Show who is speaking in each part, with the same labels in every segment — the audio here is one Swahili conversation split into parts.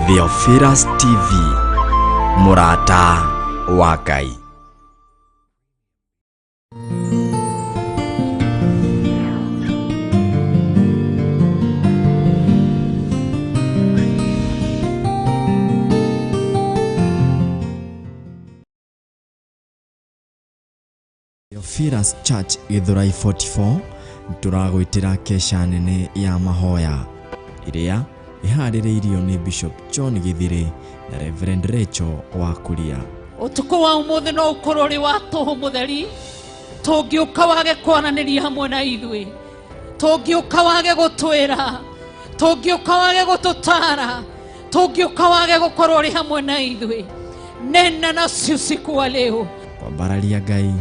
Speaker 1: Theophilus TV, Murata wa Ngai. Theophilus Church Githurai 44 turagwitira kesha nene ya mahoya iria ihaririirio ni Bishop John Githiri na Reverend Rachel Wakuria.
Speaker 2: Utuko wa umuthi no ukorwo ri wa toho mutheri tungiuka wage kwananiria hamwe na ithui, tungiuka wage gutwira, tungiuka wage gututara, tungiuka wage gukorwo ri hamwe na ithui. Nena nacio siku wa leo
Speaker 1: Kwambararia Ngai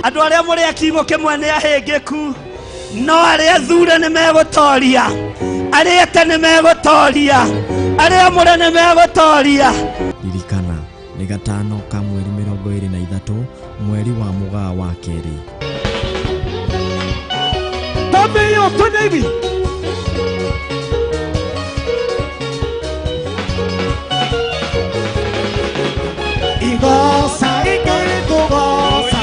Speaker 3: Andu aria muri akigo kimwe ni ahingiku, no aria thure ni megutoria, aria tene megutoria, aria muri ni megutoria.
Speaker 1: Ririkana ni 5 ka mweri 23 mweri wa Mugaa wa Keri.
Speaker 3: Tambe yo tunebi Igosa ikere kugosa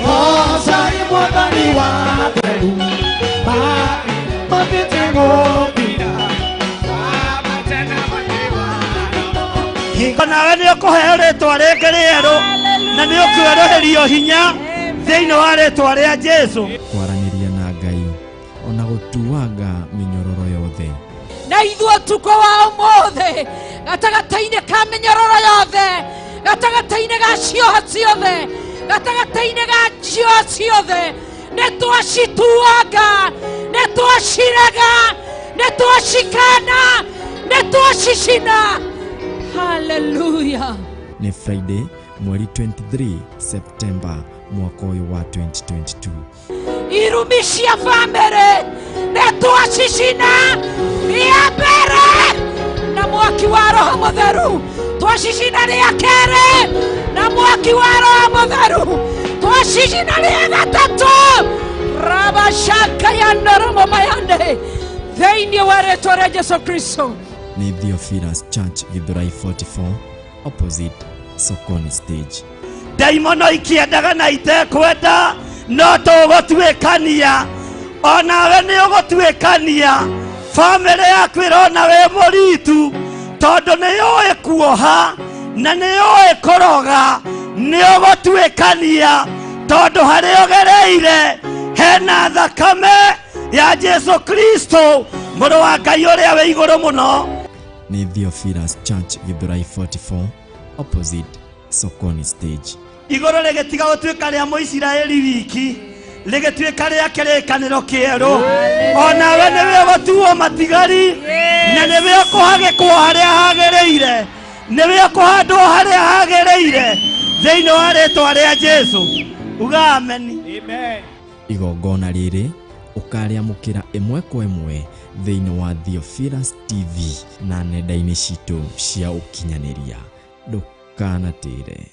Speaker 3: Gosa imwagani wa Peru Mabitengo bina Mabatena matiwa Nawe ni ukuheo ritwa ringi rieru na ni ukweroherio hinya thiini wa ritwa ria Jesu.
Speaker 1: Kwaraniria na Ngai ona gutuaga minyororo yothe.
Speaker 2: Na ithuo tuko wa umuthi gatagataine ka minyororo yothe, gatagataine ga cioha ciothe, gatagataine ga cioha ciothe, nitwacituaga, nitwaciraga, nitwacikana, nitwacicina. Hallelujah.
Speaker 1: Ni Friday mweri 23 September mwaka uyu wa 2022.
Speaker 2: Irumishia family netwacicina ya mbere na mwaki wa Roho Mutheru, twacicina ya kere na mwaki wa Roho Mutheru, twacicina ya gatatu rabashaka ya noromo mayande thiini wa ritwa ria Jesu Kristo.
Speaker 1: Ni Theophilus Church Githurai 44 opposite Sokoni stage.
Speaker 3: Daimono ikiendaga na itekwenda no tugotwikania, onawe ni ugotwikania. Family yaku irona we muritu tondu ni yoi kuoha na ni yoi koroga, ni ugotwikania tondu hari ugereire hena thakame ya Jesu Kristo muru wa Ngai uria we iguru muno.
Speaker 1: Ni Theophilus Church Githurai 44 opposite Sokoni stage.
Speaker 3: Igoro legetiga gutwika ria Muisiraeli wiki, legetiga ria kirikaniro kieru, ona we niwe gutuo matigari, na niwe kuhage kwa haria hagereire, niwe kuhandwo haria hagereire thiini wa ritwa ria Jesu. Uga amen. Amen.
Speaker 1: Igongona riri ukariamukira imwe kwa imwe thiini wa Theophilus TV na nenda-ini citu cia ukinyaniria. Ndukanatire.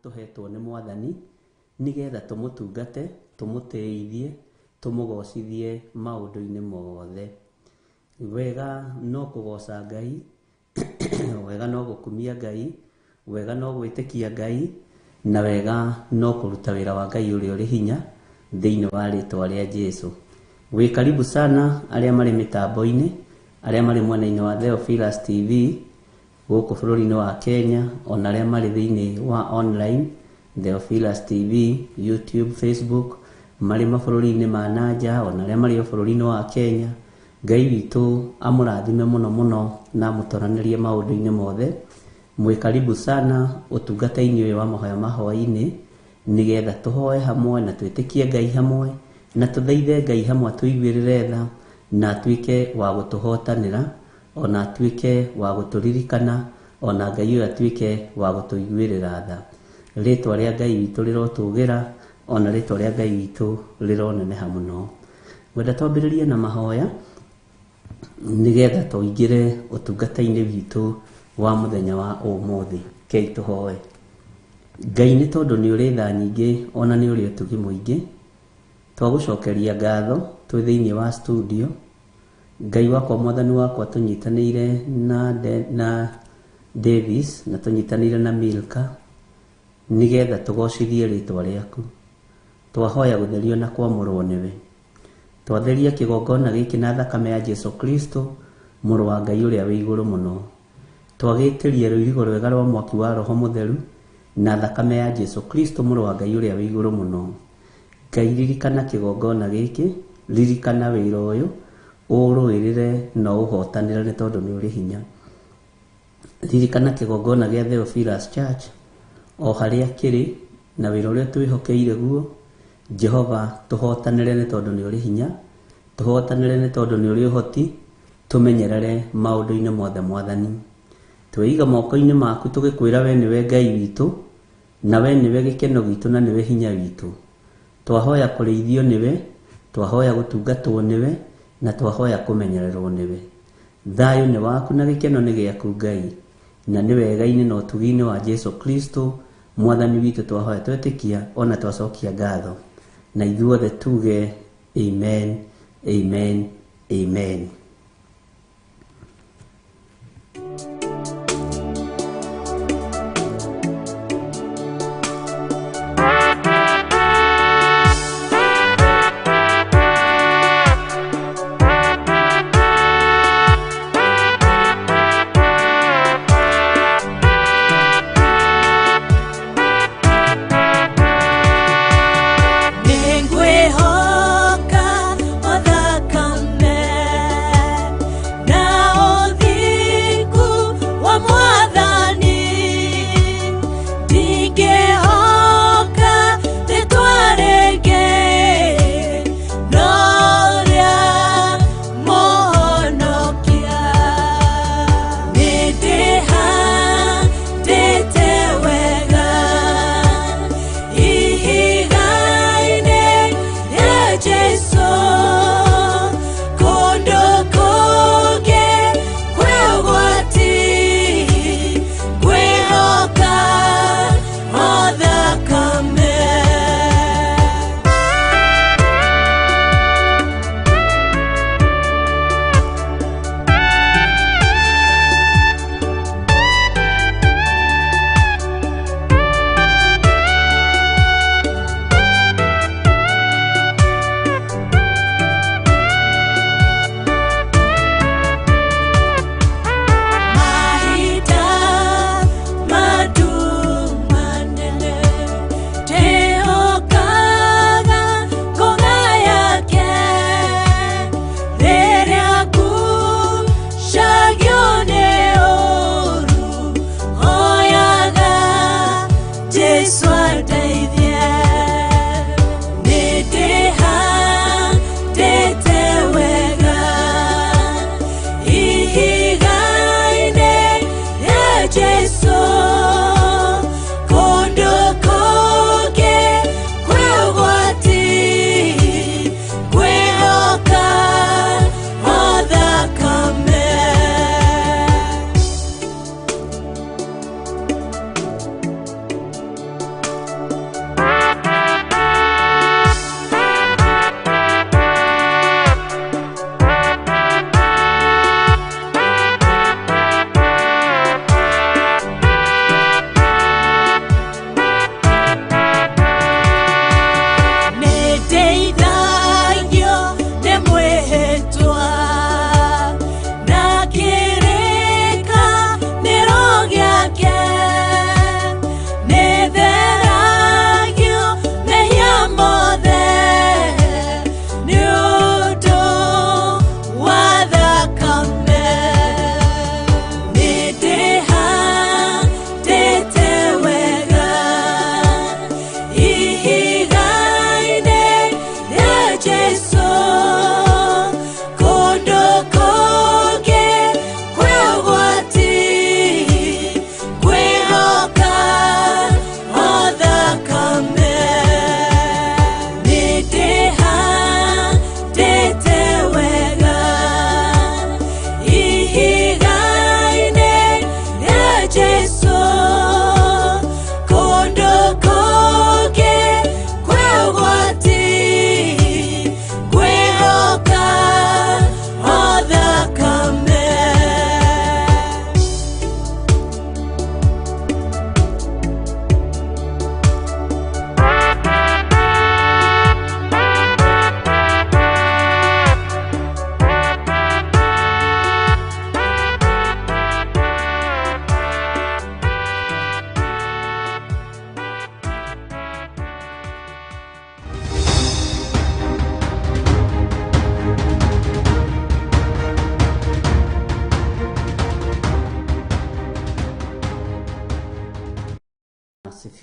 Speaker 4: Tuhetwo ni Mwathani nigetha tumutungate, tumuteithie, tumugocithie maundu-ini mothe. Wega no kugoca Ngai, wega no gukumia Ngai, wega no gwitikia Ngai, na wega no kuruta wira wa Ngai uri uri hinya thiini wa ritwa ria Jesu. Wi karibu sana aria mari mitambo-ini, aria mari mwena-ini wa Theophilus TV guku bururi-ini wa Kenya, ona aria mari thiini wa online Theophilus TV, YouTube, Facebook, mari mabururi-ini ma nanja, ona aria mari bururi-ini wa Kenya. Ngai witu amurathime muno muno na mutoranirie maundu-ini mothe. Mwi karibu sana utungata-ini uyu wa mahoya mahoi-ini nigetha tuhoe hamwe na twitikie Ngai hamwe na tuthaithe Ngai hamwe tuiguirire tha na tuike wa gutuhotanira, ona tuike wa guturirikana, ona Ngai ũyũ atuĩke wa gũtũiguĩrĩra tha. Rĩtwa rĩa Ngai witũ rĩrotũgĩra, ona rĩtwa rĩa Ngai witũ rĩroneneha mũno. Ngwenda twambĩrĩrie na mahoya nĩgetha tũingĩre ũtungata-inĩ witũ wa mũthenya wa ũmũthĩ. Kei tũhoe. Ngai nĩ tondũ nĩ ũrĩ tha nyingĩ, ona nĩ ũrĩ ũtugi mũingĩ, twagũcokeria ngatho twĩ thĩinĩ wa studio. Ngai wakwa, mwathani wakwa, tũnyitanĩire na Davis na tũnyitanĩire na Milka nĩgetha tũgocithie rĩtwa rĩaku. Twahoya gũtherio na kwamũrwo nĩwe. Twatheria kĩgongona gĩkĩ na thakame ya Jesu Kristo, mũrũ wa Ngai ũrĩa wĩ igũrũ mũno. Twagĩtĩrie rũirigo rwega rwa mwaki wa Roho Mũtheru na thakame ya Jesu Kristo, mũrũ wa Ngai ũrĩa wĩ igũrũ mũno. Ngai, ririkana kĩgongona gĩkĩ, ririkana wĩra ũyũ, ũrũĩrĩre na ũhotanĩre nĩ tondũ nĩ ũrĩ hinya. Ririkana kĩgongona gĩa Theophilus Church o harĩa kĩrĩ na wĩra ũrĩa twĩhokeire guo. Jehova, tũhotanĩre nĩ tondũ nĩ ũrĩ hinya, tũhotanĩre nĩ tondũ nĩ ũrĩ ũhoti, tũmenyerere maũndũ-inĩ mothe Mwathani. Twĩiga moko-inĩ maku tũgĩkwĩra we nĩwe Ngai witũ, na we nĩwe gĩkeno gitũ, na nĩwe hinya witũ. Twahoya kũrĩithio nĩwe, twahoya gũtungatwo nĩwe, na twahoya kũmenyererwo nĩwe. Thayũ nĩ waku na gĩkeno nĩ gĩaku Ngai, na nĩ wega-inĩ na ũtugi-inĩ wa Jesu Kristo Mwathani witũ twahoya twetĩkia, ona twacokia ngatho. Na ithuothe tuge amen, amen, amen.
Speaker 5: Ningwehoka o thakame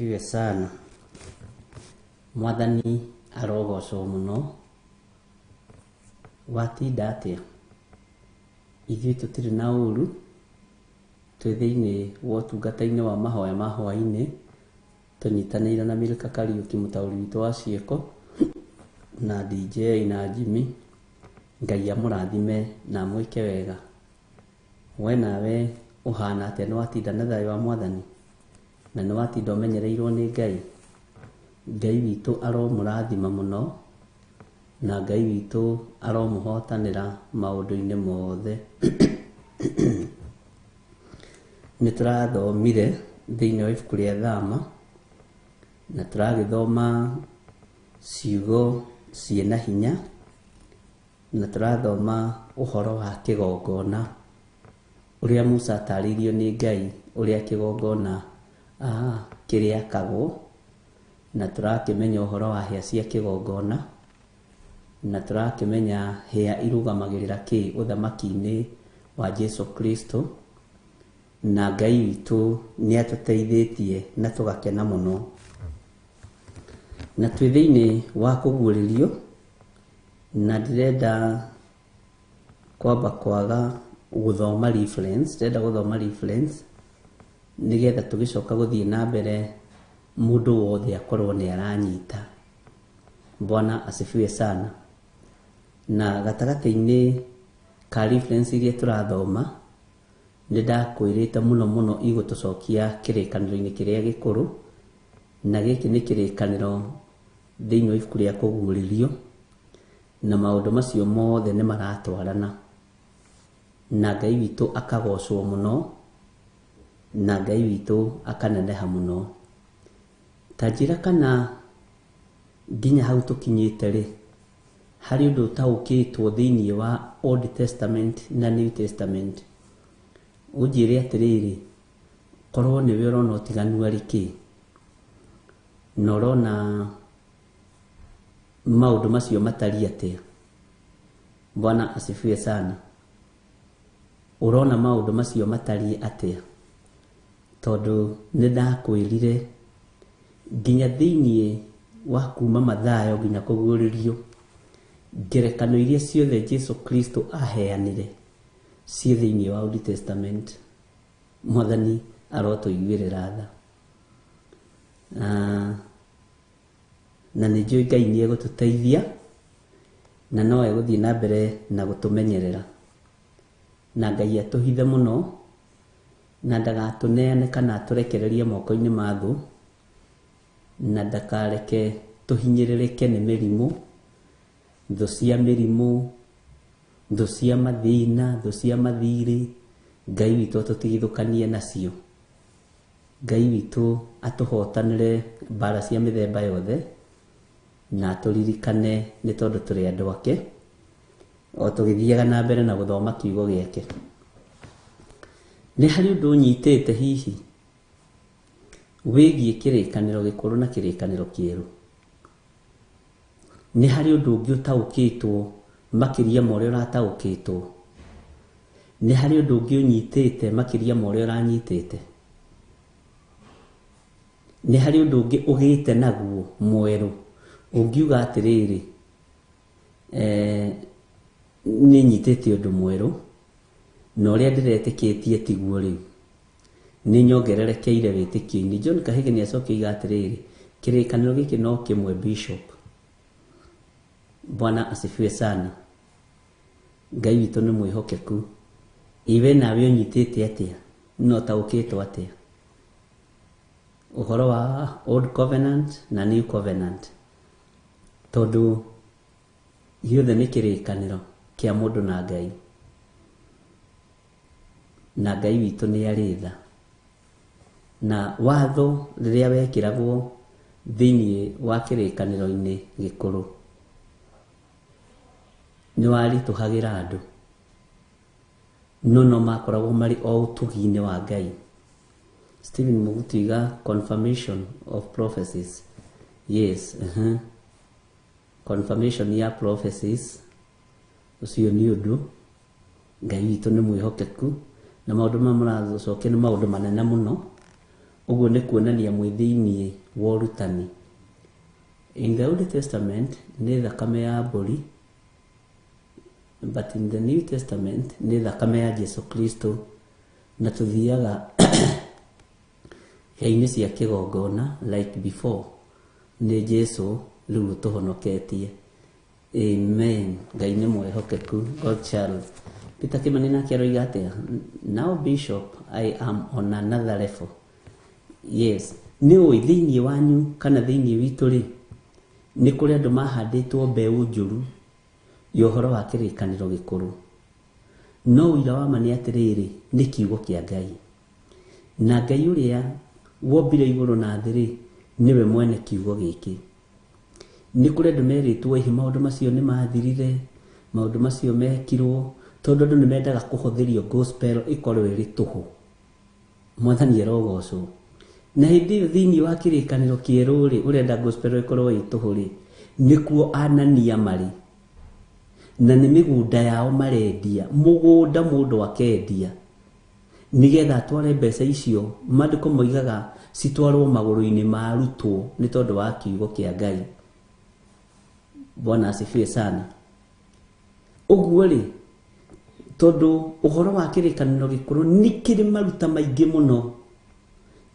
Speaker 4: asifiwe sana. Mwathani arogocwo muno. Watinda atia ithuĩ tũtirĩ na ũru, twĩ thĩinĩ wa ũtungata-inĩ wa mahoya ma hwaĩ-inĩ, tũnyitanĩire na Milka Kariuki mũtaũri witũ wa ciĩko na DJ na Jimmy. Ngai amũrathime na mwĩke wega. We nawe ũhana atĩa? Nĩ watinda na thayũ wa Mwathani na nĩ watinda ũmenyereirwo nĩ Ngai? Ngai witũ aromũrathima mũno na Ngai witũ aromũhotanĩra maũndũ-inĩ mothe. Nĩ tũrathomire thĩinĩ wa ibuku rĩa Thama na tũragĩthoma ciugo ciĩna hinya na tũrathoma ũhoro wa kĩgongona ũrĩa Musa atarĩirio nĩ Ngai ũrĩa kĩgongona kĩrĩakagwo, na tũrakĩmenya ũhoro wa hĩa cia kĩgongona, na tũrakĩmenya hĩa irũgamagĩrĩra kĩ ũthamaki-inĩ wa Jesu Kristo. Na Ngai witũ nĩ atũteithĩtie na tũgakena mũno, na twĩ thĩinĩ wa kũguũrĩrio, na ndĩrenda kwamba kwaga gũthoma reference, ndĩrenda gũthoma reference nĩgetha tũgĩcoka gũthiĩ na mbere mũndũ wothe akorwo nĩ aranyita. Bwana asifiwe sana. Na gatagatĩ-inĩ ka reference iria tũrathoma, nĩ ndakwĩrĩte mũno mũno igũtũcokia kĩrĩkanĩro-inĩ kĩrĩa gĩkũrũ, na gĩkĩ nĩ kĩrĩkanĩro thĩinĩ wa ibuku rĩa kũguũrĩrio, na maũndũ macio mothe nĩ maratwarana, na Ngai witũ akagocwo mũno, na Ngai witũ akaneneha mũno. Ta njĩra kana nginya hau tũkinyĩte rĩ, harĩ ũndũ ũtaũkĩtwo thĩinĩ wa Old Testament na New Testament. Ũnjĩre atĩrĩrĩ, korwo nĩwe ũrona ũtiganu arĩ kĩ, na ũrona maũndũ macio matariĩ atĩa? Bwana asifiwe sana. Ũrona maũndũ macio matariĩ atĩa? Tondũ nĩ ndakwĩrire nginya thĩinĩ wa kuma Mathayo nginya kũguũrĩrio, ngerekano iria ciothe Jesu Kristo aheanire ciĩ thĩinĩ wa Old Testament. Mwathani arotũiguĩrĩra tha, na nĩ njũĩ Ngai nĩ egũtũteithia na no egũthiĩ na mbere na gũtũmenyerera, na Ngai atũhithe mũno na ndagatũneane kana atũrekererie moko-inĩ ma thũ, na ndakareke tũhinyĩrĩrĩke nĩ mĩrimũ, thũ cia mĩrimũ, thũ cia mathĩna, thũ cia mathirĩ. Ngai witũ atũtigithũkanie nacio. Ngai witũ atũhotanĩre mbara cia mĩthemba yothe, na tũririkane nĩ tondũ tũrĩ andũ ake, o tũgĩthiaga na mbere na gũthoma kiugo gĩake. Nĩ harĩ ũndũ ũnyitĩte hihi wĩgiĩ kĩrĩkanĩro gĩkũrũ na kĩrĩkanĩro kĩerũ? Nĩ harĩ ũndũ ũngĩ ũtaũkĩtwo makĩria ma ũrĩa ũrataũkĩtwo? Nĩ harĩ ũndũ ũngĩ ũnyitĩte makĩria ma ũrĩa ũranyitĩte? Nĩ harĩ ũndũ ũngĩ ũgĩte naguo mwerũ ũngiuga atĩrĩrĩ, nĩ nyitĩte ũndũ mwerũ na ũrĩa ndĩretĩkĩtie tiguo rĩu, nĩ nyongererekeire wĩtĩkio-inĩ? John Kahĩge nĩ acokia atĩrĩrĩ, kĩrĩkanĩro gĩkĩ no kĩmwe Bishop. Bwana asifiwe sana. Ngai witũ nĩ mwĩhokeku. Iwe nawe ũnyitĩte atĩa? No taũkĩtwo atĩa? Ũhoro wa Old Covenant na New Covenant, tondũ gĩothe nĩ kĩrĩkanĩro kĩa mũndũ na Ngai, na Ngai witũ nĩ arĩ tha. Na watho rĩrĩa wekĩragwo thĩinĩ wa kĩrĩkanĩro-inĩ gĩkũrũ nĩ waritũhagĩra andũ, no makoragwo marĩ o ũtugi-inĩ wa Ngai. Stephen Mugutiga, confirmation of prophecies. Yes, confirmation ya prophecies. Ũcio nĩ ũndũ Ngai witũ nĩ mwĩhokeku, na maũndũ marĩa mũracokia nĩ maũndũ manene mũno. Uguo nĩ kuonania mwĩthĩinĩ wa ũrutani. In the Old Testament nĩ thakame ya mbũri, but in the New Testament nĩ thakame ya Jesu Kristo, na tuthiaga hĩa-inĩ cia kĩgongona like before nĩ Jesu rĩu tũhonoketie. Amen. Ngai nĩ mwĩhokeku. God Charles Peter Kimani nake aroiga atĩa? Now Bishop, I am on another level. Yes, nĩ ũĩ thĩinĩ wanyu kana thĩinĩ witũ rĩ, nĩ kũrĩ andũ mahandĩtwo mbeũ njũru ya ũhoro wa kĩrĩkanĩro gĩkũrũ. No ũira wa ma nĩ atĩrĩrĩ, nĩ kiugo kĩa Ngai. Na Ngai ũrĩa wombire igũrũ na thĩ rĩ, niwe mwene kiugo gĩkĩ. Nĩ kũrĩ andũ merĩtwo ihi maũndũ macio nĩ mathirire, maũndũ macio mekirwo, tondũ andũ nĩ mendaga kũhũthĩrio gospel ĩkorwo ĩrĩ tũhũ. Mwathani arogocwo. Na hĩndĩ ĩyo thĩinĩ wa kĩrĩkanĩro kĩerũ rĩ, ũrenda gospel ĩkorwo ĩ tũhũ rĩ, nĩkuo Anania marĩ. Na nĩ mĩgũnda yao marendia, mũgũnda mũndũ akendia, nĩgetha atware mbeca icio. Maandĩko moigaga citwarwo magũrũ-inĩ ma arutwo nĩ tondũ wa kiugo kĩa Ngai. Bwana asifiwe sana. Ũguo rĩ, tondũ ũhoro wa kĩrĩkanĩro gĩkũrũ nĩ kĩrĩ maruta maingĩ mũno,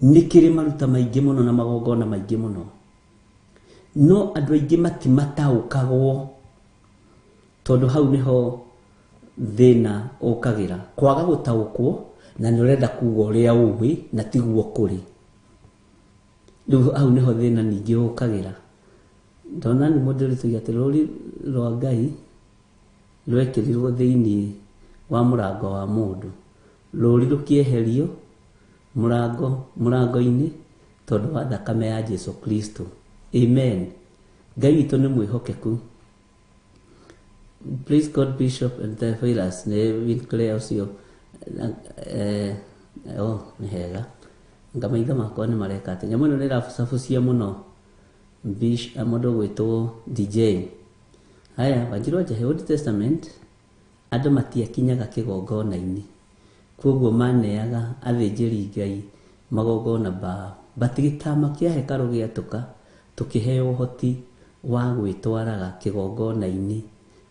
Speaker 4: nĩ kĩrĩ maruta maingĩ mũno na magongona maingĩ mũno, no andũ aingĩ matimataũkagwo, tondũ hau nĩho thĩna ũkagĩra. Kwaga gũtaũkwo na nĩ ũrenda kuga ũrĩa ũĩ na tiguo kũrĩ. Rĩu hau nĩho thĩna ningĩ ũkagĩra. Ndona nĩ mũndũ ũrĩtuga atĩ rũri rwa Ngai rwekĩrirwo thĩinĩ wa mũrango wa mũndũ, rũri rũkĩeherio mũrango-inĩ tondũ wa thakame ya Jesu Kristo. Amen. Ngai witũ nĩ mwĩhokeku. Praise God Bishop and the virus nĩ Winclea ũcio. Nĩ hega. Ngamaitho makwa nĩ mareka atĩ nyamũ ĩno nĩ ĩrabucabucia mũno mũndũ gwĩtwo DJ. Haya, Wanjiru Njahi, Old Testament andũ matiakinyaga kĩgongona-inĩ, koguo maneaga athĩnjĩri Ngai magongona bao. Batigĩtama kĩa hekarũ gĩatũka, tũkĩheo ũhoti wa gwĩtwaraga kĩgongona-inĩ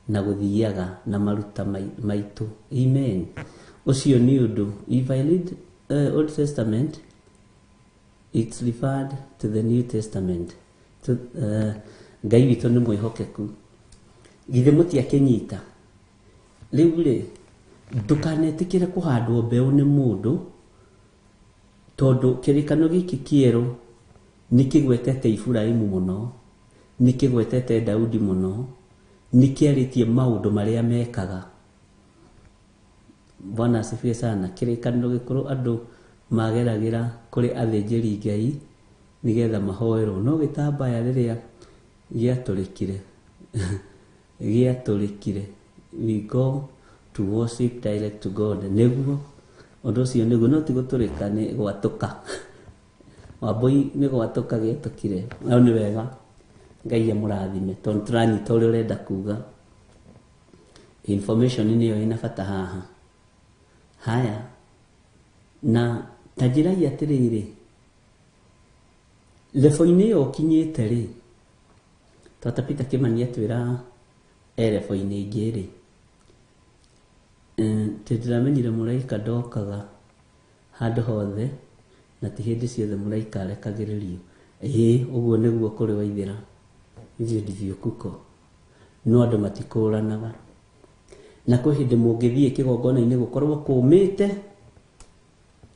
Speaker 4: na gũthiaga na maruta maitũ. Amen. Ũcio nĩ ũndũ. If I read Old Testament, it's referred to the New Testament. Ngai witũ nĩ mwĩhokeku. Githĩ mũtiakĩnyita? Rĩu rĩ, ndũkanetĩkĩre kũhandwo mbeũ nĩ mũndũ, tondũ kĩrĩkanĩro gĩkĩ kĩerũ nĩ kĩgwetete Iburahĩmu mũno, nĩ kĩgwetete Daudi mũno, nĩ kĩarĩtie maũndũ marĩa mekaga. Bwana asifiwe sana. Kĩrĩkanĩro gĩkũrũ andũ mageragĩra kũrĩ athĩnjĩri Ngai nĩgetha mahoerwo, no gĩtambaya rĩrĩa gĩatũrĩkire we go to worship direct to God. Nĩguo ũndũ ũcio nĩguo, no ti gũtũrĩka, nĩ gwatũka. Wambũi nĩ gwatũka gĩatũkire. No nĩ wega, Ngai amũrathime, tondũ tũranyita ũrĩa ũrenda kuga. Information nĩyo ĩna bata haha. Haya, na ta njĩrai atĩrĩrĩ, lebo-inĩ ĩyo ũkinyĩte rĩ, Tata Peter Kimani atwĩra lebo-inĩ ingĩ rĩ, tĩndĩramenyire mũraika ndokaga handũ hothe na ti hĩndĩ ciothe mũraika arekagĩrĩrio. Ũguo nĩguo kũrĩ Waithĩra, ithuĩ ndithio kuko, no andũ matikũranaga. Na kwĩ hĩndĩ mũngĩthiĩ kĩgongona-inĩ gũkorwo kũmĩte,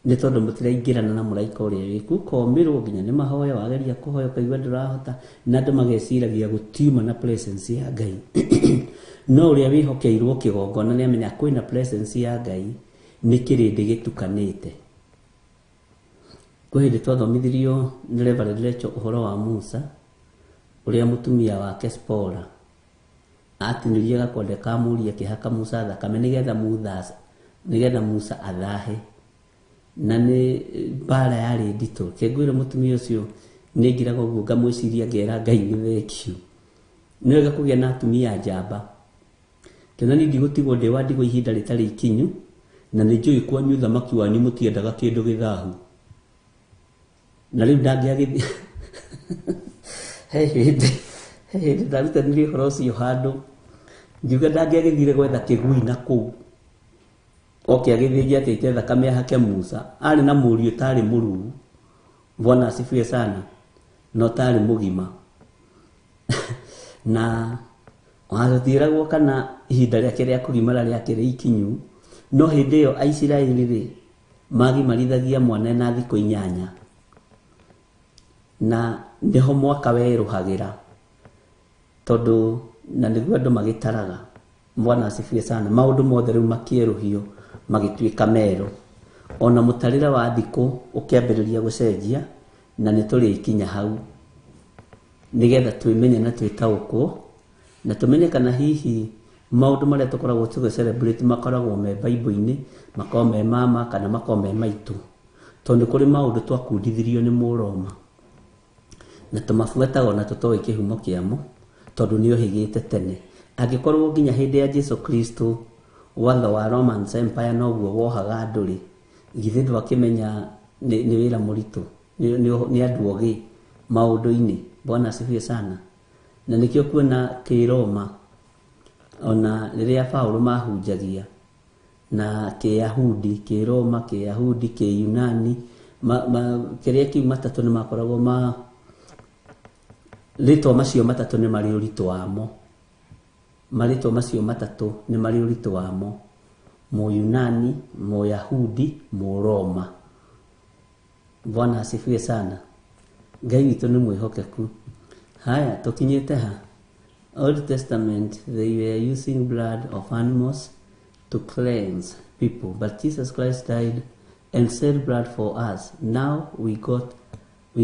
Speaker 4: nĩ tondũ mũtiraingĩrana na mũraika ũrĩa wĩku, komĩrwo nginya nĩ mahoya, wageria kũhoya ũkaigua ndũrahota, na andũ mageciragia gũtiuma na presence ya Ngai. No ũrĩa wĩhokeirwo kĩgongona nĩ amenya kwĩna presence ya Ngai, nĩ kĩrĩndĩ gĩtukanĩte. Kwĩ hĩndĩ twathomithirio nĩ Reverend Rachel ũhoro wa Musa, ũrĩa mũtumia wake Spora atinĩrie gakonde ka mũriũ akĩhaka Musa thakame nĩgetha Musa athahe. Na nĩ mbara yarĩ nditũ. Kĩngwĩra mũtumia ũcio nĩ ngiraga ũguo ngamwĩciria ngera Ngai nĩ thengio. Nĩ wega kũgĩa na atumia njamba. Kĩona nĩ ndigũtigwo ndĩ wa ndigũ ihinda rĩtarĩ ikinyu, na nĩ njũĩ kwanyu thamaki wanyu mũtiendaga kĩndũ gĩthahu. na rĩu ndangĩagĩthi he hĩndĩ ndarutanirie ũhoro ũcio handũ ngiuga ndangĩagĩthire gwetha kĩgui na kũu oke agĩthĩnje atĩ ite thakame ahake Musa arĩ na mũriũ tarĩ mũruu. Bwana asifiwe sana, no tarĩ mũgima na wathiĩragwo kana ihinda rĩake rĩa kũgimara rĩake ikinyu, no hĩndĩ ĩyo Aisiraeli rĩ magimarithagia mwana na thikũ 8 na nĩho mwaka werũhagĩra tondũ na nĩguo andũ magĩtaraga. Bwana asifiwe sana, maũndũ mothe rĩu makĩerũhio magĩtuĩka merũ, ona mũtarĩre wa thikũ ũkĩambĩrĩria gũcenjia na nĩtũrĩkinya hau nĩgetha twĩmenye na twĩtaũkwo na tũmenye kana hihi maũndũ marĩa tũkoragwo tũgĩ-celebrate makoragwo me Bible-inĩ, makoragwo me mama kana makoragwo me maitũ, tondũ kũrĩ maũndũ twakundithirio nĩ Mũroma na tũmabuataga na tũtoĩ kĩhumo kĩamo tondũ nĩohĩgĩte tene. Angĩkorwo nginya hĩndĩ ya Jesu Kristo watho wa Roman Empire noguo wohaga andũ rĩ, githĩ ndwakĩmenya nĩ wĩra mũritũ, nĩ andũ ogĩ maũndũ-inĩ. Bwana asifiwe sana. Na nĩkĩo kuona kĩ-Roma ona rĩrĩa Paulo mahunjagia na kĩ-Yahudi, kĩ-Roma, kĩ-Yahudi, kĩ-Yunani kĩrĩa kiu matatũ nĩ makoragwo rĩtwa macio matatũ nĩ marĩ ũritũ wamo, marĩtwa macio matatũ nĩ marĩ ũritũ wamo: Mũyunani, Mũyahudi, Mũroma. Bwana asifiwe sana. Ngai witũ nĩ mwĩhokeku. Haya, tũkinyĩte ha Old Testament, they were using blood of animals to cleanse people, but Jesus Christ died and shed blood for us. Now we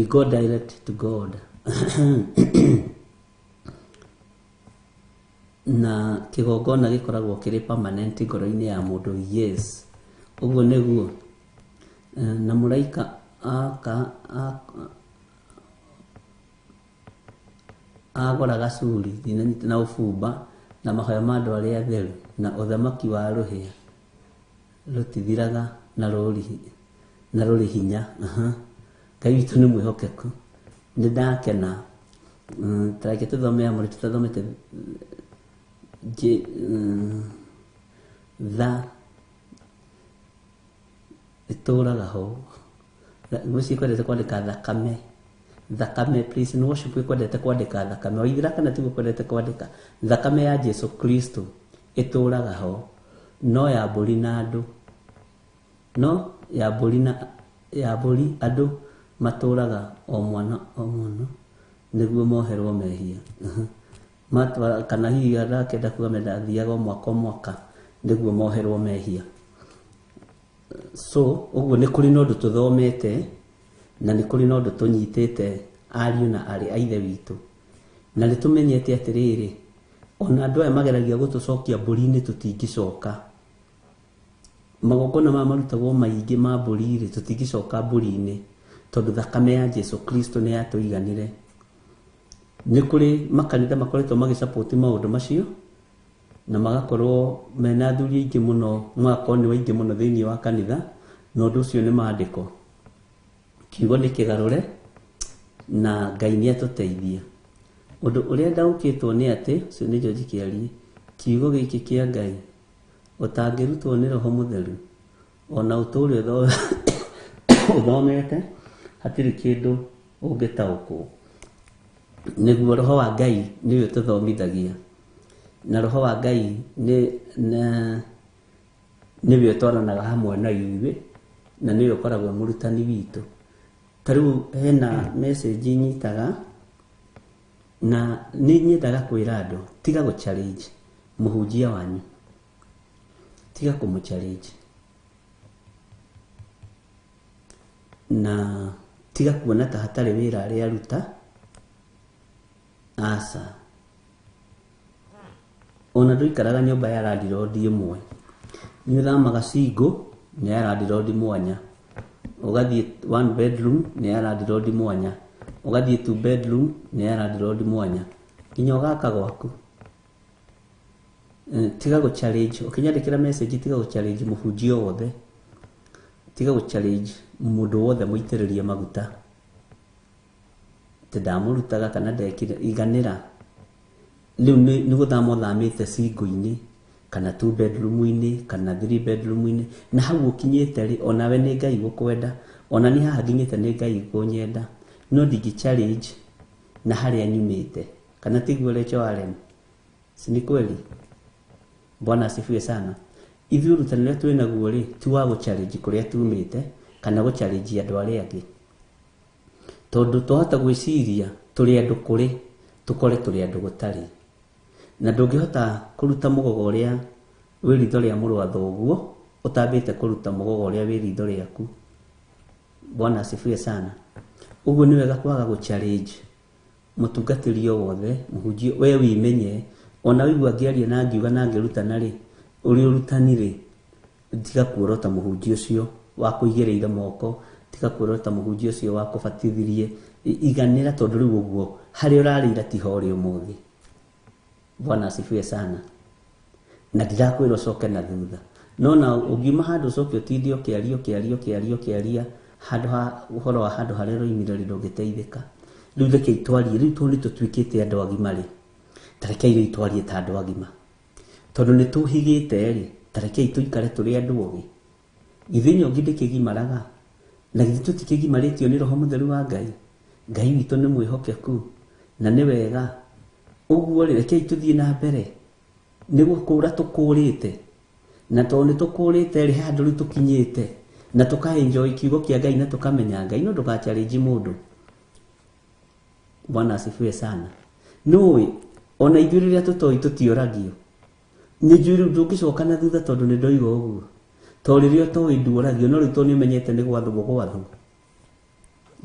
Speaker 4: go direct to God. Na kĩgongona gĩkoragwo kĩrĩ permanent ngoro-inĩ ya mũndũ. Yes, ũguo nĩguo. Na mũraika agora gacuri na ũbumba na mahoya ma andũ arĩa atheru na ũthamaki wa rũhĩa rũtithiraga na rũrĩ hinya. Ngai witũ nĩ mwĩhokeku. Nĩ ndakena tareke tũthome amwe tũthomete tha itũraga ho ngwĩciria kwendete kwandĩka thakame please, nĩ worship kwendete kwandĩka thakame waithira kana tiguo kwendete kwandĩka thakame ya Jesu Kristo itũraga ho, no ya mbũri na andũ, no ya mbũri andũ matũraga o mwana nĩguo moherwo mehia. Kana hihi arakenda kuga mendathiaga o mwaka nĩguo moherwo mehia. So ũguo nĩ kũrĩ na ũndũ tũthomete na nĩ kũrĩ na ũndũ tũnyitĩte ariũ na arĩ a ithe witũ, na nĩ tũmenyete atĩrĩrĩ, ona andũ aya mageragia gũtũcokia mbũri-inĩ tũtingĩcoka. Magongona ma marutagwo maingĩ ma mbũri-rĩ tũtingĩcoka mbũri-inĩ tondũ thakame ya Jesu Kristo nĩ yatũiganire. Nĩ kũrĩ makanitha makoretwo magĩsupport maũndũ macio na magakorwo mena athuri aingĩ mũno, mwako nĩ waingĩ mũno thĩinĩ wa kanitha, na ũndũ ũcio nĩ maandĩko. Kiugo nĩ kĩgarũre na Ngai nĩ atũteithia. Ũndũ ũrĩa ndaũkĩtwo nĩ atĩ, ũcio nĩ George Kĩarie, kiugo gĩkĩ kĩa Ngai ũtangĩrutwo nĩ Roho Mũtheru ona ũtũũre ũthomete hatirĩ kĩndũ ũngĩtaũkwo. Nĩguo Roho wa Ngai nĩwe tũthomithagia, na Roho wa Ngai nĩwe ũtwaranaga hamwe na ithuĩ na nĩwe ũkoragwo mũrutani witũ. Tarĩu hena message nyitaga na nĩ nyendaga kwĩra andũ tiga gũ-challenge mũhunjia wanyu, tiga kũmũ-challenge na tiga kuona ta hatarĩ wĩra arĩa aruta. Asa ona ndũikaraga nyũmba ya landlord ĩmwe, nĩ ũthamaga single nĩ ya landlord mwanya, ũgathiĩ 1 bedroom nĩ ya landlord mwanya, ũgathiĩ 2 bedroom nĩ ya landlord mwanya, nginya ũgaka gwaku. Tiga gũ-challenge, ũkĩnyandĩkĩra message tiga gũ-challenge mũhunjia wothe, tiga gũ-challenge mũndũ wothe mũitĩrĩrie maguta. ndamurutaga kana ndekire iganira riu ni guthamo thamite singo-ini kana 2 bedroom-ini kana 3 bedroom-ini na hau ukinyite ri onawe ni Ngai gukwenda ona ni haha nginyite ni Ngai gukunyenda no digi challenge na haria nyumite kana tiguo lecho Allen si ni kweli? Bwana asifiwe sana. Ithuĩ ũrutani ũrĩa twĩ naguo rĩ ti wa gũ-challenge kũrĩa tumĩte kana gũ-challenge andũ arĩa angĩ, tondũ twahota gwĩciria tũrĩ andũ kũrĩ tũkore tũrĩ andũ gũtarĩ, na ndũngĩhota kũruta mũgogo ũrĩa wĩ ritho rĩa mũrũ wa thoguo ũtambĩte kũruta mũgogo ũrĩa wĩ ritho rĩaku. Bwana asifiwe sana. Ũguo nĩ wega kwaga gũ-challenge mũtungatĩri o wothe mũhunjia we wimenye ona wĩigua ngĩaria na ngiuga na ngĩrutana rĩ uri urutani ri tiga kuorota muhunjia ucio wa kuigĩrĩire moko, tiga kuorota muhunjia ucio wa kubatithirie iganira tondu riu uguo hari urarĩira tiho ri umuthi. Bwana asifiwe sana. Na ndirakwĩra ucoke na thutha no na ũngiuma handũ ucoke ũtinde ũkĩaria handũ ha ũhoro wa handũ harĩa ũroimire rĩ ndũngĩteithĩka. Rĩu reke itwarie rĩu tondũ tũtuĩkĩte andũ agima rĩ tarekei itwarie ta andũ agima tondu ni tuhigite ri tarekei tuikare turi andu ogi ithinyo nginde kigimaraga na githu tutikigimaritio ni roho mutheru wa Ngai witu ni mwihokeku na ni wega uguo ri rekei tuthie na mbere ni gukura tukurite na tondu tukurite ri handu ri tukinyite na tuka enjoy kiugo kia Ngai na tukamenya Ngai no ndugachallenge mundu. Bwana asifiwe sana. No ona ithuĩ rĩrĩa tũtoi tũtioragio nĩ njũĩ ndũngĩcoka na thutha tondũ nĩ ndoiga ũguo to rĩrĩa ũtoĩ nduoragio no rĩu to nĩ ũmenyete nĩ gwathwo.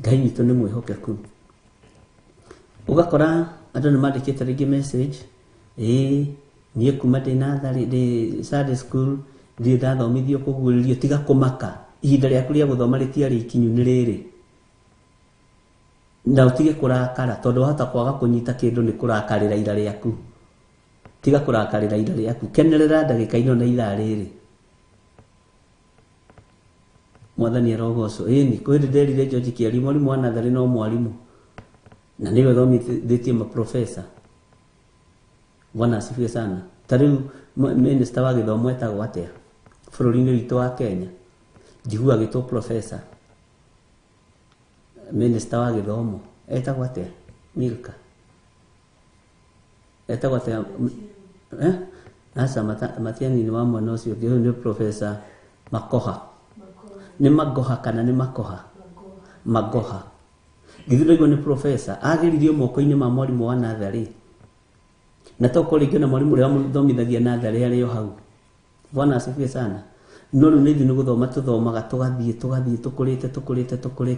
Speaker 4: Ngai witũ nĩ mwĩhokeku. Ũgakora andũ nĩ mandĩkĩte rĩngĩ message niĩ kuma ndĩ natharĩ ndĩ Sunday school ndirĩ ndathomithio kũguũrĩrio tiga kũmaka ihinda rĩaku rĩa gũthoma rĩtiarĩ ikinyu nĩ rĩrĩ na utige kurakara tondu wahota kwaga kunyita kindu ni kurakarira ira riaku. Tiga kurakarira ira riaku kenerera ndagika ino na ithaa rĩrĩ. Mwathani arogoco ni kwĩrĩ nderire George Kiari mwarimu wa natharĩ no mwarimu na niwe thomithĩtie maprofesa. Bwana asifiwe sana. Tariu minister wa gĩthomo etagwo atĩa bũrũri-inĩ witũ wa Kenya? Njigua agĩtwo professor. Minister wa gĩthomo etagwo atĩa? Milka etagwo atĩa? Asa Matiang'i ni wa mwana ũcio ũngĩ ni professor Makoha. Ni Magoha kana ni Makoha? Magoha. Githiro ni professor agĩririo moko-inĩ ma mwarimu wa natharĩ na tokũrĩngio na mwarimu ũrĩa mũthomithagia natharĩ arĩ o hau. Bwana asifiwe sana. No rĩu nĩ ithuĩ gũthoma tũthomaga tũgathiĩ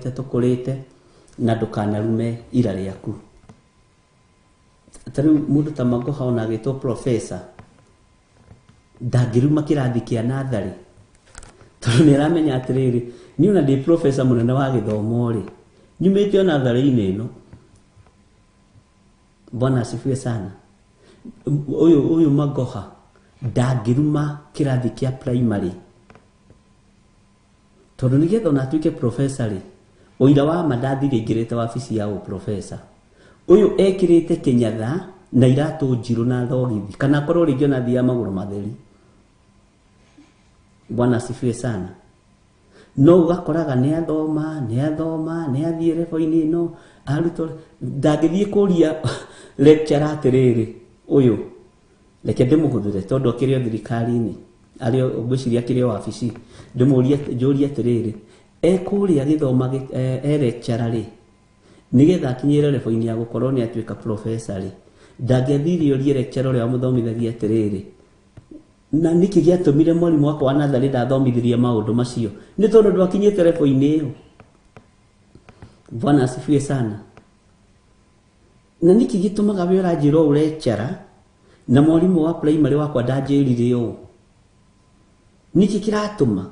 Speaker 4: tũkũrĩte na ndũkanarume ira rĩaku. Tarĩu mũndũ ta Magoha ona agĩtwo professor ndangĩruma kĩrathi kĩa natharĩ tondũ nĩ aramenya atĩrĩrĩ niĩ ona ndĩ professor mũnene wa gĩthomo rĩ nyumĩte o natharĩ-inĩ ĩno. Bwana asifiwe sana. Ũyũ Magoha ndangĩruma kĩrathi kĩa primary tondu nigetha ona atuike professor ri oira wa mandathire ingirite wabici ya professor uyu ekirite kinyatha na iratu njiru na thogithi kana korwo ringi ona thia maguru matheri. Bwana asifiwe sana. No ugakoraga ni athoma ni athie revo-ini no arutwo ndangithie kuria lecture atiriri uyu reke ndimuhũthĩre tondu akĩrĩ o thirikari-inĩ arĩ ngwĩciria akĩrĩ o wabici njũrie atĩrĩrĩ ekũrĩa gĩthoma lecture rĩ nigetha akinyĩre level-inĩ ya gũkorwo nĩ atuĩka professor rĩ ndangĩathirie ũrie lecture ũrĩa wamũthomithagia atĩrĩrĩ na nĩkĩ gĩatũmire mwarimu wakwa wa natharĩ ndathomithirie maũndũ macio nĩ tondũ ndwakinyĩte level-inĩ ĩyo. Bwana asifiwe sana. Na nĩkĩ gĩtũmaga we ũranjĩra ũũ lecture na mwarimu wa primary wakwa ndanjĩrire ũũ? Nĩkĩ kĩratũma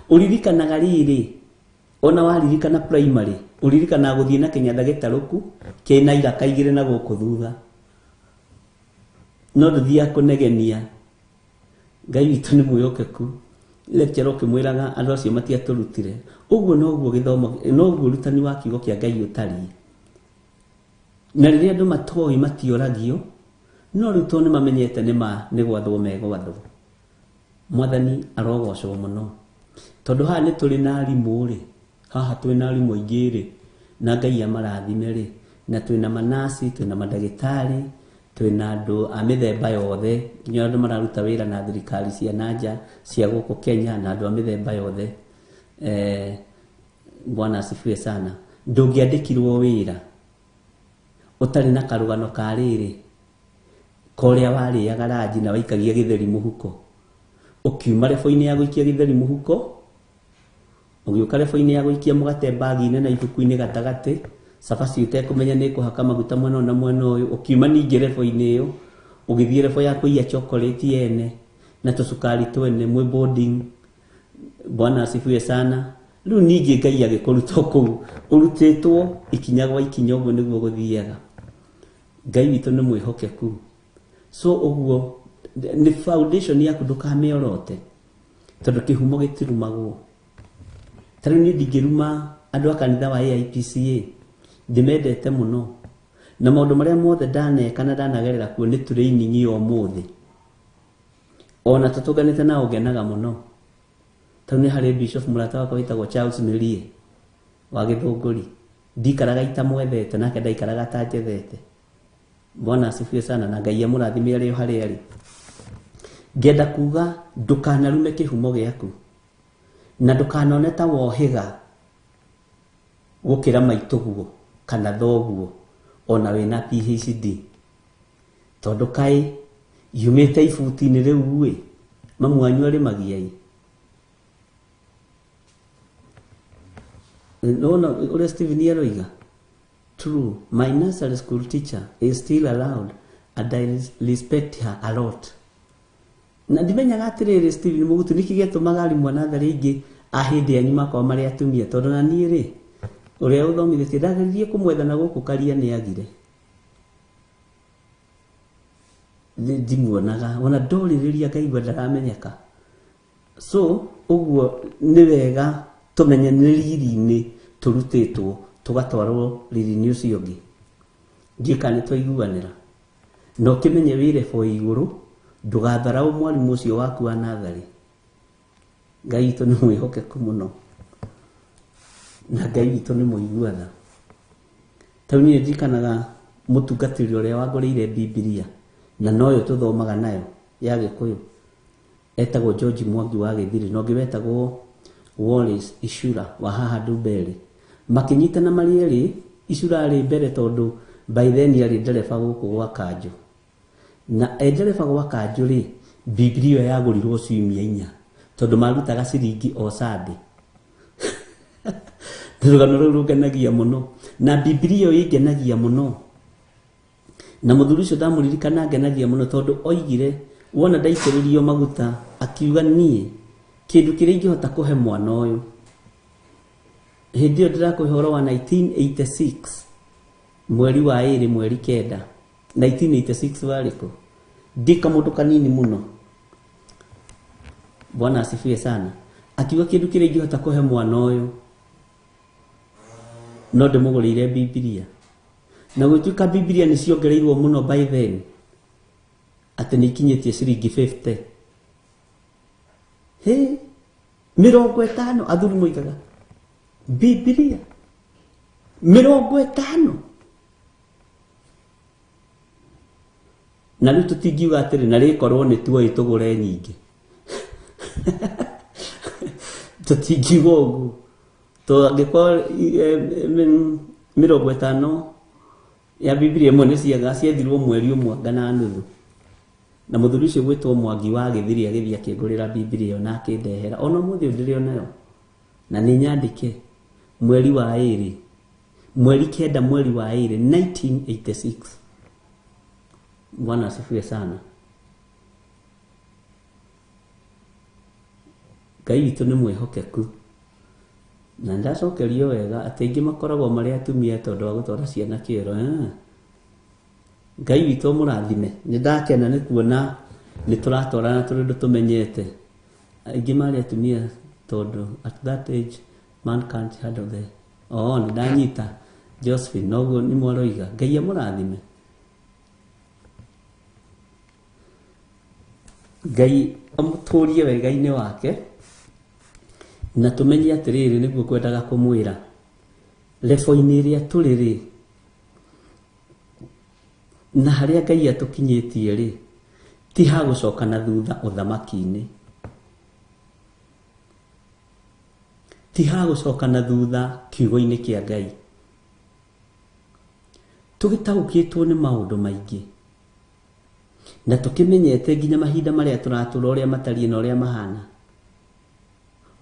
Speaker 4: uririkanaga rĩrĩ ona waririkana primary uririkana gũthiĩ na kĩnyatha gĩtarũku kĩna iraka igĩrĩ na gũkũ thutha no ndũthiaga kũnegenia. Ngai witũ nĩ mwĩhokeku lecture ukimwiraga andu acio matiaturutire uguo noguo githomo noguo rutani wa kiugo kia Ngai utari na riria andu matoi matioragio no ruto ni mamenyete ni gwathwo megwathwo mwathani arogocwo muno tondu haha ni turi na arimu ri haha turi na arimu aingi ri na Ngai amarathime ri na turi na manasi turi na madagitari turi na andu a mithemba yothe nginya andu mararuta wira na thirikari cia nanja cia guku Kenya na andu a mithemba yothe Bwana asifiwe sana ndungiandikirwo wira utari na karugano ka riri koria wariaga ranji na waikagia githeri muhuko ukiuma rebo-ini ya guikia githeri muhuko ugiuka rebo-ini ya guikia mugate bagi-ini na ibuku-ini gatagati sabaci utekumenya ni kuhaka maguta mwena na mwena uyu ukiuma ningi rebo-ini iyo ugithie rebo ya kuiya chocolate yene na tusukari twene mwe boarding Bwana asifiwe sana riu ningi Ngai agikuruta kuu urutitwo ikinya gwa ikinya uguo niguo guthiaga Ngai witu ni mwihokeku so uguo ni foundation yaku ndukameorote tondu kihumo gitirumagwo tari ni ndigiruma andu a kanitha wa AIPCA ndimendete muno na maundu maria mothe ndaneka na ndanagerera kuo ni training yo muthi ona tutuganite na ugenaga muno tondu ni hari bishop murata wakwa witagwo Charles Milie wa Githunguri ndikaraga itamwethete nake ndaikaraga tanjethete Bwana asifiwe sana na Ngai amurathime ari hari ari ngenda kuga ndukanarume kihumo giaku na ndukanone ta wohiga gukira maituguo kana thoguo ona wina PhD tondu kai yumite ibuti-ini riu we mamwanyu ari magiai no ule Stephen Yeroiga true my nursery school teacher is still allowed and I respect her a lot na ndimenyaga atiriri Stephen Mugutu nikigetumaga ari mwana thari ingi ahindi anyu makwa mari atumia tondu na nie ri uria uthomithitie ndageririe kumwetha na guku karia ni agire ndimuonaga ona ndoririria ngaigua ndaramenyeka so uguo ni wega tumenye ni riri-ini turutitwo tugatwarwo riri-ini ucio ungi njikane twaiguanira no kimenye wire fo iguru ndugatharau mwalimu ucio waku wa nathari Ngai witu ni mwihokeku muno na Ngai witu ni muiguana tondu ni njikanaga mutungatiri uria waguriire Biblia na noyo tuthomaga nayo ya Gikuyu etagwo George Mwangi wa Githiri no ngibetagwo Wallace Ishura wa haha Dumberi makinyitana mari eri Ishura ari mbere tondu by then ari ndereba guku gwa Kanju na ndereba gwa Kanju ri Biblia yagurirwo ciumia 4 tondu marutaga ciringi o Sunday rugano ruru rugenagia muno na Biblia ingenagia muno na muthuri ucio ndamuririkana ngenagia muno tondu oigire wona ndaitiririo maguta akiuga nie kindu kiria ingihota kuhe mwana uyu hindi iyo ndirakuhe horo wa 1986 mweri wa 2 mweri 9 1986 wariko ndika mundu kanini muno Bwana asifiwe sana akiuga kindu kiria ingihota kuhe mwana uyu no ndimugurire Biblia na gutuika Biblia ni ciongereirwo muno by then ati ni kinyetie ciringi 50 he 50 athuri moigaga Biblia 50 na riu tutingiuga atiri na rikorwo ni tuoi tugure nyingi tutingiuga uguo to angikwa 50 ya Biblia imwe ciaga ciethirwo mweri umwe ngana nuthu na muthuri ucio gwitwo Mwangi wa Githiri agithia kingurira Biblia iyo na akindehera ona muthi ndirio nayo na ni nyandike mweri wa 2 mweri 9 mweri wa 2 1986 Bwana asifiwe sana Ngai witu ni mwihokeku na ndacokerio wega ati ingi makoragwo mari atumia tondu wa gutwara ciana kiero Ngai witu murathime ni ndakena ni kuona ni turatwarana tundu tumenyete Gimari atumia todo at that age man can't handle the ni ndanyita Josephine noguo ni mworoiga Ngai amurathime Ngai amuturie wega-ini wake na tumenye atiriri niguo kwendaga kumwira lefo-ini iria turiri na haria Ngai atukinyitie ri ti ha gucoka na thutha uthamaki-ini ti ha gucoka na thutha kiugo-ini kia Ngai tugitaukitwo ni maundu maingi na tukimenyete nginya mahinda maria turatura uria matari na uria mahana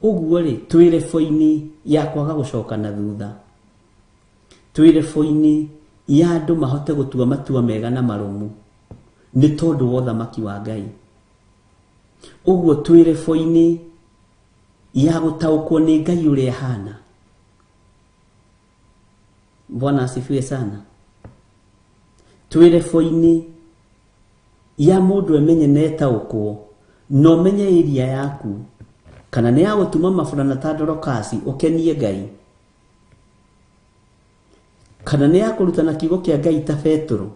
Speaker 4: uguo ri twire foi-ini ya kwaga gucoka na thutha twire foi-ini ya andu mahote gutua matua mega na marumu ni tondu wa uthamaki wa Ngai uguo twire foi-ini ya gutaukwo ni Ngai uria hana. Bwana asifiwe sana. Twire foi-ini ya mundu emenye netaukwo no menye iria yaku kana ni ya gutuma mafurana ta Dorokasi ukenie Ngai kana ni ya kurutana kiugo kia Ngai ta Petro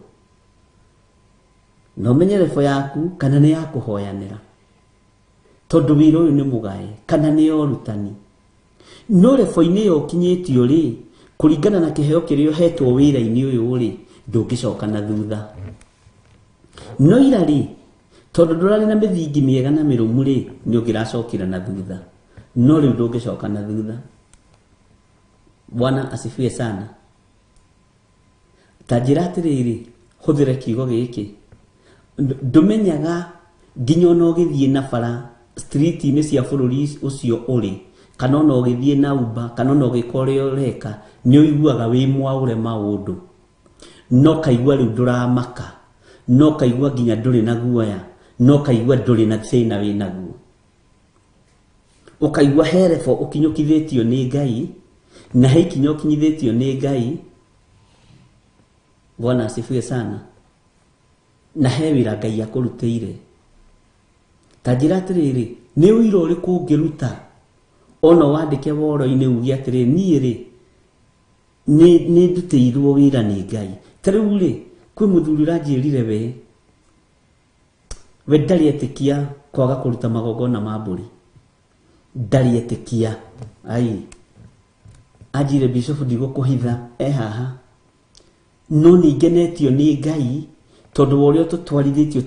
Speaker 4: no menye lefo yaku kana ni ya kuhoyanira tondu wira uyu ni mugae kana ni orutani no lefo-ini yo kinyitio ri kuringana na kiheo kirio hetwo wira-ini uyu ri ndungicoka na thutha no irari tondu ndurari na mithingi miega na mirumu ri ni ungiracokira na thutha no riu ndungicoka na thutha. Bwana asifiwe sana. Tajira atiriri huthire kiugo giki ndumenyaga nginya no githie na bara street-ini cia bururi ucio uri kana no githie na Uber kana no gikore ureka ni uiguaga wi mwaure maundu no kaigua riu nduramaka no kaigua nginya nduri na guoya no kaigua nduri na thina wi naguo ukaigua herefo ukinyukithitio ni Ngai na heikinyo ukinyithitio ni Ngai. Bwana asifiwe sana. Na hewira Ngai akurutire tajira atiriri ni wira uriku ungiruta ono wandike woro-ini ugi atiriri ni ri ni ndutiirwo wira ni Ngai tariu ri kwi muthuri ranjirire we ndari etikia kwaga kuruta magogona ma mburi ndari etikia ai ajire bishop ndigo kuhitha haha no ningenetio ni Ngai tondu worio tutwarithitio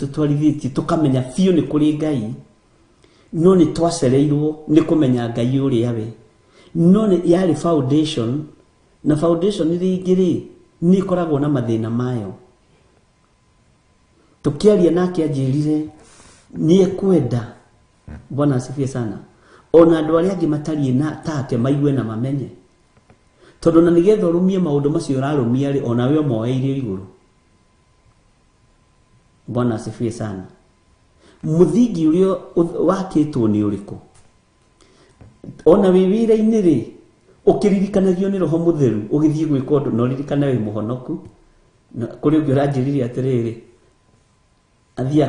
Speaker 4: tukamenya fiu ni kuri Ngai no ni twacereirwo ni kumenya Ngai uria we no ni yari foundation na foundation ni ngiri ni koragwo na mathina mayo tukiaria nake ajirire ni ekwenda. Bwana asifiwe sana. Ona andu aria angi matari na take maigue na mamenye tondu na nigetha urumie maundu macio urarumia ri ona we moeirio iguru. Bwana asifiwe sana. Muthingi urio wakitwo ni uriku ona wi wira-ini ri ukiririkanagio ni Roho Mutheru ugithie gwika undu no ririkana wi muhonoku kuri ungi uranjirire atiriri athia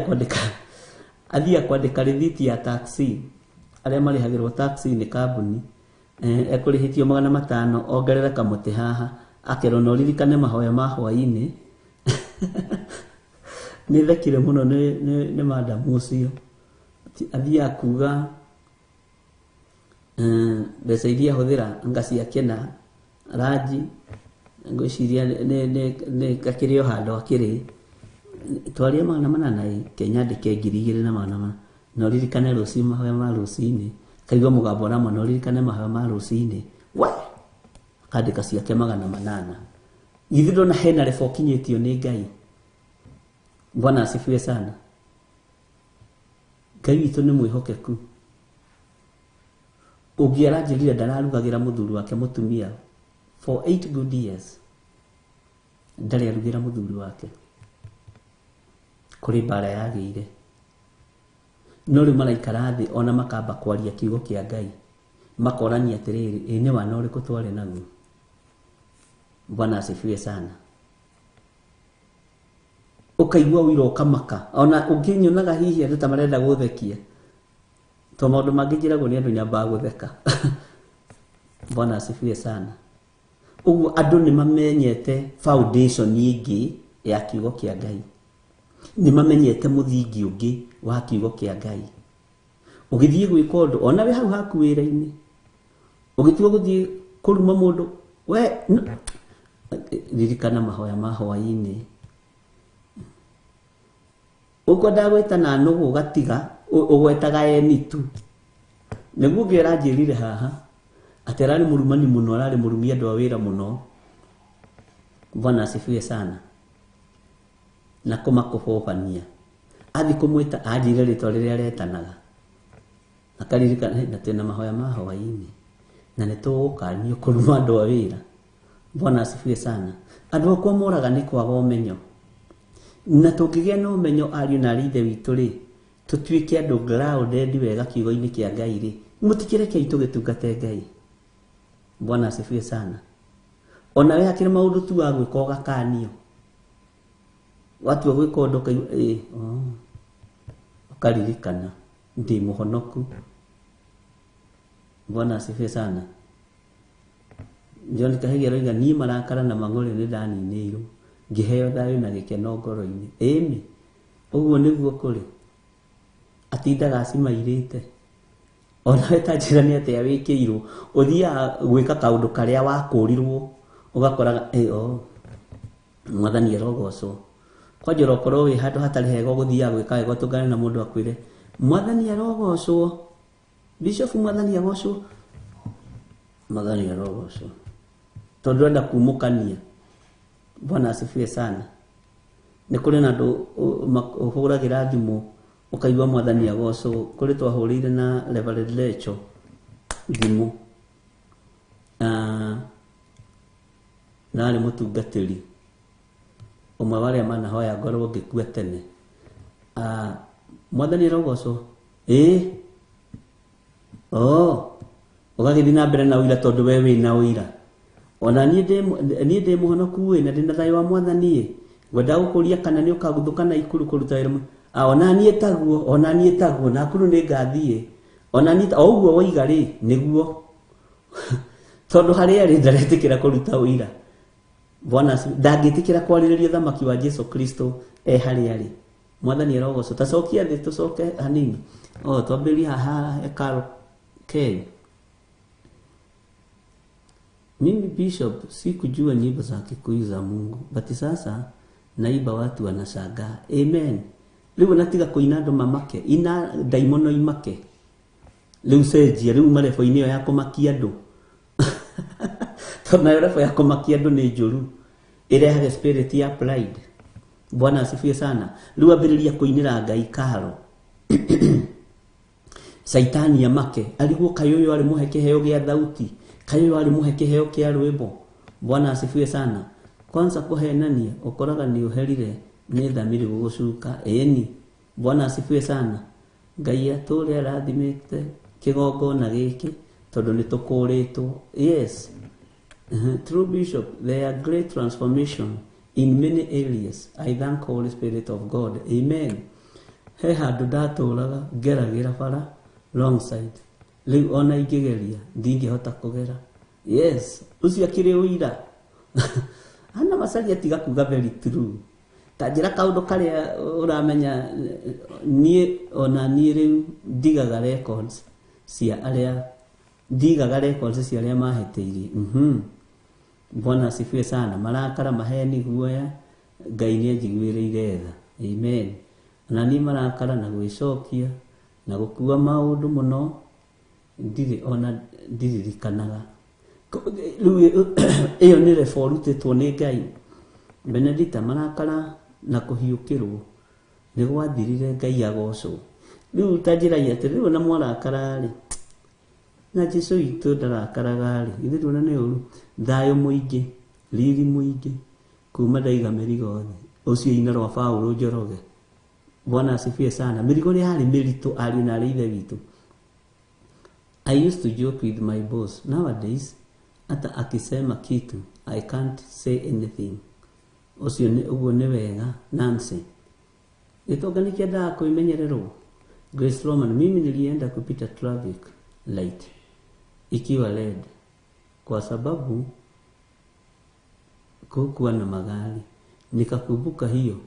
Speaker 4: kwandika rithiti ya taxi aria marihagirwo taxi ni kambuni ekurihitio 500 ongerera kamuti haha akero no ririkane mahoya ma hwaini ni thekire muno ni madam ucio athia kuga mbeca iria huthira ngacia kena raji ngwiciria ne kakirio hando akiri twaria 800 Kenya ndike 2,800 no ririkane ruci mahoya ma ruci-ini kaigua mugambo na no ririkane mahoya ma ruci-ini we kandika ciake 800 ithindo na hena lefo kinyitio ni Ngai. Bwana asifiwe sana. Ngai witu ni mwihokeku ugiara njirire ndararugagira muthuri wake mutumia for 8 good years ndari arugira muthuri wake kuri bara yagiire no ri maraikara thi ona makamba kwaria kiugo kia Ngai makorania atiriri ni wana uriku tware naguo. Bwana asifiwe sana. Ukaigua wiro ukamaka ona unginyonaga hihi andu ta marenda guthekia to maundu mangijiragwo ni andu nyambaga gutheka. Bwana asifiwe sana. Uguo andu ni mamenyete foundation ingi ya kiugo kia Ngai, ni mamenyete muthingi ungi wa kiugo kia Ngai. Ugithie gwika undu ona we hau haku wira-ini, ugithie guthie kuruma mundu we ririkana mahoya ma hwaini. Uko ndagwita na nugu gatiga ugwetaga enitu niguo ngeranjirire haha ati arari murumani muno, arari murumia andu a wira muno. Bwana asifiwe sana. Na kumakubobania athi kumwita anjire ritwa riria retanaga akaririkana na tena mahoya ma hwaini na nitugukanio kuruma andu a wira. Bwana asifiwe sana. Andu akwa moraga ni kwaga umenyo, na tungigia no umenyo ariu na rithe witu ri tutuike andu grounded wega kiugo-ini kia Ngai ri mutikireke itugitungate Ngai. Bwana asifiwe sana. Ona we hakiri maundu tu wa gwika ugakanio, watu wa gwika undu ukaririkana ndi muhonoku. Bwana asifiwe sana. John Kahigi roiga ni marakara na mang'ori ni ndaninirwo ngiheo thayu na gikeno ngoro-ini. Ĩni uguo niguo kuri atindaga acimairite. Ona we tanjira ni atia wikirwo uthia gwika kaundu karia wakurirwo ugakoraga mwathani arogocwo. Kwajira ukorwo wi handu hatari hega guthia gwika wega tungane na mundu akwire mwathani arogocwo, bishop mwathani arogocwo, mwathani arogocwo tondu enda kumukania. Bwana asifiwe sana. Ni kuri na ndu uhuragira thimu ukaigwa mwathani agocwo. Kuri twahurire na Reverend Lecho thimu nari mutungatiri umwe waria manahoya ngorwo ngikua tene. Mwathani arogocwo ugagithi na mbere na uira tondu we wina uira. Ona nie ndi muhonoku we na ndina thayo wa mwathani ngwenda gukuria kana ni ukaguthuka na ikuru kuruta wira. Ona nie taguo na kuru ni ngathie ona nie uguo waiga ri niguo tondu haria ri ndaretikira kuruta uira. Bwana ndangitikira kwaririria thamaki wa Jesu Kristo haria ri. Mwathani arogocwo. Tacokia thi tucoke hanini twambiri haha hekalu ke. Mimi bishop sikujua nyimbo za Kikuyu za Mungu, but sasa naiba watu wanashangaa. Amen. Riu natiga kuina andu mamake ina daimono imake riu cenjia riu marebo-ini ya kumakia andu tondu marebo ya kumakia andu ni njuru irehaga spirit ya pride. Bwana asifiwe sana. Riu ambiriria kuinira Ngai karo Saitani amake aliguo kayuyo ali muhe kiheo gia thauti, kayuyo ali muhe kiheo kia rwimbo. Bwana asifiwe sana. Kwanza kuhenania ukoraga ni uherire ni thamiri gugucuka. Eni Bwana asifiwe sana. Ngai aturi arathimite kigongona giki tondu ni tukuritwo. Yes. True bishop, there are great transformation in many areas. I thank Holy Spirit of God. Amen. He handu ndaturaga ngeragira bara wrong side. Riu ona ingigeria ndingihota kugera. Yes, ucio akiri uira. Ana masali atiga kuga very true. Tajira kaundu karia uramenya nie ona nie riu ndigaga records cia aria cia aria mahetiiri. Bwana asifiwe sana. Marakara maheni guoya Ngai ni anjiguiriire tha. Amen. Na ni marakara na gwicokia na gukua maundu muno ndiri ona ndiririkanaga. Iyo ni reforutitwo ni Ngai. Benedita marakara na kuhiukirwo ni gwathirire Ngai agocwo. Riu tanjiragia ati riu na mwarakara ri na Jesu itu ndarakaraga ri ithu na ni uru thayo muingi riri muingi kuma ndaiga mirigo thi ucio ina rwa Paulo Njoroge. Bwana asifiwe sana. Mirigo ri hari miritu ari na rithe witu. I used to joke with my boss. Nowadays hata akisema kitu I can't say anything. Ucio ni uguo ni wega Nancy. Itoga ni kienda kuimenyererwo Grace Roman, mimi nilienda kupita traffic light ikiwa red kwa sababu kukuwa na magari, nikakumbuka hiyo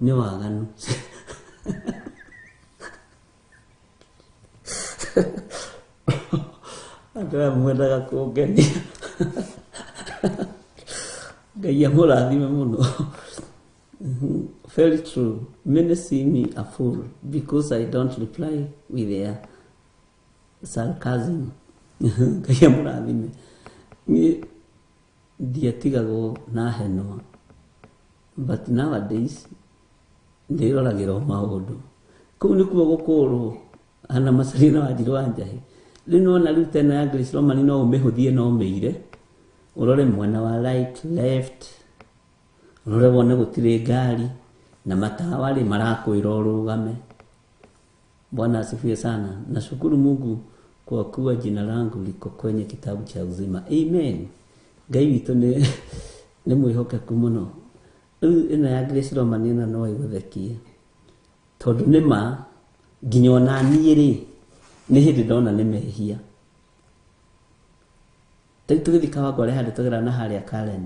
Speaker 4: ni waganu. Ata mwendaga kuongenia Ngai amurathime muno. Very true. Many see me a fool because I don't reply with their sarcasm. Ngai amurathime. Ni ndiatigagwo na heno. But nowadays ndiroragĩra maũndũ. Kũu nĩkuo gũkũrwo ana macarina wa Njirũ wa Njahi. Rĩu na rĩu tena ya Grace Roman no ũmĩhũthie no ũmĩire. Urore mwana wa right left. Urore wone gũtirĩ ngari na matawa rĩ marakwĩra ũrũgame. Bwana asifiwe sana. Nashukuru Mungu kwa kuwa jina langu liko kwenye kitabu cha uzima. Amen. Ngai witũ nĩ mwĩhokeku mũno. Ĩno ya Grace Roman ĩno no ĩgũthekie. Tondũ nĩma nginya ona niĩ rĩ nĩ hĩndĩ ndona nĩ mehia. Tũgĩthiĩ Kawangware handũ tũgera na harĩa Karen.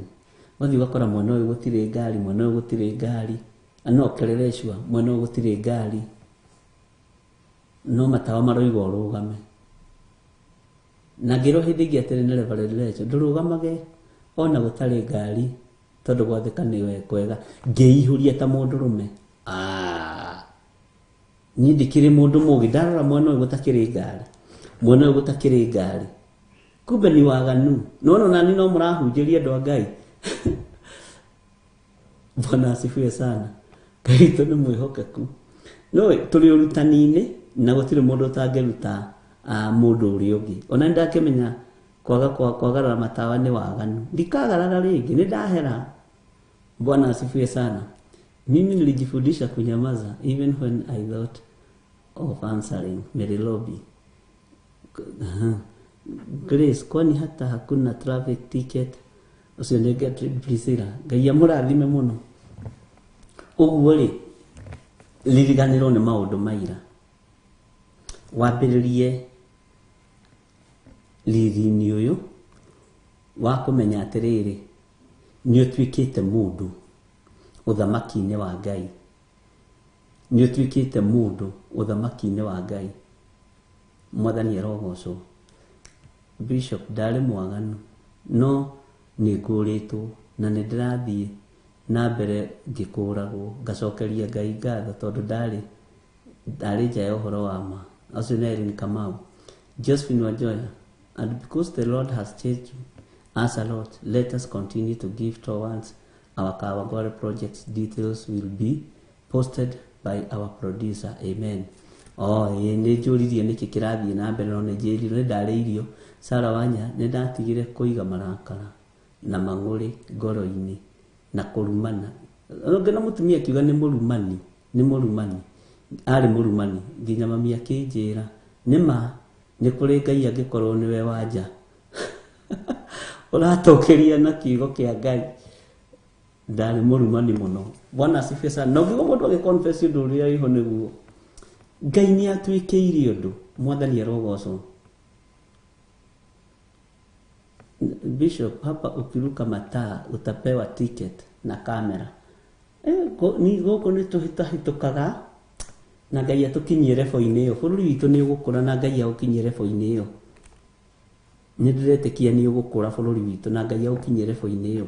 Speaker 4: Wathiĩ ũgakora mwena ũyũ gũtirĩ ngari, mwena ũyũ gũtirĩ ngari. No Kerereshwa mwena ũyũ gũtirĩ ngari. No matawa maroiga ũrũgame. Na ngĩrwo hĩndĩ ĩngĩ atĩrĩ nĩ Reverend Lecho ndũrũgamage ona gũtarĩ ngari tondũ gwathĩka nĩ kwega. Ngĩihũria ta mũndũrũme. Niĩ ndikĩrĩ mũndũ mũũgĩ ndarora mwena ũyũ gũtakĩrĩ ngari. Mwena ũyũ gũtakĩrĩ ngari. Kumbe ni waganu. No nani no mũrahunjĩria andũ a Ngai. Bwana asifiwe sana. Ngai witũ nĩ mwĩhokeku. No tũrĩ ũrutani-inĩ na gũtirĩ mũndũ ũtangĩruta mũndũ ũrĩa ũngĩ. Ona ndakĩmenya kwagarara matawa nĩ waganu. Ndikagarara rĩngĩ nĩ ndahera. Bwana asifiwe sana. Mimi nilijifundisha kunyamaza even when I thought of answering Mary Lobby. Grace, kwani hata hakuna traffic ticket? Usionyege Priscilla. Ngai amũrathime mũno. Ũguo rĩ liriganĩrwo nĩ maũndũ maira. Wambĩrĩrie riri-inĩ ũyũ wa kũmenya atĩrĩrĩ nĩ ũtuĩkĩte mũndũ ũthamaki-inĩ wa Ngai. Nĩ ũtuĩkĩte mũndũ ũthamaki-inĩ wa Ngai. Mwathani arogocwo. Bishop ndarĩ mwaganu no nĩ ngũrĩtwo na nĩ ndĩrathiĩ na mbere ngĩkũragwo ngacokeria Ngai ngatho tondũ ndarĩ nja ya ũhoro wa ma. Acio nĩ Irene Kamau, Josephine Wanjoya. And because the Lord has changed us a lot, let us continue to give towards our Kawangware projects. Details will be posted by our producer. Amen. Nĩ njũririe nĩkĩ kĩrathiĩ na mbere no nĩ njĩrire nĩ ndarĩirio Sarah Wanya nĩ ndatigire kũiga marakara na mang'ũrĩ ngoro-inĩ na kũrumana. Ngĩna mũtumia akiuga nĩ mũrumani. Arĩ mũrumani nginya mami akĩnjĩra nĩma nĩ kũrĩ Ngai angĩkorwo nĩwe wanja. Ũratokeria na kiugo kĩa Ngai. Ndarĩ mũrumani mũno. Bwana asifiwe sana. Na ũngĩgwa mũndũ agĩconfess ũndũ ũrĩa iho nĩguo. Ngai nĩ atuĩkĩire ũndũ. Mwathani arogocwo. Bishop, hapa ukiruka mataa utapewa ticket na kamera. Ni gũkũ nĩ tũhĩtũkaga na Ngai atũkinyie level-inĩ ĩyo. Bũrũri witũ nĩ ũgũkũra na Ngai agũkinyie level-inĩ ĩyo. Nĩ ndĩretĩkia nĩ ũgũkũra bũrũri witũ na Ngai agũkinyie level-inĩ ĩyo.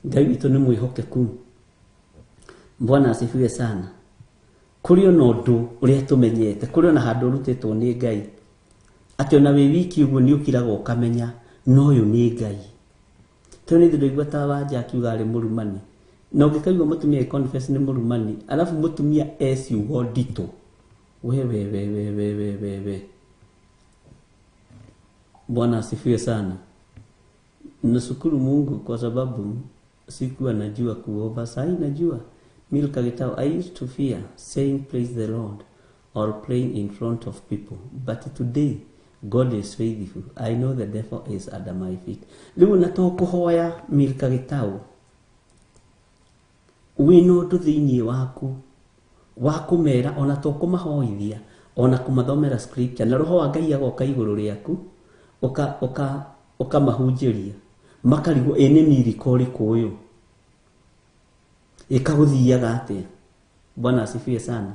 Speaker 4: Ngai witũ nĩ mwĩhokeku. Bwana asifiwe sana. Kũrĩ ona ũndũ ũrĩa tũmenyete, kũrĩ ona handũ ũrutĩtwo nĩ Ngai. Atĩ ona wĩ wiki ũguo nĩ ũkiraga ũkamenya no ũyũ nĩ Ngai. Tondũ nĩ ndĩraigua ta Wanja akiuga arĩ mũrumani. Na ũngĩkaigua mũtumia confess nĩ mũrumani, alafu mũtumia ciugo nditũ. We. Bwana asifiwe sana. Nashukuru Mungu kwa sababu sikuwa najua kuomba. Sasa najua. Milka Gitau, I used to fear saying praise the Lord or praying in front of people. But today, God is faithful. I know the devil is under my feet. Rĩu na tũkũhoya Milka Gitau. Wĩna ũndũ thĩinĩ waku wa kũmera ona tũkũmahoithia ona kumathomera scripture na roho wa Ngai agoka iguru riaku oka mahunjiria makarigo ene miriko riku uyu ikaguthiaga atia. Bwana asifiwe sana.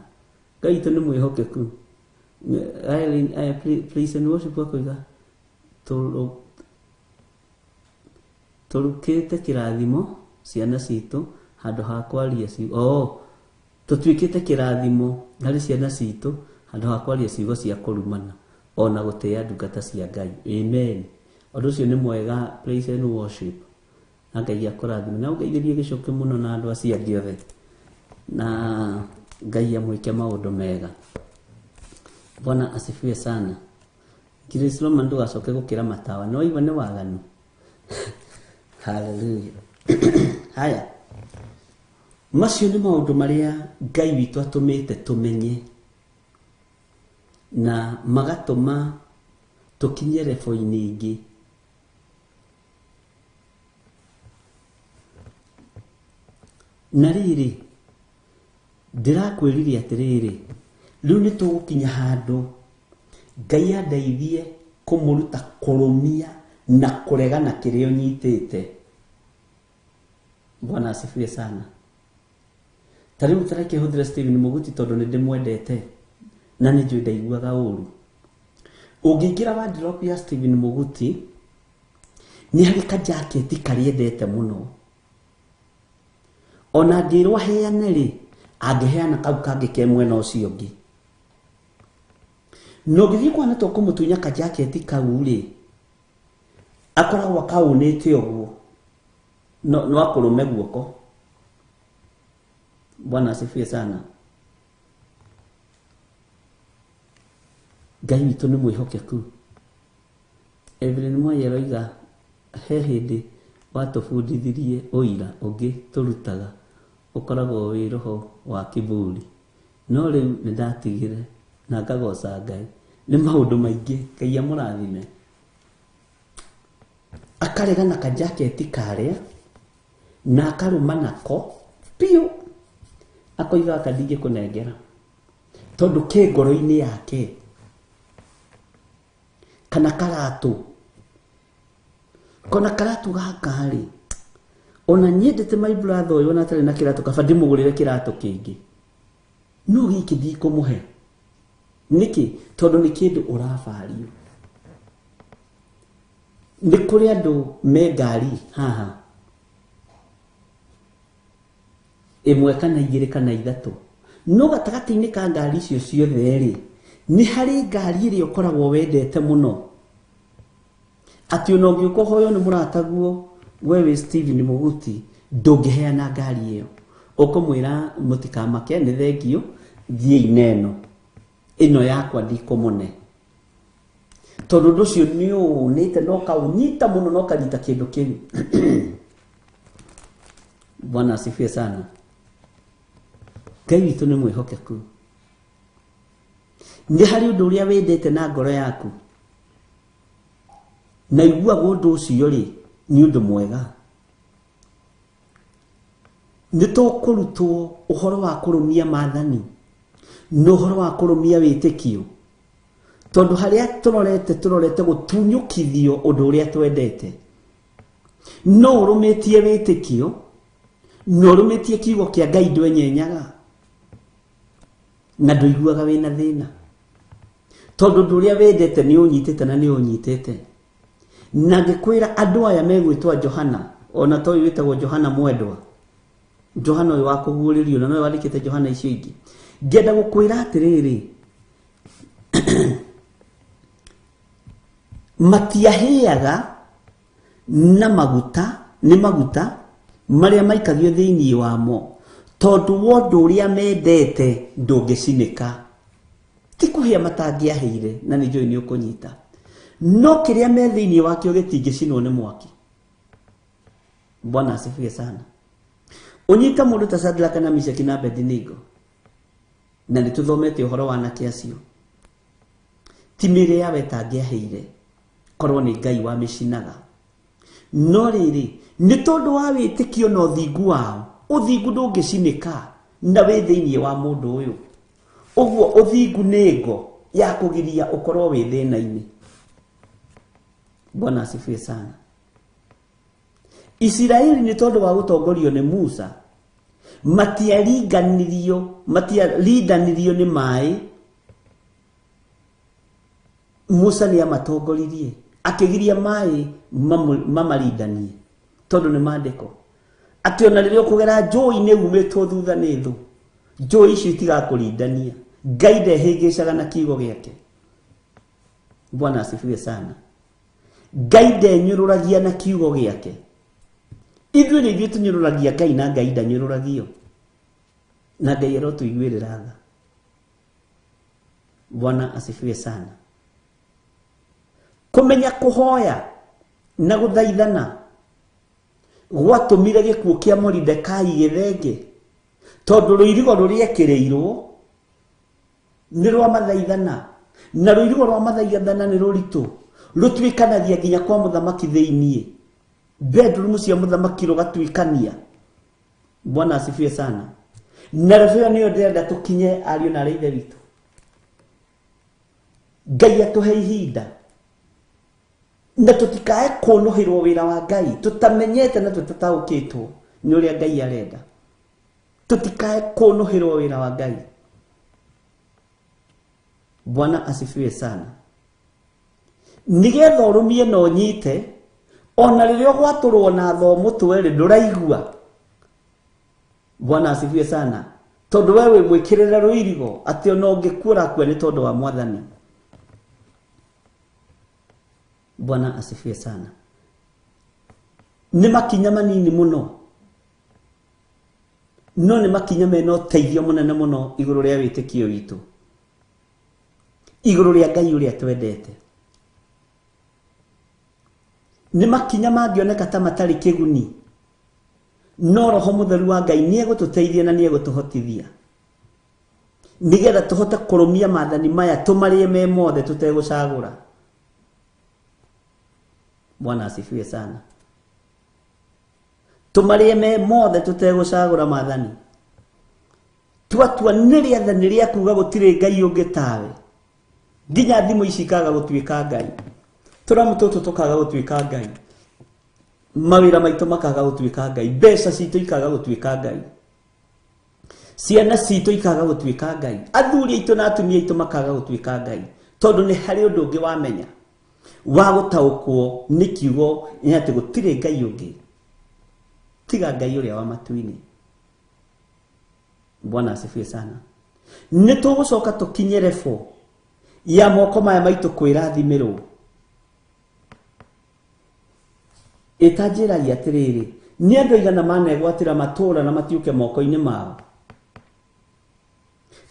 Speaker 4: Ngai tu ni mwihokeku. Please and worship wakoiga turukite kirathimo ciana citu handu ha kwaria ciugo tutwikite kirathimo hari ciana citu handu ha kwaria ciugo cia kurumana ona gutea ndungata cia Ngai. Amen. Undu ucio ni mwega. Praise and worship. Ngai akurathime na ugeithirie gicoke muno na andu acia giothe na Ngai amwike maundu mega. Bwana asifiwe sana. Kirisloma ndu gacoke gukira matawa no iwe ni waganu. Hallelujah. Haya. Macio ni maundu maria Ngai witu atumite tumenye na magatuma tukinye refoini ingi. Na riri ndirakwiriria atiriri riu ni tugukinya handu Ngai andeithie kumuruta kurumia na kuregana kirio nyitite. Bwana asifiwe sana. Tari mutareke huthira Stephen Muguti tondu ni ndimwendete na ni njui ndaiguaga uru. Ungingira wa drop ya Stephen Muguti ni hari ka jacket kariendete muno. Ona ngirwa heane ri angeheana kau kangi ke mwena ucio ngi. No githi kwana to kumutunya ka jacket kau ri akoragwo kaunite uguo no akurume guoko. Bwana asifiwe sana. Ngai witu ni mwihokeku. Evelyn Mwayeroiga he hindi watubundithirie uira ungi turutaga ukoragwo wi roho wa kiburi no riu ni ndatigire na ngagoca Ngai ni maundu maingi. Ngai amurathime. Akaregana ka jacket karia na akaruma nako piu akoiga akadinge kunengera tondu ke ngoro-ini yake kana karatu kona karatu gaka ri ona nyendete my brother uyu ona tari na kiratu kaba ndimugurire kiratu kingi no giki ndikumuhe niki tondu ni kindu urafario. Ni kuri andu me ngari haha imwe kana igiri kana ithatu no gatagati-ini ka ngari icio ciothe ri ni hari ngari iri ukoragwo wendete muno ati ono ngiuko hoyo ni murataguo wewe Stephen Muguti ndungiheana ngari iyo ukumwira mutikamake ni thengio thie ineno ino yakwa ndikumune tondu nducio ni unite no kaunyita muno no karita kindu kiu. Bwana asifiwe sana. Ngai witu ni mwihokeku. Ni hari undu uria wendete na ngoro yaku na igua gundu ucio ri ni undu mwega. Ni tukurutwo uhoro wa kurumia maathani no uhoro wa kurumia witikio tondu haria turorete gutunyukithio undu uria twendete no urumitie witikio no urumitie kiugo kia Ngai ndwenyenyaga na nduiguaga wina thina tondu ndu uria wendete ni unyitete na ni unyitete na ngikwira andu aya megwitwa Johana ona to witagwo Johana mwendwa Johana uyu wakuguririo na no wandikite Johana icio ingi ngenda gukwira atiriri matiaheaga na maguta ni maguta maria maikagio thiini wamo tondu wondu uria mendete ndungicinika ti kuhia matangiaheire na ni njui ni ukunyita no kiria me thiini wakio gitingicinwo ni mwaki. Bwana asifiwe sana. Unyita mundu ta Shadraka na Meshaki na Abednego na nituthomete uhoro wa anake acio timire yawe tangiaheire korwo ni Ngai wa micinaga no riri ni tondu wa witikio no thingu wao uthingu ndungicinika na wi thiini wa mundu uyu uguo uthingu ni ngo ya kugiria ukorwo wi thina-ini. Bwana asifiwe sana. Israeli ni tondu wa gutongorio ni Musa matiaridanirio ni mai. Musa ni amatongoririe akigiria mai mamaridanie tondu ni mandiko ati ona ririo kugera njui ni umitwo thutha ni thu njui icio itigakuridania. Ngai ndehingicaga na kiugo giake. Bwana asifiwe sana. Ngai ndenyururagia na kiugo giake. Ithuĩ nĩ ithuĩ tũnyũrũragia Ngai na Ngai ndanyũrũragio. Na Ngai arotuiguĩrĩra tha. Bwana asifiwe sana. Kumenya kuhoya na guthaithana gwatũmire gĩkuũ kĩa Moridekai gĩthenge tondũ rũirigo rũrĩa ekĩrĩirwo nĩ rwa mathaithana, na rũirigo rwa mathaithana nĩ rũritũ rũtuĩkanagia nginya kwa mũthamaki thĩiniĩ. Bedroom cia mũthamaki rũgatuĩkania. Bwana asifiwe sana. Na rĩo nĩyo ndĩrenda tũkinye ariũ na arĩa ithe witũ. Ngai atũhe ihinda na tũtikae kũnũhĩrwo wĩra wa Ngai tũtamenyete na tũtataũkĩtwo nĩ ũrĩa Ngai arenda. Tũtikae kũnũhĩrwo wĩra wa Ngai. Bwana asifiwe sana. Nigetha ũrũmie na ũnyite ona rĩrĩa gwatũrwo na thomo twere ndũraigua. Bwana asifiwe sana. Tondu wewe mwĩkĩrĩre rũirigo atĩ ona ũngĩkũra kwe nĩ tondu wa Mwathani. Bwana asifiwe sana. Nĩ makinya manini mũno, no nĩ makinya mena ũteithio mũnene mũno igũrũ rĩa wĩtĩkio witũ, igũrũ rĩa Ngai ũrĩa twendete. Nĩ makinya mangĩoneka ta matarĩ kĩguni, no Roho Mũtheru wa Ngai nĩ egũtũteithia na nĩ egũtũhotithia nigetha tũhote kũrũmia maathani maya tũmarĩe me mothe tũtegũcagũra. Bwana asifiwe sana. Tũmarĩe me mothe tũtegũcagũra maathani. Twatua nĩ rĩathani rĩa kuuga gũtirĩ Ngai ũngĩ tawe. Nginya thimũ ici ikaga gũtuĩka Ngai, tũramu tũtũ tũkaga gũtuĩka Ngai, mawĩra maitũ makaga gũtuĩka Ngai, mbeca citũ ikaga gũtuĩka Ngai, ciana citũ ikaga gũtuĩka Ngai, athuri aitũ na atumia aitũ makaga gũtuĩka Ngai, tondũ nĩ harĩ ũndũ ũngĩ wamenya wa gũtaũkwo nĩ kiugo nĩ atĩ gũtirĩ Ngai ũngĩ tiga Ngai ũrĩa wa matu-inĩ. Bwana asifiwe sana. Nĩ tũgũcoka tũkinye level ya moko maya maitũ kwĩrathimirwo. Itanjĩragia atĩrĩrĩ, nĩ andũ aigana manegwatĩra matũũra na matiũke moko-inĩ mao.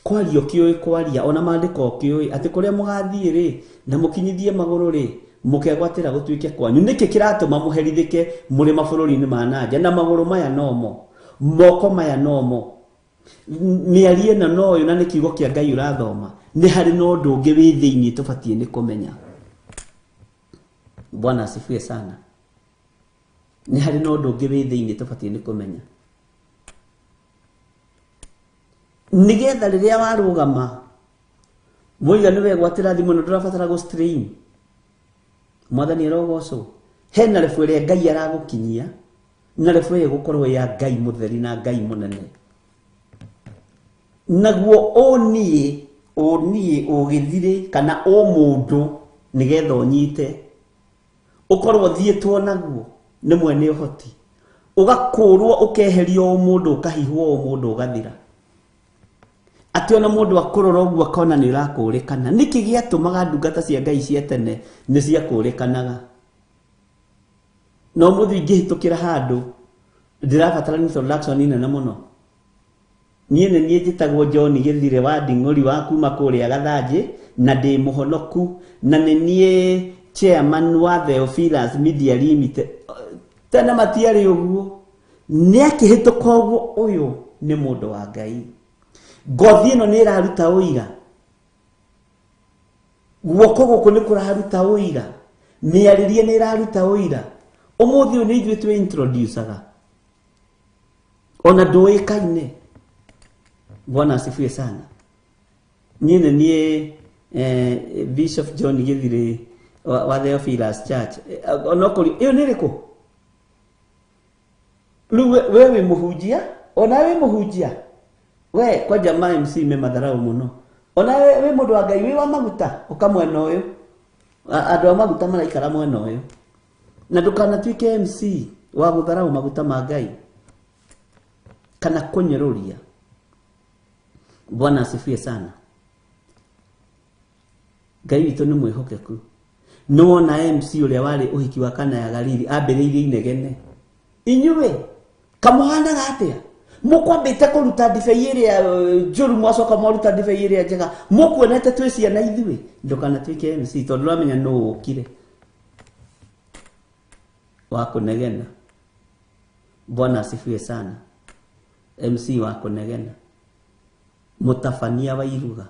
Speaker 4: Kwaria ũkĩũĩ kwaria, ona maandĩko ũkĩũĩ atĩ kũrĩa mũgathiĩ-rĩ na mũkinyithie magũrũ-rĩ mũkegwatĩra gũtuĩke kwanyu. Nĩkĩ kĩratũma mũherithĩke mũrĩ mabũrũri-inĩ ma nanja na magũrũ maya nomo, moko maya nomo, mĩarie na noyo na nĩ kiugo kĩa Ngai ũrathoma. Nĩ harĩ na ũndũ ũngĩ wĩ thĩiniĩ tũbatiĩ nĩ kũmenya. Bwana asifiwe sana. Nĩ harĩ na ũndũ ũngĩ wĩ thĩiniĩ tũbatiĩ nĩ kũmenya. Nigetha rĩrĩa warũgama mũiga nĩwe gwatĩra thimũ na ndũrabatara gũ strain, Mwathani arogocwo. Hena level ĩrĩa Ngai aragũkinyia na level ĩyo gũkorwo ya Ngai mũtheri na Ngai mũnene. Naguo ũniĩ ũgĩthire kana mũndũ nigetha ũnyite ũkorwo thiĩtwo naguo nĩ mwene ũhoti, ũgakũrwo ũkeherio mũndũ ũkahihwo mũndũ ũgathira. Atĩ ona mũndũ akũrora ũguo akona nĩ ũrakũrĩkana. Nĩkĩ gĩatũmaga ndungata cia Ngai cia tene nĩ ciakũrĩkanaga? No mũthĩ ingĩhĩtũkĩra handũ ndĩrabatara introduction nene mũno. Niĩ nĩ niĩ njĩtagwo John Gĩthire wa Nding'ũri wa kuma kũrĩa Gathanjĩ na ndĩ mũhonoku na nĩ niĩ chairman wa Theophilus Media Limited. Tena matiarĩ ũguo, nĩ akĩhĩtũka ũguo, ũyũ nĩ mũndũ wa Ngai. Ngothi ĩno nĩ ĩraruta ũira, guoko gũkũ nĩ kũraruta ũira, mĩarĩrie nĩ ĩraruta ũira. Ũmũthĩ ũyũ nĩ ithuĩ twĩ introducaga ona ndũĩkaine. Bwana asifiwe sana. Niĩ nĩ niĩ Bishop John Githire wa Theophilus Church onokori iyo niriko wewe muhujia ona we muhujia we kwa jamaa MC me madharau muno ona we mundu wa Ngai we wa maguta ukamwena uyu andu a maguta maraikara mwena uyu na ndukana twike MC wa gutharau maguta ma Ngai kana kunyeruria. Bwana asifiwe sana. Ngai witũ nĩ mwĩhokeku. Nĩwona MC ũrĩa warĩ ũhiki wa Kana ya Galili ambĩrĩirie inegene. Inyuĩ kamuhanaga atĩa? Mũkwambĩte kũruta ndibei ĩrĩa njũru mwacoka mwaruta ndibei ĩrĩa njega. Mũkuonete twĩ ciana ithuĩ. Ndũkana twĩke MC tondũ nĩwamenya nũũ ũkire wa kũnegena. Bwana asifiwe sana. MC wa kũnegena. Mũtabania wa iruga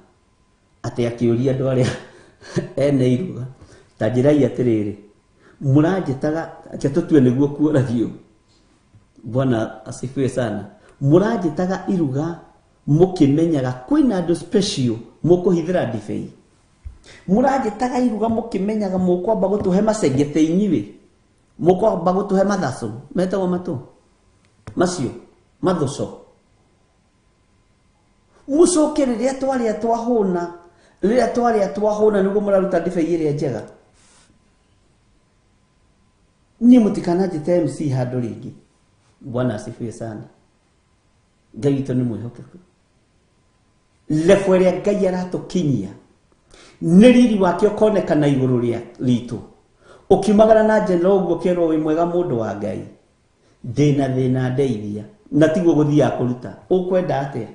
Speaker 4: ate akiuria andu aria ene iruga ta njirai atiriri muranjitaga atutue niguo kuoragio. Bwana asifiwe sana. Muranjitaga iruga mukimenyaga kwina andu special mukuhithira ndibei. Muranjitaga iruga mukimenyaga mukwamba gutuhe macengete inyiwe mukwamba gutuhe mathaco metagwo matu macio mathuco mucoke riria twahuna niguo muraruta ndibei iria njega. Ni mutikana njite MC handu ringi. Bwana asifiwe sana. Ngai witũ nĩ mwĩhokeku. Level ĩrĩa Ngai aratukinyia nĩ riri wake ũkonekana igũrũ ritũ. Ũkiumagara na njĩra ũguo kĩrwo wĩ mwega mũndũ wa Ngai ndĩna thĩna ndeithia na tiguo gũthiaga kũruta ũkwenda atĩa.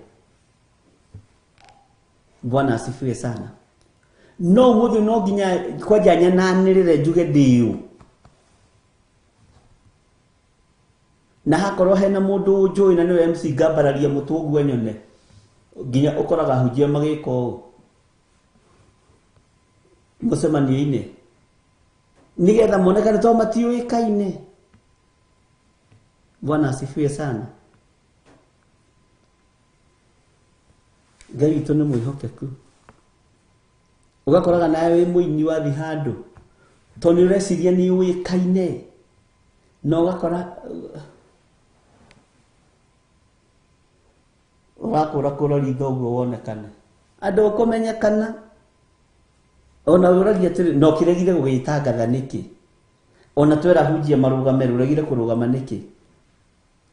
Speaker 4: Bwana asifiwe sana. No muthu no nginya kwaja nyananirire njuge ndiu na hakorwo hena mundu njui na niwe MC ngambararia mutu guo nyone nginya ukoraga hujia magiko mucemanio-ini nigetha monekane to matiuikaine. Bwana asifiwe sana. Ngai witũ nĩ mwĩhokeku. Ugakoraga nawe wĩ mũini wathi handu to nĩ ũreciria nĩ ũĩkaine na ugakora urakũra ritho ũguo wonekane andũ ũkũmenyekana ona ũragia atĩrĩ no kĩregire gũgĩtangatha nĩkĩ ona twera hujia marũgame rũregire kũrũgama nĩkĩ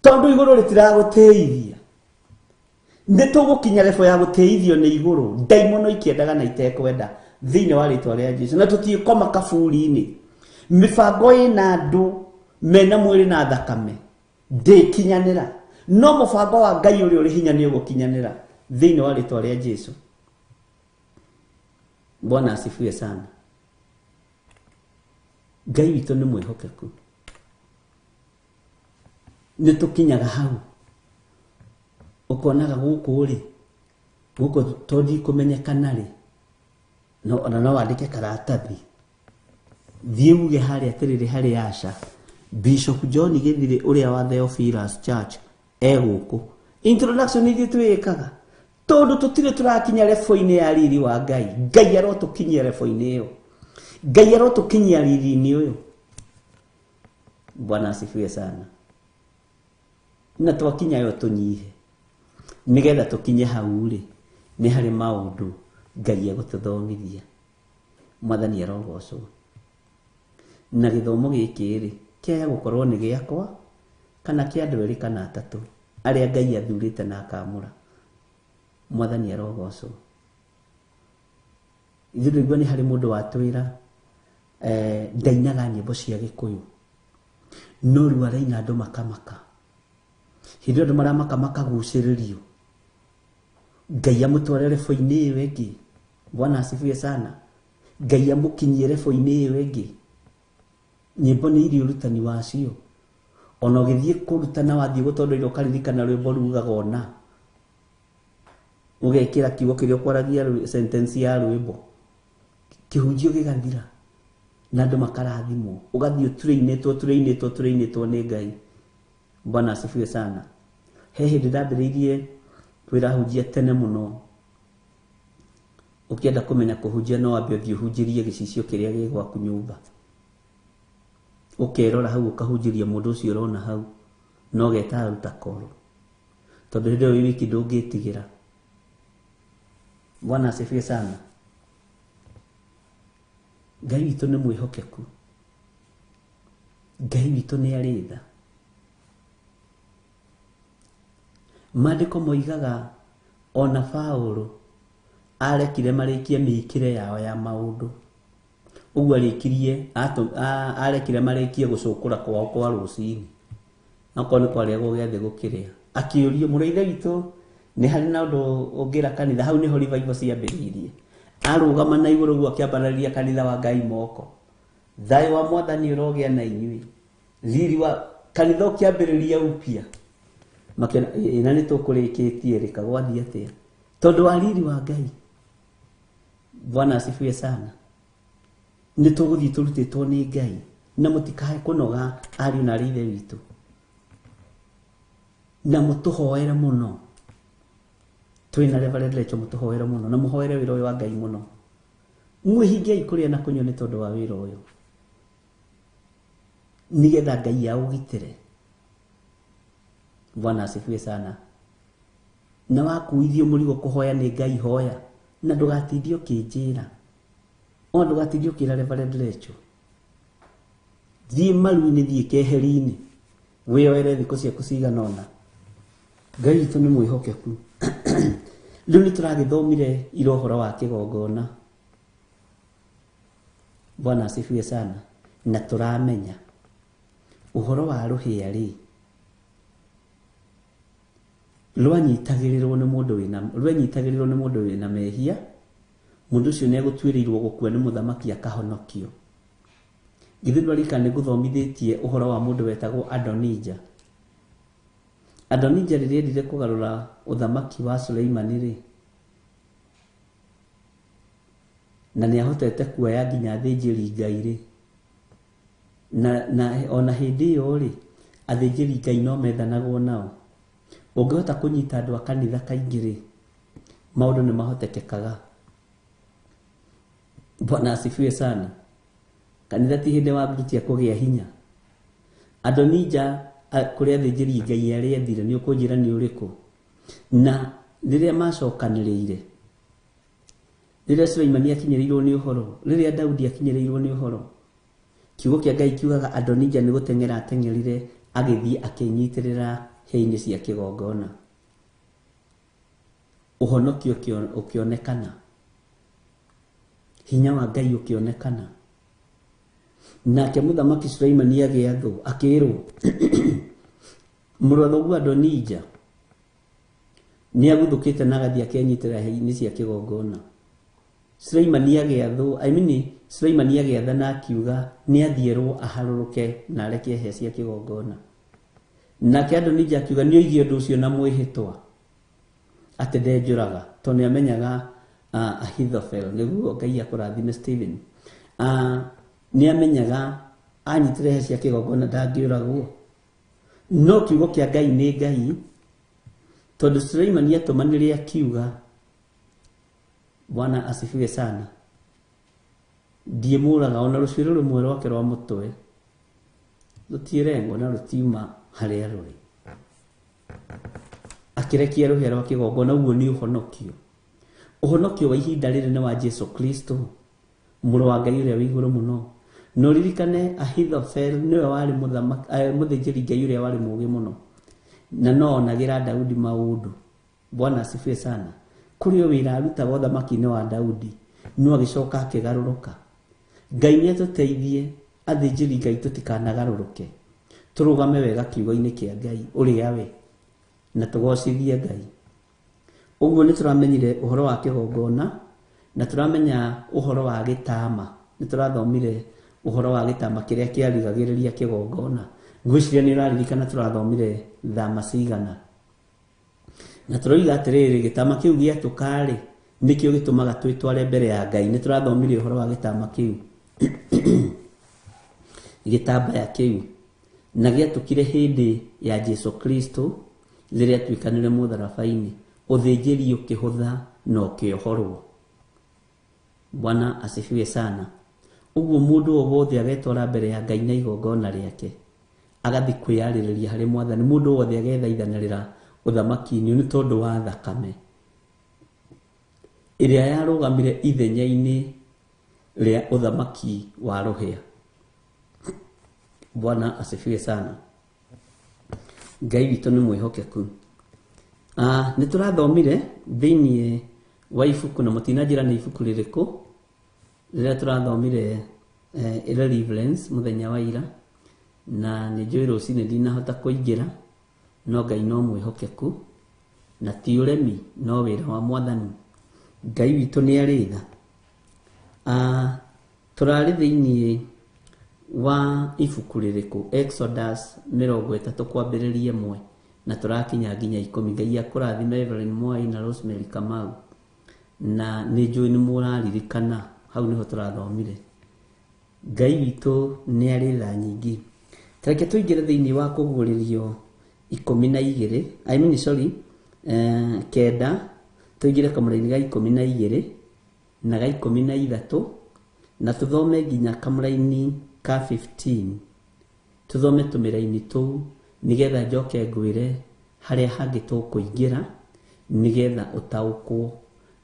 Speaker 4: tondũ igũrũ rĩtiragũteithia. Nĩtũgũkinya level ya gũteithio nĩ igũrũ ndaimono ikiendaga na itekwenda thĩinĩ wa rĩtwa rĩa Jesũ na tũtiĩkoma kaburi-inĩ. Mĩbango ĩna andũ mena mwĩrĩ na thakame ndĩkinyanĩra no mũbango wa Ngai ũrĩa ũrĩ hinya nĩ ũgũkinyanĩra thĩinĩ wa rĩtwa rĩa Jesũ. Bwana asifiwe sana. Ngai witũ nĩ mwĩhokeku. Nĩtũkinyaga hau ukonaga guku ri guku todi kumenyekana ri no ona no wandike karatathi thiuge hari atiriri hari Asha Bishop John Githire uria wa Theophilus Church guku introduction ithi twikaga tondu tutire turakinya level-ini ya riri wa Ngai arotukinyia level-ini iyo Ngai arotukinyia riri-ini uyu. Bwana asifiwe sana. Na twakinya yo tunyihe nigetha tukinye hau ri ni hari maundu Ngai agũtũthomithia. Mwathani arogocwo. Na gĩthomo gĩkĩ ri kĩaya gũkorwo nĩ gĩakwa kana kĩa andũ erĩ kana atatũ arĩa Ngai athurĩte na akamũra. Mwathani arogocwo. Ithuĩ igua nĩ hari mũndũ watwĩra ndainaga nyĩmbo cia Gĩkũyũ no rĩu araina andũ makamaka. Hĩndĩ andũ maramaka makagucĩrĩrio Ngai amũtware level-ini ĩyo ĩngĩ. Bwana asifiwe sana. Ngai amũkinyie level-ini ĩyo ĩngĩ. Nyĩmbo nĩ irĩ ũrutani wacio ona ũgĩthiĩ kũrutana wathiĩ gũtondoria ũkaririkana rwĩmbo rugaga ona ũgekĩra kiugo kĩrĩa ũkwaragia sentence ya rwĩmbo kĩhunjio gĩgathira na andũ makarathimwo ũgathiĩ ũturĩinĩtwo nĩ Ngai. Bwana asifiwe sana. He hĩndĩ ndambĩrĩirie kwĩra hujia tene mũno ukienda kumenya kuhunjia no ambe ũthiĩ gĩcicio kĩrĩa gĩ gwaku nyũmba, ukerora hau ukahunjiria mũndũ ũcio ũrona hau, no geta hau ta koro, tondũ hĩndĩ ĩyo wiki ndũngĩtigĩra. Bwana asifiwe sana. Ngai witũ nĩ mwĩhokeku, Ngai witũ nĩ arĩ tha. Maandĩko moigaga ona Paulo arekire marĩkie mĩĩkĩre yao ya maũndũ, ũguo arekire marĩkie gũcũkũra kwao kwa rũcinĩ, nakorwo nĩ kwarĩa gũgĩathĩ gũkĩrĩa, akĩũrio mũraithe witũ nĩ harĩ na ũndũ ũngĩra kanitha. Hau nĩho revival ciambĩrĩirie. Arũgama na igũrũ guo akĩambararia kanitha wa Ngai moko, thayũ wa Mwathani ũrogĩa na inyuĩ, riri wa kanitha ũkĩambĩrĩria upya, makĩona na nĩ tũkũrĩkĩtie rĩ kagwathiĩ atĩa, tondũ wa riri wa Ngai. Bwana asifiwe sana. Nĩ tũgũthiĩ tũrutĩtwo nĩ Ngai, na mũtikae kũnoga ariũ na ithe witũ, na mũtũhoere mũno. Twĩna Reverend Lecho, mũtũhoere mũno na mũhoere wĩra ũyũ wa Ngai mũno. Mwĩhingiai kũrĩa na kũnyua nĩ tondũ wa wĩra ũyũ, nĩgetha Ngai aũgitĩre. Bwana asifiwe sana. Na wakuithio mũrigo kũhoya nĩ Ngai, hoya na ndũgatithio kĩnjĩra, ona ndũgatithio kĩra Reverend Lecho. Thiĩ maru-inĩ, thiĩ keheri-inĩ, wĩyoere thikũ ciaku cigana ũna. Ngai witũ nĩ mwĩhokeku. Rĩu nĩ tũragĩthomire ira ũhoro wa kĩgongona. Bwana asifiwe sana. Na tũramenya ũhoro wa rũhĩa rĩ, rwanyitagĩrĩrwo nĩ mũndũ wĩna mehia, mũndũ ũcio nĩ egũtuĩrĩirwo gũkua nĩ mũthamaki akahonokio. Githĩ ndwarikana nĩ gũthomithĩtie ũhoro wa mũndũ wetagwo Adonija. Adonija rĩrĩa endire kũgarũra ũthamaki wa Suleimani rĩ, na nĩ ahotete kuoya nginya athĩnjĩri Ngai rĩ, na ona hĩndĩ ĩyo rĩ, athĩnjĩri Ngai no methanagwo nao. Ũngĩhota kũnyita andũ a kanitha kaingĩ rĩ, maũndũ nĩ mahotekekaga. Bwana asifiwe sana. Kanitha ti hĩndĩ wambĩrĩria kũgĩa hinya. Adonija kũrĩa athĩnjĩri Ngai arĩa ethire, nĩ ũkũnjĩra nĩ ũrĩkũ? Na rĩrĩa macokanĩrĩire, rĩrĩa Suleimani akinyĩrĩirwo nĩ ũhoro, rĩrĩa Daudi akinyĩrĩirwo nĩ ũhoro, kiugo kĩa Ngai kiugaga Adonija nĩ gũteng'era ateng'erire agĩthiĩ akĩnyitĩrĩra hĩa-inĩ cia kĩgongona. Ũhonokio ũkĩonekana, hinya wa Ngai ũkĩonekana. Nake mũthamaki Suleimani agĩathwo, akĩrwo mũrũ wa thoguo Adonija nĩ aguthũkĩte na agathiĩ akenyitĩrĩra hĩa-inĩ cia kĩgongona. Suleimani agĩathwo, Suleimani agĩatha na akiuga nĩ athierwo aharũrũke na areke hĩa cia kĩgongona. Nake Adonija akiuga nĩ oigire ũndũ ũcio na mwĩhĩtwa atĩ ndenjũraga, tondũ nĩ amenyaga Ahithofel, nĩguo Ngai akũrathime Stephen, nĩ amenyaga anyitĩrĩra hĩa cia kĩgongona ndangĩũragwo. No kiugo kĩa Ngai nĩ Ngai, tondũ Suleimani atũmanĩre akiuga, Bwana asifiwe sana, ndiĩmũraga ona rũcuĩrĩ rũmwe rwake rwa mũtwe rũtiĩrengwo na rũtiuma harĩa rũrĩ. Akĩrekia rũhĩa rwa kĩgongona. Ũguo nĩ ũhonokio. Ũhonokio wa ihinda rĩrĩ nĩ wa Jesu Kristo, mũrũ wa Ngai ũrĩa wĩ igũrũ mũno. Na ũririkane Ahithofel nĩwe warĩ mũthĩnjĩri Ngai ũrĩa warĩ mũũgĩ mũno, na no onagĩra Daudi maũndũ. Bwana asifiwe sana. Kũrĩ o wĩra arutaga ũthamaki-inĩ wa Daudi, no agĩcoka akĩgarũrũka. Ngai nĩ atũteithie athĩnjĩri Ngai tũtikanagarũrũke, tũrũgame wega kiugo-inĩ kĩa Ngai ũrĩa we, na tũgocithie Ngai. Ũguo nĩ tũramenyire ũhoro wa kĩgongona, na tũramenya ũhoro wa gĩtama. Nĩ tũrathomire ũhoro wa gĩtama kĩrĩa kĩarigagĩrĩria kĩgongona. Ngwĩciria nĩ ũraririkana tũrathomire thama cigana, na tũroiga atĩrĩrĩ, gĩtama kĩu gĩatũkarĩ nĩkĩo gĩtũmaga twĩtware mbere ya Ngai. Nĩ tũrathomire ũhoro wa gĩtama kĩu gĩtambaya kĩu, na gĩatũkire hĩndĩ ya Jesu Kristo rĩrĩa tuĩkanire mũtharaba-inĩ, ũthĩnjĩri ũkĩhũtha na ũkĩohorwo. Bwana asifiwe sana. Uguo mundu o wothe agetwara mbere ya Ngai na igongona riake agathi kwiyaririria hari Mwathani, mundu wothe agethaithanirira uthamaki-ini ni tondu wa thakame iria yarugamire ithenya-ini ria uthamaki wa ruhia. Bwana asifiwe sana. Ngai witu ni mwihokeku. Ni turathomire thiini wa ibuku, na mutinajira ni ibuku ririku riria turathomire Deliverance muthenya wa ira, na ni njui rucini ndinahota kuingira, no Ngai no mwihokeku na ti uremi no wira wa Mwathani. Ngai witu ni aritha. Turari thiini wa ibuku ririku Exodus 30 kwambiriria 1 na turakinya nginya 10. Ngai akurathime Evelyn Mwai na Rosemary Kamau, na ni njui ni muraririkana hau niho turathomire. Ngai witu ni aritha nyingi. Tareke tuingire thiini wa kuguririo 12 kenda tuingire kamuraini ga 12 na ga 13 na tuthome nginya kamuraini ka 15. Tuthome tumiraini tu nigetha njoke ngwire haria hangi tukuingira nigetha utaukwo,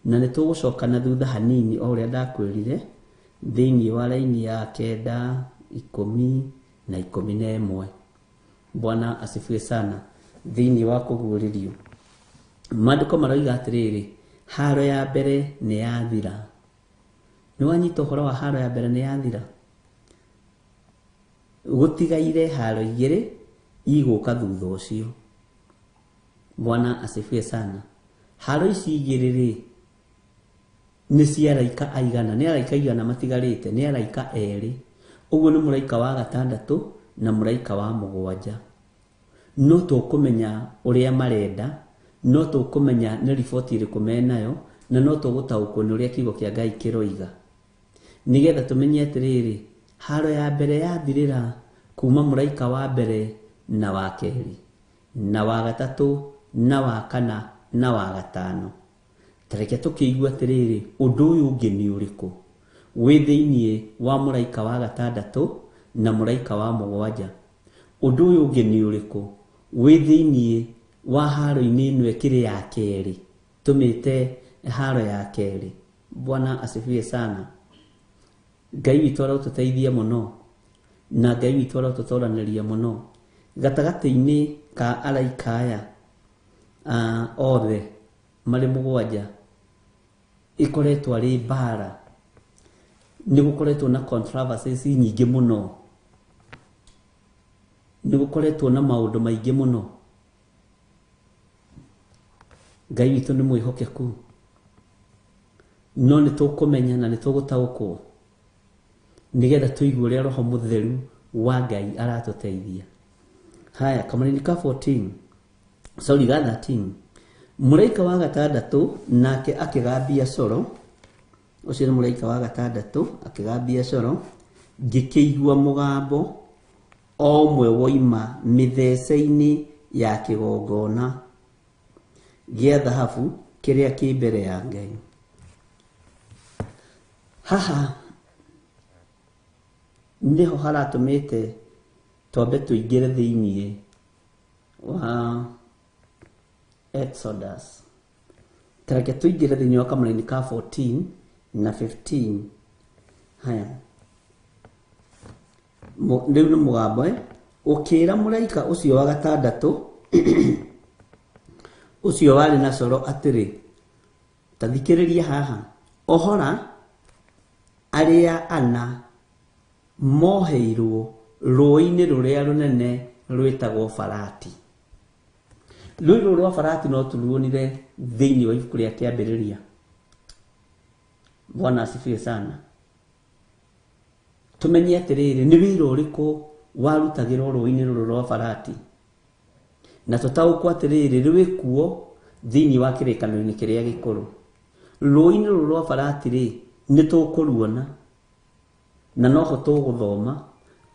Speaker 4: na nitugucoka na thutha hanini o uria ndakwirire thiini wa raini ya 9, 10 na 11. Bwana asifiwe sana. Thiini wa kuguririo maandiko maroiga atiriri, haro ya mbere ni yathira. Ni wanyita uhoro wa haro ya mbere ni yathira? Gutigaire haro igiri iguka thutha ucio. Bwana asifiwe sana. Haro ici igiri ni cia araika aigana? Ni araika aigana matigarite? Ni araika eri. Uguo ni muraika wa 6 na muraika wa 7. No tukumenya uria marenda, no tukumenya ni riboti iriku menayo, na no tugutaukwo ni uria kiugo kia Ngai kiroiga, nigetha tumenye atiriri, haro ya mbere yathirira kuma muraika wa mbere na wa keri na wa 3 na wa 4 na wa 5. Tareke tukiigua atiriri, undu uyu ungi ni uriku wi thiini wa muraika wa 6 na muraika wa 7? Undu uyu ungi ni uriku wi thiini wa haro-ini ino ekiri ya keri, tumite haro ya keri? Bwana asifiwe sana. Ngai witu arotuteithia muno, na Ngai witu arotutoraniria muno gatagati-ini ka araika aya othe mari 7. ikoretwo ari bara, ni gukoretwo na controversies nyingi muno, ni gukoretwo na maundu maingi muno. Ngai witu ni mwihokeku, no ni tukumenya na ni tugutaukwo nigetha tuigue uria Roho Mutheru wa Ngai aratuteithia. Haya, kamaraini ka 13 ga 13, muraika wa 6 nake akigambia coro. Ucio ni muraika wa 6 akigambia coro, ngikigua mugambo omwe woima mithece-ini ya kigongona gia thahabu kiria ki mbere ya Ngai. Haha niho haratumite twambe tuingire thiini wa Exodus. Tareke tuingire thiini wa kamaraini ka 14 na 15. Haya, riu ni mugambo ukira muraika ucio wa 6 ucio wari na coro atiri, tathikiriria haha, ohora aria 4 moheirwo rũĩ-inĩ rũrĩa rũnene rwĩtagwo Farati. Rũĩ rũrũ rwa Farati no turuonire thĩinĩ wa ibuku rĩa kĩambĩrĩria. Bwana asifiwe sana. Tumenye atiriri, ni wĩra ũrĩkũ warutagĩrwo rũĩ-inĩ rũrũ rwa Farati, na tũtaũkwo atiriri rwĩ kuo thĩinĩ wa kĩrĩkanĩro-inĩ kĩrĩa gĩkũrũ. Rũĩ-inĩ rũrũ rwa Farati rĩ, nĩ tũkũruona na noho tuguthoma.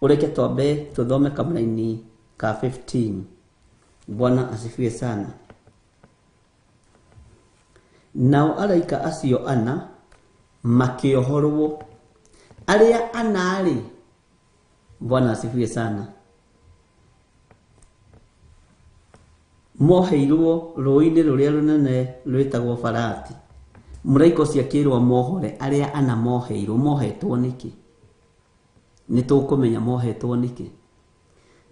Speaker 4: Ureke twambe tuthome kamaraini ka 15. Bwana asifiwe sana. Nao araika acio 4 makiohorwo. Aria anari, Bwana asifiwe sana, moheirwo rũĩ-inĩ rũrĩa rũnene rwĩtagwo Farati. Mũraika ũcio akĩrwo mohore. Aria ana moheirwo, mohetwo nĩkĩ? Nĩtũkũmenya mohetwo nĩkĩ.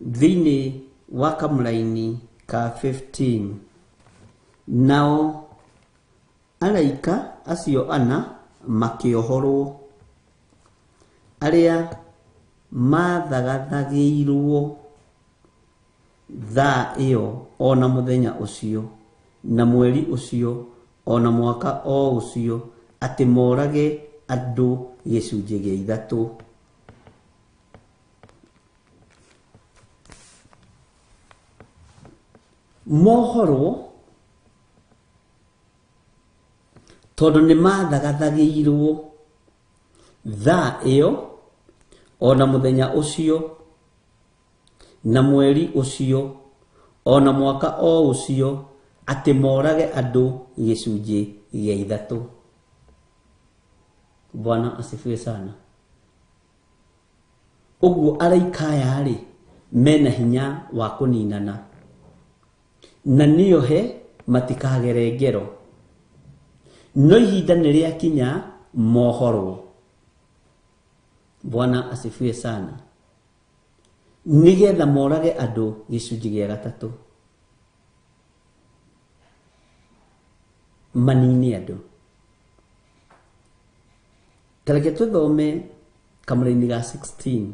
Speaker 4: Thĩinĩ wa kamũraini ka 15, nao araika acio ana makĩohorwo, aria mathagathagĩirwo thaa ĩyo ona mũthenya ũcio na mweri ũcio ona mwaka o ũcio, atĩ morage andũ gĩcunjĩ gĩa ithatũ. Mohorwo tondũ nĩ mathagathagĩirwo thaa ĩyo ona mũthenya ũcio na mweri ũcio ona mwaka o ũcio, atĩ morage andũ gĩcunjĩ gĩa ithatũ. Bwana asifiwe sana. Ũguo araika aya rĩ, mena hinya wa kũninana, na nĩohe matikagere ngero. No ihinda nĩrĩakinya mohorwo. Bwana asifiwe sana. Nigetha morage andũ gĩcunjĩ gĩa gatatũ, manini andũ. Tareke tũthome kamũraini ga 16.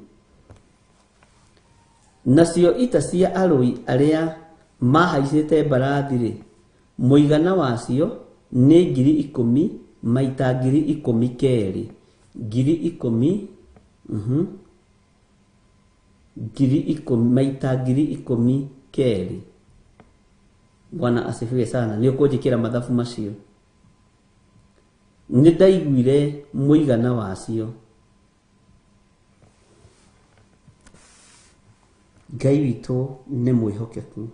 Speaker 4: Nacio ita cia arũi arĩa mahaicĩte mbarathi rĩ, mũigana wacio nĩ 10,000 maita 12,000. 10,000 10,000 maita 12,000. Bwana asifiwe sana. Nĩ ũkũnjĩkĩra mathabu macio. Nĩ ndaiguire mũigana wacio. Ngai witũ nĩ mwĩhokeku,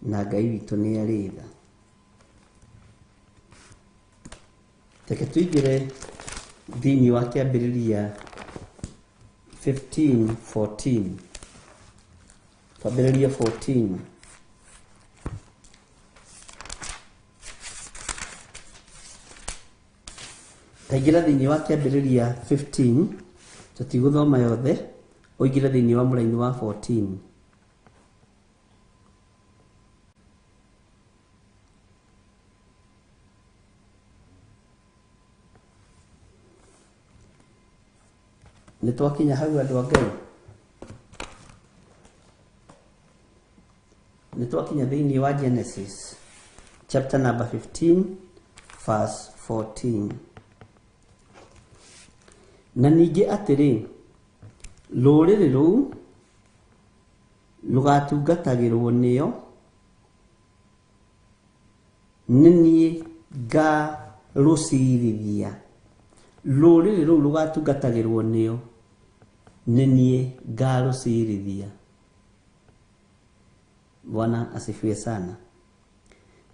Speaker 4: na Ngai witũ nĩ arĩ tha. Reke tũingĩre thĩinĩ wa kĩambĩrĩria 15:14. Kĩambĩrĩria 14. Taingĩra thĩinĩ wa kĩambĩrĩria 15, tũtigũthoma yothe, ũingĩre thĩinĩ wa mũraini wa 14. Nĩtwakinya hau andũ a Ngai? Nĩtwakinya thĩinĩ wa Genesis chapter number 15 verse 14. Na ningĩ atĩrĩ, rũrĩrĩ rũu rũgatungatagĩrwo nĩo, nĩ niĩ ngarũciirithia. Rũrĩrĩ rũu rũgatungatagĩrwo nĩo, nĩ niĩ ngarũciirithia. Bwana asifiwe sana.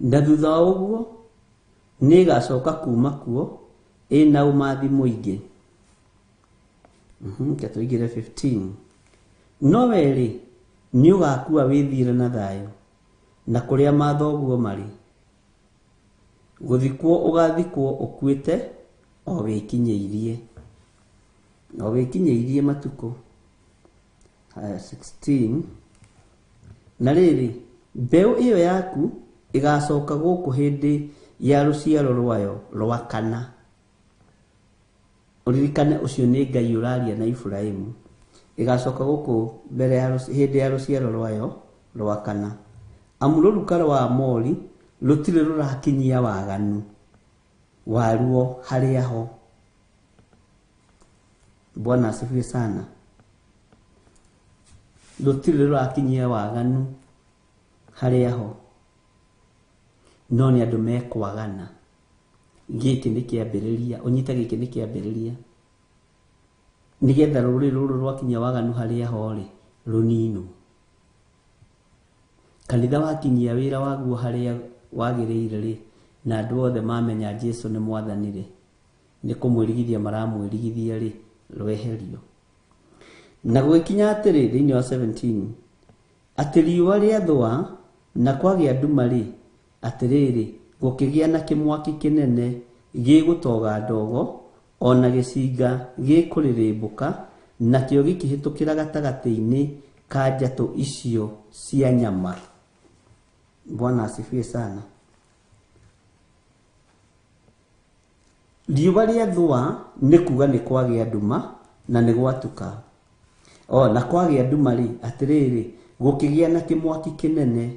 Speaker 4: Na thutha wa ũguo nĩ ĩgacoka kuma kuo ĩna ũmathi mũingĩ. Tũingĩre 15. No wee nĩ ũgakua wĩthiĩre na thayũ, na kũrĩa mathoguo marĩ. Gũthikwo ũgathikwo ũkuĩte o wĩkinyĩirie. O wĩkinyĩirie matukũ. 16. Na rĩrĩ, mbeũ ĩyo yaku ĩgacoka gũkũ hĩndĩ ya rũciaro rwayo rwa kana. Ũririkane ũcio nĩ Ngai ũraria na Iburahĩmu. Ĩgacoka gũkũ mbere ya hĩndĩ ya rũciaro rwayo rwa kana. Amu rũruka rwa Amori rũtirĩ rũrakinyia waganu waruo harĩa ho. Bwana asifiwe sana. Rũtirĩ rũrakinyia waganu harĩa ho. No nĩ andũ mekwagana. Gĩkĩ nĩ kĩambĩrĩria, ũnyita gĩkĩ nĩ kĩambĩrĩria. Nĩgetha rũrĩrĩ rũrũ rwakinya waganu harĩa ho rĩ, rũninwo. Kanitha wakinyia wĩra waguo harĩa wagĩrĩire rĩ, na andũ othe mamenya Jesũ nĩ mwathani rĩ, nĩ kũmwĩrigithia maramwĩrigithia rĩ rweherio. Na gũgĩkinya atĩrĩ thĩinĩ wa 17 atĩ riũa rĩathũa na kwagĩa nduma rĩ atĩrĩrĩ gũkĩgĩa na kĩmwaki kĩnene gĩgũtoga ndogo ona gĩcinga gĩkũrĩrĩmbũka nakĩo gĩkĩhĩtũkĩra gatagatĩ-inĩ ka njatũ icio cia nyama. Bwana asifiwe sana. Riũa rĩathũa nĩ kuga nĩ kwagĩa nduma na nĩ gwatuka. Na kwagĩa nduma rĩ atĩrĩrĩ gũkĩgĩa na kĩmwaki kĩnene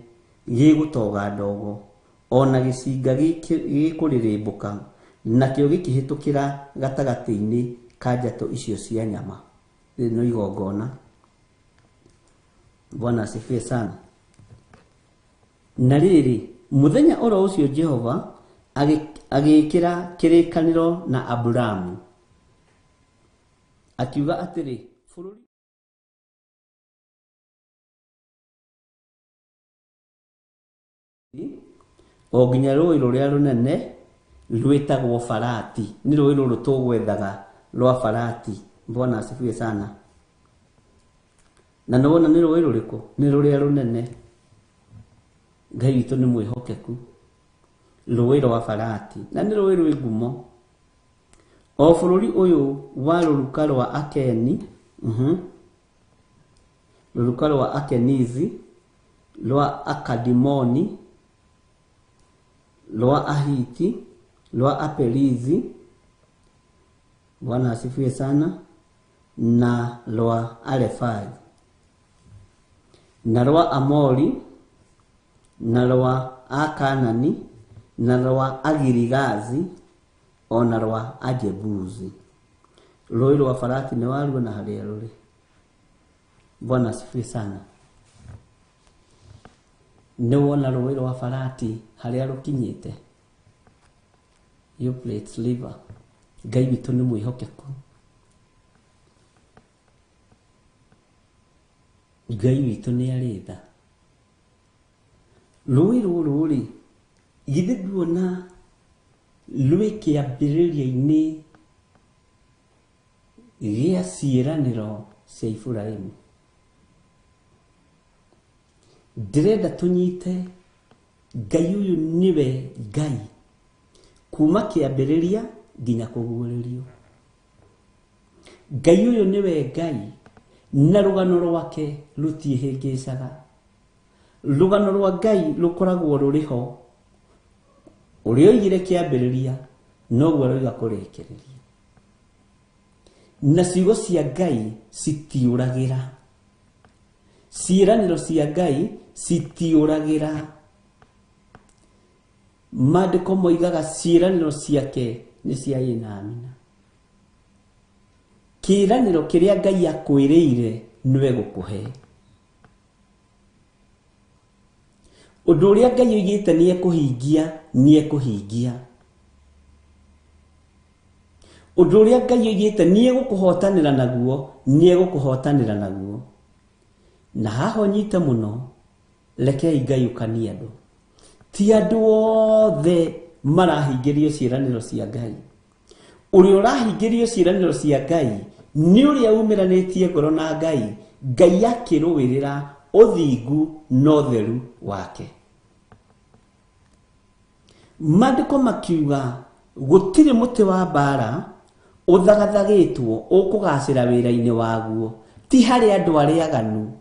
Speaker 4: gĩgũtoga ndogo ona gĩcinga gĩkũrĩrĩmbũka nakĩo gĩkĩhĩtũkĩra gatagatĩ-inĩ ka njatũ icio cia nyama. Nĩ igongona. Bwana asifiwe sana. Na rĩrĩ mũthenya oro ũcio Jehova agĩkĩra kĩrĩkanĩro na Aburamu akiuga atĩrĩ bũrũri o nginya rũĩ rũrĩa rũnene rwĩtagwo Farati. Nĩ rũĩ rũrũ tũgwethaga rwa Farati. Bwana asifiwe sana. Na nĩwona nĩ rũĩ rũrĩkũ? Nĩ rũrĩa rũnene. Ngai witũ nĩ mwĩhokeku. Rũĩ rwa Farati na nĩ rũĩ rwĩ ngumo. O bũrũri ũyũ wa rũruka rwa Akeni rũruka rwa Akenizi rwa Akadimoni rwa Ahiti rwa Aperizi. Bwana asifiwe sana. Na rwa Arefai na rwa Amori na rwa Akanani na rwa Agirigazi ona rwa Ajebuzi. Rũĩ rwa Farati nĩ waruona harĩa rũrĩ. Bwana asifiwe sana. Nĩ wona rũĩ rwa Farati harĩa rũkinyĩte. Euphrates River. Ngai witũ nĩ mwĩhokeku. Ngai witũ nĩ arĩ tha. Rũĩ rũrũ rĩ githĩ nduona rwĩ kĩambĩrĩria-inĩ gĩa ciĩranĩro cia Iburahĩmu. Ndĩrenda tũnyite Ngai ũyũ nĩwe Ngai kuma kĩambĩrĩria nginya kũguũrĩrio. Ngai ũyũ nĩwe Ngai na rũgano rwake rũtiĩhĩngĩcaga. Rũgano rwa Ngai rũkoragwo rũrĩho. Ũrĩa oigire kĩambĩrĩria noguo aroiga kũrĩkĩrĩria. Na ciugo cia Ngai citiũragĩra. Ciĩranĩro cia Ngai citiũragĩra. Maandĩko moigaga ciĩranĩro ciake nĩ cia ĩĩ na amina. Kĩĩranĩro kĩrĩa Ngai akwĩrĩire nĩwe gũkũhe. Ũndũ ũrĩa Ngai oigĩte nĩ ekũhingia nĩ ekũhingia. Ũndũ ũrĩa Ngai oigĩte nĩ egũkũhotanĩra naguo nĩ egũkũhotanĩra naguo. Na haha nyite mũno rekei Ngai ũkanie andũ. Ti andũ othe marahingĩrio ciĩranĩro cia Ngai. Ũrĩa ũrahingĩrio ciĩranĩro cia Ngai nĩ ũrĩa umiranĩtie ngoro na Ngai. Ngai akĩrũĩrĩra ũthingu na ũtheru wake. Maandĩko makiuga gũtirĩ mũtĩ wa mbara ũthagathagĩtwo ũkũgacĩra wĩra-inĩ waguo. Ti harĩ andũ arĩa aganu,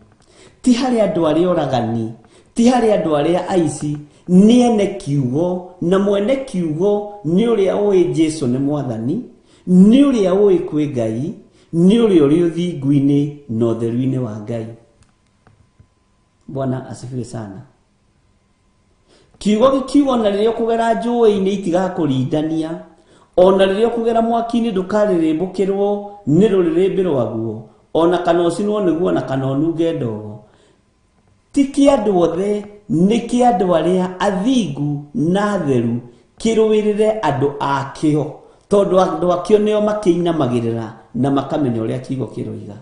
Speaker 4: ti harĩ andũ arĩa oragani, ti harĩ andũ arĩa aici. Nĩ ene kiugo na mwene kiugo nĩ ũrĩa ũĩ Jesũ nĩ mwathani, nĩ ũrĩa ũĩ kwĩ Ngai, nĩ ũrĩa ũrĩ ũthingu-inĩ na ũtheru-inĩ wa Ngai. Bwana asifiwe sana. Kiugo gĩkiuga na rĩrĩa ũkũgera njũĩ-inĩ itigakũrindania, ona rĩrĩa ũkũgera mwaki-inĩ ndũkarĩrĩmbũkĩrwo nĩ rũrĩrĩmbĩ rwaguo, ona kana ũcinwo nĩguo na kana ũnunge ndogo. Ti kĩa andũ othe, nĩ kĩa andũ arĩa athingu na atheru, kĩrũĩrĩre andũ akĩo, tondũ andũ akĩo nĩo makĩinamagĩrĩra na makamenya ũrĩa kiugo kĩroiga.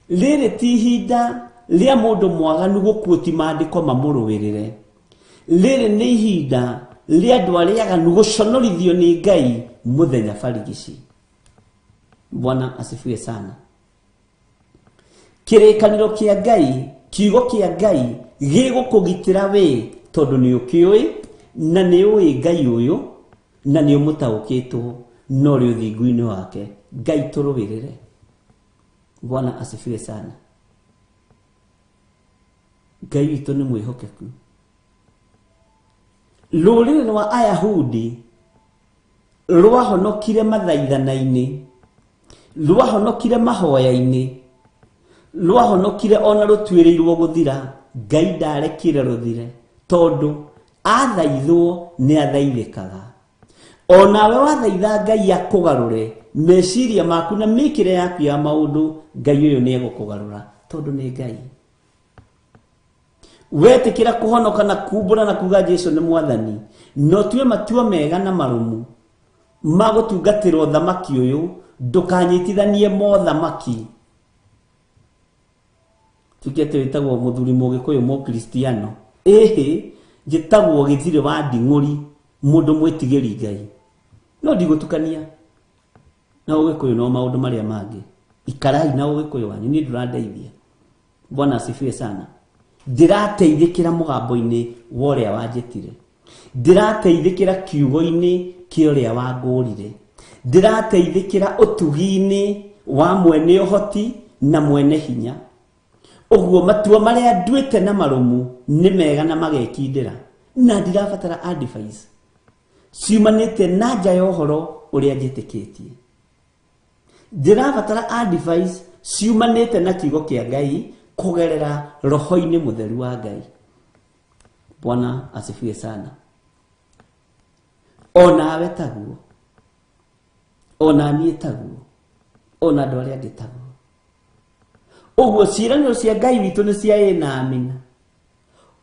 Speaker 4: Rĩrĩ ti ihinda rĩa mũndũ mwaganu gũkuoti maandĩko mamũrũĩrĩre. Rĩrĩ nĩ ihinda rĩa andũ arĩa aganu gũconorithio nĩ Ngai muthenya barigici. Bwana asifiwe sana. Kĩrĩkanĩro kĩa Ngai, kiugo kĩa Ngai gĩgũkũgitĩra we tondũ nĩ ũkĩũĩ na nĩ ũĩ Ngai ũyũ na nĩ ũmũtaũkĩtwo no rĩ ũthingu-inĩ wake. Ngai tũrũĩrĩre. Bwana asifiwe sana. Ngai witũ nĩ mwĩhokeku. Rũrĩrĩ rwa Ayahudi rwahonokire mathaithana-inĩ, rwahonokire mahoya-inĩ, rwahonokire ona rũtuĩrĩirwo gũthira. Ngai ndarekire rũthire tondũ athaithwo nĩ athaithĩkaga. Onawe wathaitha Ngai akũgarũre meciria maku na mĩkĩre yaku ya maũndũ, Ngai ũyũ nĩ egũkũgarũra tondũ nĩ Ngai. Wetĩkĩra kũhonoka na kumbũra na kuga Jesũ nĩ mwathani, no tue matua mega na marũmu magũtungatĩra ũthamaki ũyũ, ndũkanyitithanie mothamaki. Tukete wĩtagwo mũthuri mũgĩkũyũ mũkristiano, ĩhĩ njĩtagwo gĩthirĩ wa nding'ũri, mũndũ mwĩtigĩri Ngai. No ndigũtukania na ũgĩkũyũ no maũndũ marĩa mangĩ. Ikarai na ũgĩkũyũ wanyu, niĩ ndũrandeithia. Bwana asifiwe sana. Ndĩrateithĩkĩra mũgambo-inĩ wa ũrĩa wanjĩtire, ndĩrateithĩkĩra kiugo-inĩ kĩa ũrĩa wangũrire, ndĩrateithĩkĩra ũtugi-inĩ wa mwene ũhoti na mwene hinya. Ũguo matua marĩa nduĩte na marũmu nĩ mega na magekindĩra, na ndirabatara advice ciumanĩte na nja ya ũhoro ũrĩa njĩtĩkĩtie. Ndĩrabatara advice ciumanĩte na kiugo kĩa Ngai kugerera roho-inĩ mũtheru wa Ngai. Bwana asifiwe sana. Onawe taguo, ona niĩ taguo, ona andũ arĩa angĩ taguo. Ũguo ciĩranĩro cia Ngai witũ nĩ cia ĩ na amina.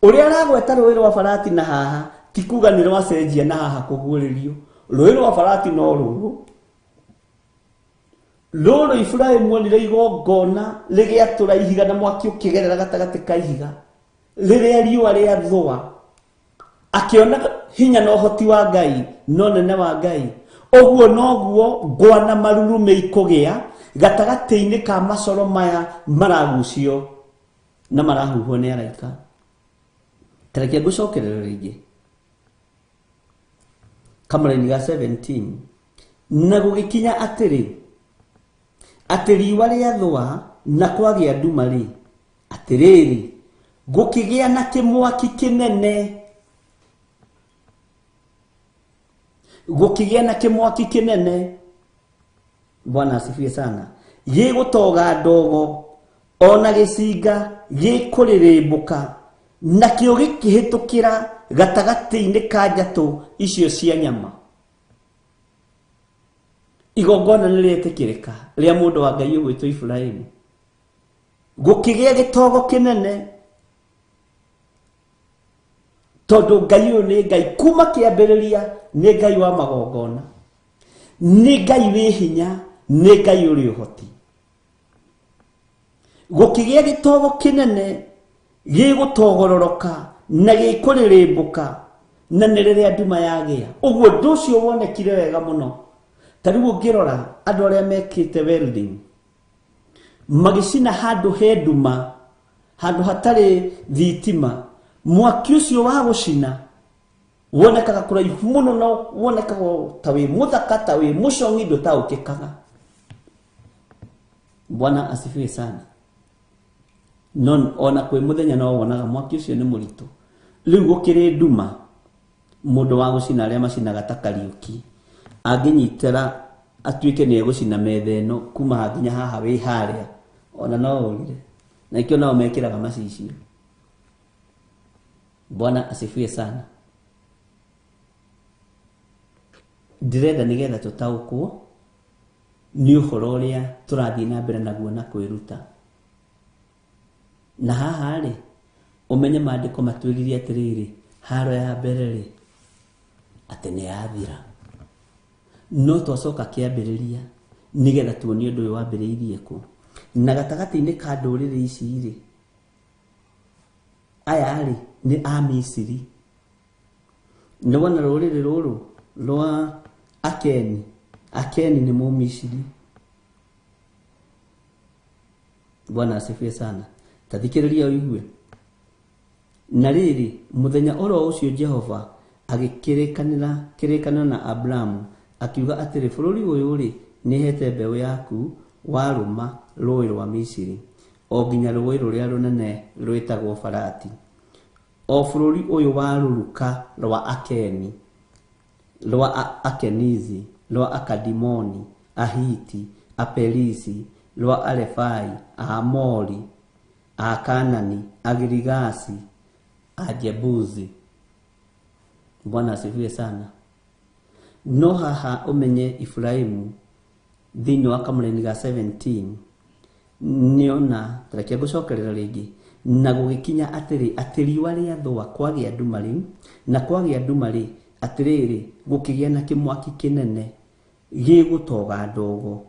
Speaker 4: Ũrĩa aragweta rũĩ rwa Farati na haha ti kuga nĩ rwacenjia na haha kũguũrĩrio. Rũĩ rwa Farati no rũrũ. Rũrũ Iburahĩmu onire igongona rĩgĩatũra ihiga na mwaki ũkĩgerera gatagatĩ ka ihiga, rĩrĩa riũa rĩathũa, akĩona hinya na ũhoti wa Ngai no nene wa Ngai. Ũguo noguo ngwa na marurumĩ ikũgĩa gatagatĩ-inĩ ka macoro maya maragucio na marahuhwo nĩ araika. Tareke ngũcokerere rĩngĩ kamũra-inĩ ga 17, na gũgĩkinya atĩ riũa rĩathũa na kwagĩa nduma-rĩ, atĩrĩrĩ, gũkĩgĩa na kĩmwaki kĩnene, gũkĩgĩa na kĩmwaki kĩnene. Bwana asifiwe sana. Gĩgũtoga ndogo ona gĩcinga gĩkũrĩrĩmbũka, nakĩo gĩkĩhĩtũkĩra gatagatĩ-inĩ ka njatũ icio cia nyama. Igongona nĩ rĩetĩkĩrĩka rĩa mũndũ wa Ngai ũgwĩtwo Iburahĩmu. Gũkĩgĩa gĩtogo kĩnene tondũ Ngai ũyũ nĩ Ngai kuma kĩambĩrĩria, nĩ Ngai wa magongona, nĩ Ngai wĩ hinya, nĩ Ngai ũrĩ ũhoti. Gũkĩgĩa gĩtogo kĩnene gĩgũtogororoka na gĩkũrĩrĩmbũka, na nĩ rĩrĩa nduma yagĩa. Ũguo ũndũ ũcio wonekire wega mũno. Tarĩu ũngĩrora andũ arĩa mekĩte welding magĩcina handũ he nduma, handũ hatarĩ thitima, mwaki ũcio wa gũcina wonekaga kũraihu mũno, no wonekaga ta wĩ mũthaka, ta wĩ mũcong'i, ndũtaũkĩkaga. Bwana asifiwe sana. No ona kwĩ mũthenya no wonaga mwaki ũcio nĩ mũritũ. Rĩu gũkĩrĩ nduma, mũndũ wa gũcina arĩa macinaga ta Kariũki angĩnyitĩra atuĩke nĩ egũcina metha ĩno kuma nginya haha wĩ harĩa, ona no ũrire. Na ikĩo nao mekĩraga macicio. Bwana asifiwe sana. Ndĩrenda nĩgetha tũtaũkwo nĩ ũhoro ũrĩa tũrathiĩ na mbere naguo na kwĩruta. Na haha-rĩ, ũmenye maandĩko matwĩrire atĩrĩrĩ, haro ya mbere-rĩ, atĩ nĩ yathira. No twacoka kĩambĩrĩria nĩgetha tuonie ũndũ ũyũ wambĩrĩirie kũ. Na gatagatĩ-inĩ ka ndũrĩrĩ ici-rĩ, aya-rĩ nĩ a Misiri. Nĩ wona rũrĩrĩ rũrũ rwa Akeni Akeni ni Mũmisiri. Bwana asifiwe sana. Tathikĩrĩria ũigue. Na rĩrĩ mũthenya oro ũcio Jehova agĩkĩrĩkanĩra na Abrahamu akiuga atĩrĩ, bũrũri ũyũ rĩ nĩhete mbeũ yaku warũma rũĩ rwa Misiri o nginya rũĩ rũrĩa rũnene rwĩtagwo Farati, o bũrũri ũyũ warũruka rwa Akeni, rwa Akenizi, rwa Akadimoni, Ahiti, Apelisi, rwa Arefai, Aamori, Akanani, Agirigasi, Ajebuzi. Bwana asifiwe sana. No haha umenye Efraimu thĩinĩ wa kamũreni ga 17 niona tarakia gucokerera rĩngĩ na gũgĩkinya atĩ riũa rĩathũa kwagĩa ndumari na kwagĩa ndumari atĩrĩrĩ gũkĩgĩa na kĩmwaki kĩnene gĩgũtoga ndogo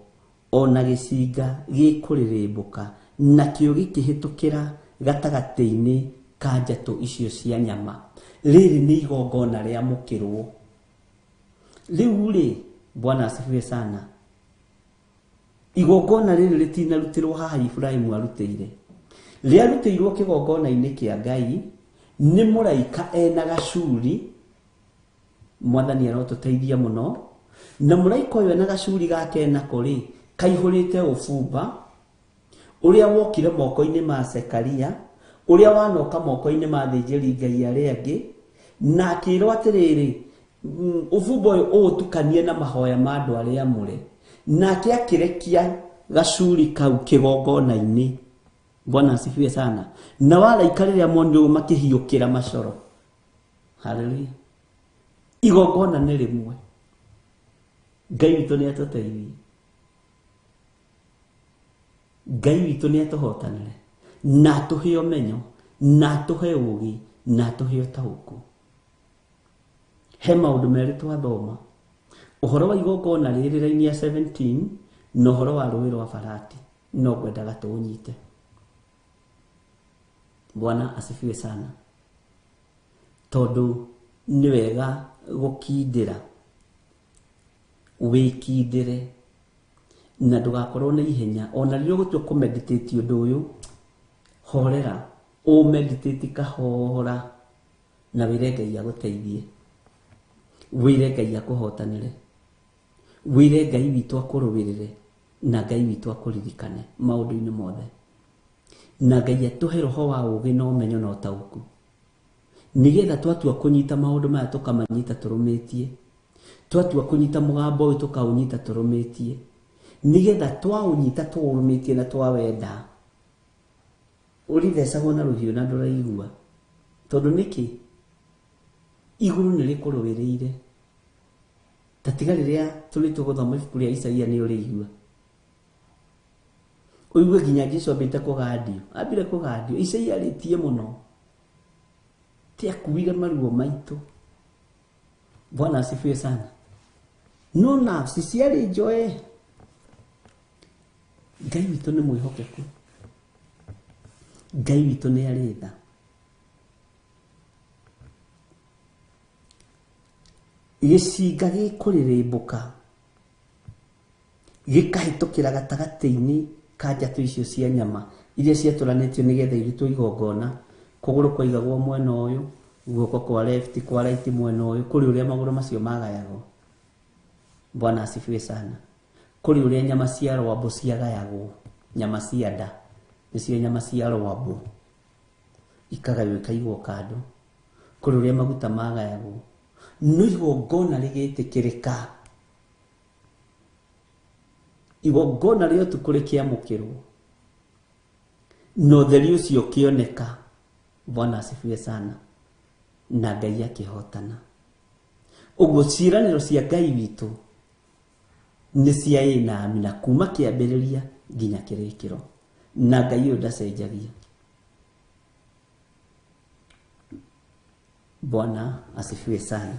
Speaker 4: ona gĩcinga gĩkũrĩrĩmbũka nakĩo gĩkĩhĩtũkĩra gatagatĩ-inĩ ka njatũ icio cia nyama. Rĩrĩ nĩ igongona rĩa mũkĩrwo. Rĩu rĩ Bwana asifiwe sana. Igongona rĩrĩ rĩtinarutirwo haha Efraimu arutĩire. Rĩarutĩirwo kĩgongona-inĩ kĩa Ngai nĩ mũraika ena gacuri. Mwathani arotũteithia mũno. Na mũraika ũyũ ena gacuri gake nako rĩ kaihũrĩte ũbumba ũrĩa wokire moko-inĩ ma Zekaria, ũrĩa wanoka moko-inĩ ma athĩnjĩri Ngai arĩa angĩ, na akĩrwo atĩrĩrĩ ũbumba ũyũ ũtukanie na mahoya ma andũ arĩa amũre, nake akĩrekia gacuri kau kĩgongona-inĩ. Bwana asifiwe sana. Na waraika rĩrĩa monirwo makĩhiũkĩra macoro. Haleluya. Igongona nĩ rĩmwe. Ngai witũ nĩ atũteithie. Ngai witũ nĩ atũhotanĩre na atũhe ũmenyo na atũhe ũũgĩ na atũhe ũtaũku. He maũndũ merĩ twathoma. Ũhoro wa igongona rĩrĩ raini ya 17 na ũhoro wa rũĩ rwa Farati. No ngwendaga tũũnyite. Bwana asifiwe sana. Tondũ nĩ wega gũkindĩra. Wĩkindĩre na ndũgakorwo na ihenya. Ona rĩrĩa ũgũtua kũmeditate ũndũ ũyũ, horera, ũmeditate kahora na wĩre Ngai agũteithie. Wĩre Ngai akũhotanĩre. Wĩre Ngai witũ akũrũĩrĩre na Ngai witũ akũririkane maũndũ-inĩ mothe. Na Ngai atũhe roho wa ũũgĩ na ũmenyo na ũtaũku. Nĩgetha twatua kũnyita maũndũ maya tũkamanyita tũrũmĩtie. Twatua kũnyita mũgambo ũyũ tũkaũnyita tũrũmĩtie. Nĩgetha twaũnyita tũrũmĩtie na twawenda ũrithecagwo na rũhiũ na ndũraigua. Tondũ nĩkĩ? Igũrũ nĩ rĩkũrũĩrĩire. Tatiga rĩrĩa tũrĩ tũgũthoma ibuku rĩa Isaia nĩ ũrĩigua. Ũigue nginya Jesũ ambĩte kũgadio. Ambire kũgadio. Isaia arĩtie mũno. Ti akuire maruo maitũ. Bwana asifiwe sana. No nafsi ciarĩ njoe. Ngai witũ nĩ mwĩhokeku. Ngai witũ nĩ arĩ tha. Gĩcinga gĩkũrĩrĩmbũka gĩkahĩtũkĩra gatagatĩ-inĩ ka njatũ icio cia nyama iria ciatũranĩtio nĩgetha irutwo igongona. Kũgũrũ kwaigagwo mwena ũyũ, guoko kwa left kwa right mwena ũyũ, kũrĩ ũrĩa magũrũ macio magayagwo. Bwana asifiwe sana. Kũrĩ ũrĩa nyama cia rwambo ciagayagwo, nyama cia nda nĩcio nyama cia rwambo ikagaywo ikaigwo kando. Kũrĩ ũrĩa maguta magayagwo. No igongona rĩgĩtĩkĩrĩka, igongona rĩa ũtukũ rĩkĩamũkĩrwo, na ũtheri ũcio ũkĩoneka. Bwana asifiwe sana. Na Ngai akĩhotana. Ũguo ciĩranĩro cia Ngai witũ nĩ cia ĩ na amina kuma kĩambĩrĩria nginya kĩrĩkĩro. Na Ngai ũyũ ndacenjagia. Bwana asifiwe sana.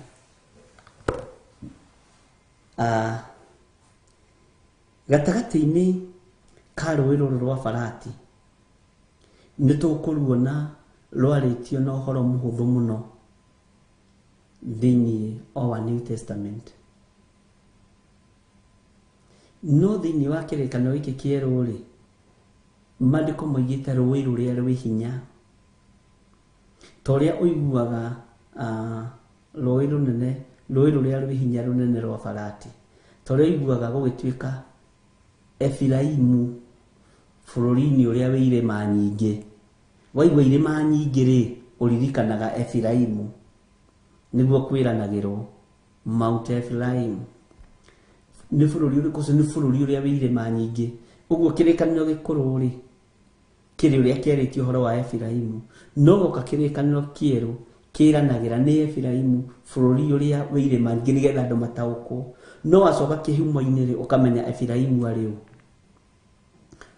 Speaker 4: Gatagatĩ-inĩ ka rũĩ rũrũ rwa Farati nĩ tũkũruona rwarĩtio na ũhoro mũhũthũ mũno thĩinĩ wa New Testament. no thiini wa kirekano giki kieru ri mandiko moigite rũĩ rũrĩa rwĩ hinya toria uiguaga rũĩ rũrĩa rwĩ hinya rũnene rwa Farati toria uiguaga gũgĩtuĩka Efiraimu bũrũri-inĩ ũrĩa wĩ irĩma nyingĩ waigua irĩma nyingĩ rĩ ũririkanaga Efiraimu nĩguo kwĩranagĩrwo Mount Ephraim nĩ bũrũri ũrĩkũ ũcio nĩ bũrũri ũrĩa wĩ irĩma nyingĩ ũguo kĩrĩkanĩro gĩkũrũ rĩ kĩrĩ ũrĩa kĩarĩtio ũhoro wa Efiraimu no goka kĩrĩkanĩro kĩerũ kĩranagĩra nĩ Efiraimu bũrũri ũrĩa wĩ irĩma nyingĩ nĩgetha andũ mataũkwo no wacoka kĩhumo-inĩ rĩ ũkamenya Efiraimu arĩ ũ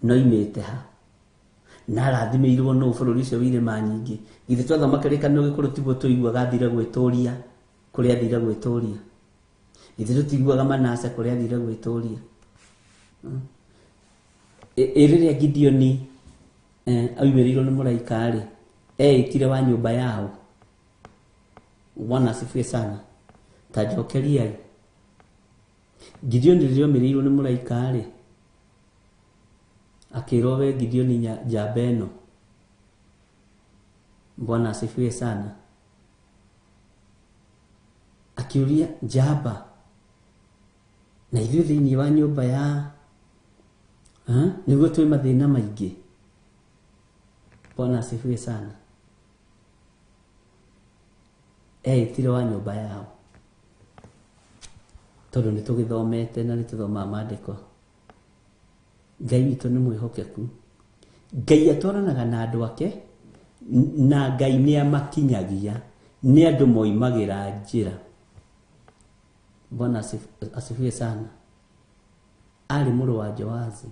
Speaker 4: no imĩte ha na arathimĩirwo no bũrũri ũcio wĩ irĩma nyingĩ githĩ twathoma kĩrĩkanĩro gĩkũrũ tiguo tũiguaga athire gwĩtũria kũrĩa athire gwĩtũria githĩ tũtiguaga Manase kũrĩa athire gwĩtũria rĩrĩa Gideoni aumĩrĩirwo nĩ mũraika rĩ eĩtire wa nyũmba yao Bwana asifiwe sana ta njokeria Gideoni rĩrĩa aumĩrĩirwo nĩ mũraika rĩ akĩrwo we Gideoni njamba ĩno Bwana asifiwe sana akiuria njamba na ithuĩ thĩinĩ wa nyũmba ya nĩguo twĩ mathĩna maingĩ Bwana asifiwe sana eĩtire wa nyũmba yao tondũ nĩ tũgĩthomete na nĩ tũthomaga maandĩko Ngai witũ nĩ mwĩhokeku Ngai atwaranaga na andũ ake na Ngai nĩ amakinyagia nĩ andũ moimagĩra njĩra Bwana asifiwe sana arĩ mũrũ wa Joazi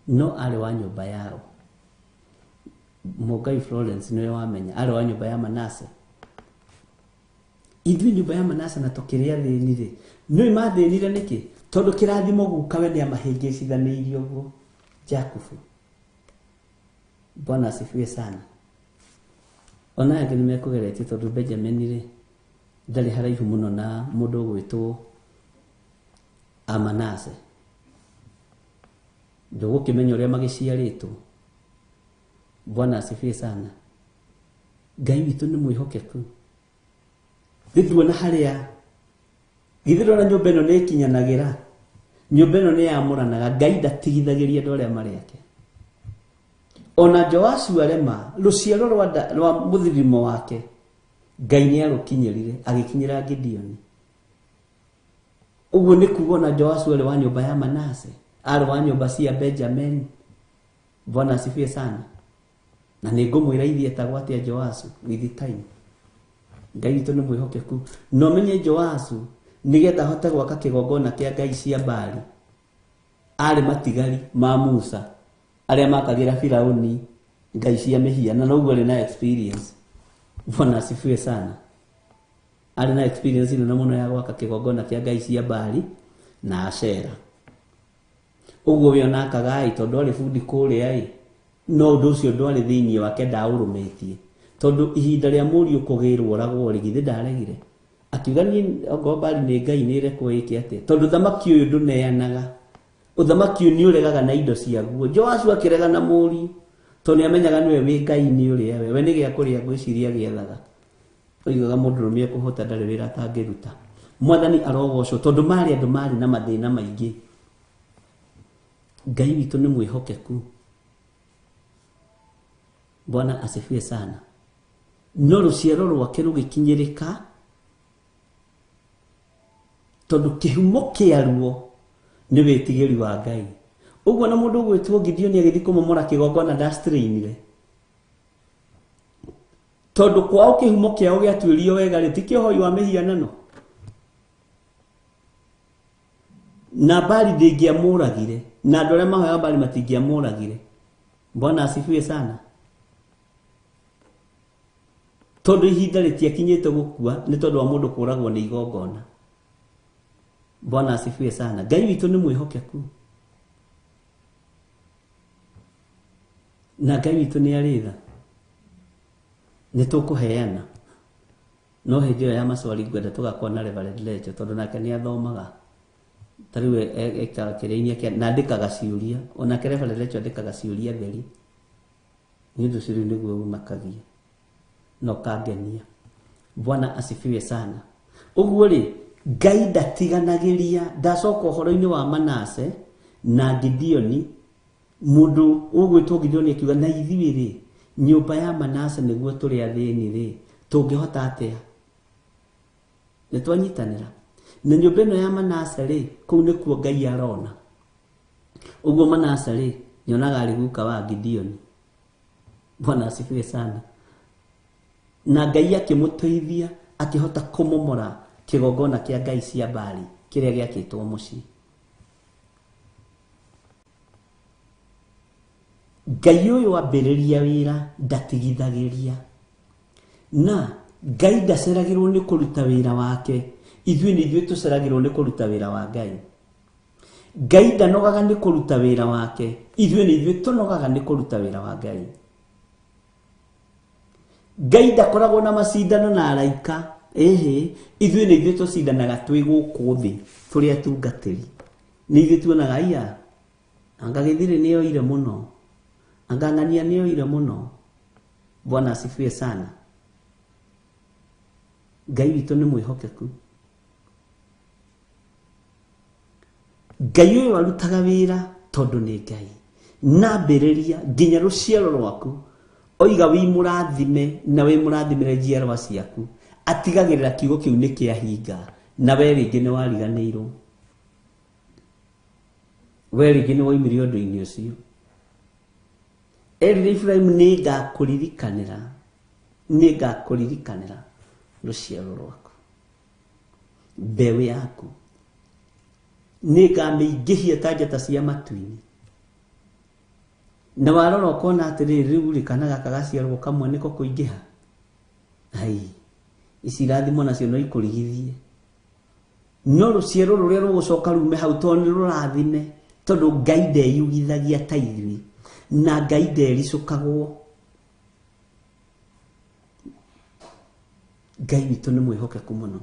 Speaker 4: no arĩ wa nyũmba yao Mũngai Florence nĩwe wamenya arĩ wa nyũmba ya Manase ithuĩ nyũmba ya Manase na tũkĩrĩ athĩni rĩ nĩwe mathĩnire nĩkĩ tondũ kĩrathimo gukawe nĩ amahĩngĩcithanĩirie ũguo Jakubu Bwana asifiwe sana ona angĩ nĩmekũgeretie tondũ Benjamin rĩ ndarĩ haraihu mũno na mũndũ gwĩtwo Manase ndũgũkĩmenya ũrĩa magĩciarĩtwo Bwana asifiwe sana Ngai witũ nĩ mwĩhokeku ndĩtuona harĩa githĩrwo na nyũmba ĩno nĩ ĩkinyanagĩra nyũmba ĩno nĩ yamũranaga Ngai ndatigithagĩria andũ arĩa marĩ ake ona Joashu arema rũciaro rwa mũthithimo wake Ngai nĩ arũkinyĩrire agĩkinyĩra Gideoni ũguo nĩ kuuga na Joashu arĩ wa nyũmba ya Manase arĩ wa nyũmba cia Benjamin Bwana asifiwe sana na nĩ ngũmwĩra ithiĩ etagwo atĩa Joashu with time Ngai witũ nĩ mwĩhokeku no menye Joashu nĩgetha ahote gwaka kĩgongona kĩa ngai cia Baali arĩ matigari ma Musa arĩa makagĩra Firaũni ngai cia mĩhiana na ũguo arĩ na experience Bwana asifiwe sana arĩ na experience nene mũno ya gwaka kĩgongona kĩa ngai cia Baali na Ashera ũguo we onakaga tondũ arĩ bundi kũrĩa no ũndũ ũcio ndwarĩ thĩinĩ wake ndaũrũmĩtie tondũ ihinda rĩa mũriũ kũgĩrwo oragwo githĩ ndaregire akiuga niĩ ongorwo Baali nĩ ngai nĩ rekwo ĩke atĩa tondũ thamaki ũyũ ndũneanaga ũthamaki ũyũ nĩ ũregaga na indo ciaguo Joashu akĩrega na mũriũ tondũ nĩamenyaga nĩwe wĩ ngai nĩ ũrĩa we nĩ gĩa kũrĩa ngwĩciria gĩethaga oigaga mũndũrũme ekũhota ndarĩ wĩra atangĩruta Mwathani arogocwo tondũ marĩ andũ marĩ na mathĩna maingĩ Ngai witũ nĩ mwĩhokeku Bwana asifiwe sana no rũciaro rwake rũgĩkinyĩrĩka tondũ kĩhumo kĩaruo nĩ wĩtigĩri wa Ngai ũguo na mũndũ gwĩtwo Gideoni agĩthiĩ kũmomora kĩgongona ndastrĩinire tondũ kwao kĩhumo kĩao gĩatuĩrio wega rĩ ti kĩhoi wa mĩhianano na Baali ndĩngĩamũragire na andũ arĩa mahoyaga Baali matingĩamũragire Bwana asifiwe sana tondũ ihinda rĩtiakinyĩte gũkua nĩ tondũ wa mũndũ kũragwo nĩ igongona Bwana asifiwe sana Ngai witũ nĩ mwĩhokeku na Ngai witũ nĩ arĩtha nĩ tũkũheana no hĩndĩ ĩyo ya macwari ngwenda tũgakorwo na Reverend Lecho tondũ nake nĩ athomaga tariwe eka kerenia kia nandikaga ciuria ona kereba lecho andikaga ciuria theri nindo siri niguo makagia no kangenia. Bwana asifiwe sana. Uguo ri Ngai ndatiganagiria ndacoka horo-ini wa Manase na Gideoni mundu ugwitwo Gideoni akiuga na ithiwi ri nyumba ya Manase niguo turi athini ri tungihota atia ni twanyitanira na nyumba ino ya Manase ri kuu nikuo Ngai arona. Uguo Manase ri nyonaga ari guka wa Gideoni. Bwana asifiwe sana. Na Ngai akimuteithia akihota kumomora kigongona kia Ngai cia Baali kiria giakitwo mucii. Ngai uyu wambiriria wira ndatigithagiria na Ngai ndaceragirwo ni kuruta wira wake ithui ni ithui tuceragirwo ni kuruta wira wa Ngai. Ngai ndanogaga ni kuruta wira wake ithui ni ithui tunogaga ni kuruta wira wa Ngai. Ngai ndakoragwo na macindano na araika ithui ni ithui tucindanaga twi guku thi turi atungatiri ni ithui tuonaga iya anga githiri ni oire muno anga ngania ni oire muno. Bwana asifiwe sana. Ngai witu ni mwihokeku. Ngai uyu arutaga wira tondu ni Ngai na mbiriria nginya ruciaro rwaku oiga wi murathime na we murathimire njiarwa ciaku atigagirira kiugo kiu ni kiahinga na we ringi ni wariganirwo we ringi ni woimire undu-ini ucio. Erire Ibrahim ni ngakurikanira ruciaro rwaku mbeũ yaku ni ngamiingihia ta njata cia matu-ini na warora ukona atiriri riu ri kana gaka gaciarwo kamwe niko kuingiha ai isirathimo nacio no ikurigithie no ruciaro ruria rugucoka rume hau toni rurathime tondu Ngai ndeyugithagia ta ithui na Ngai ndericukagwo. Ngai witu ni mwihokeku muno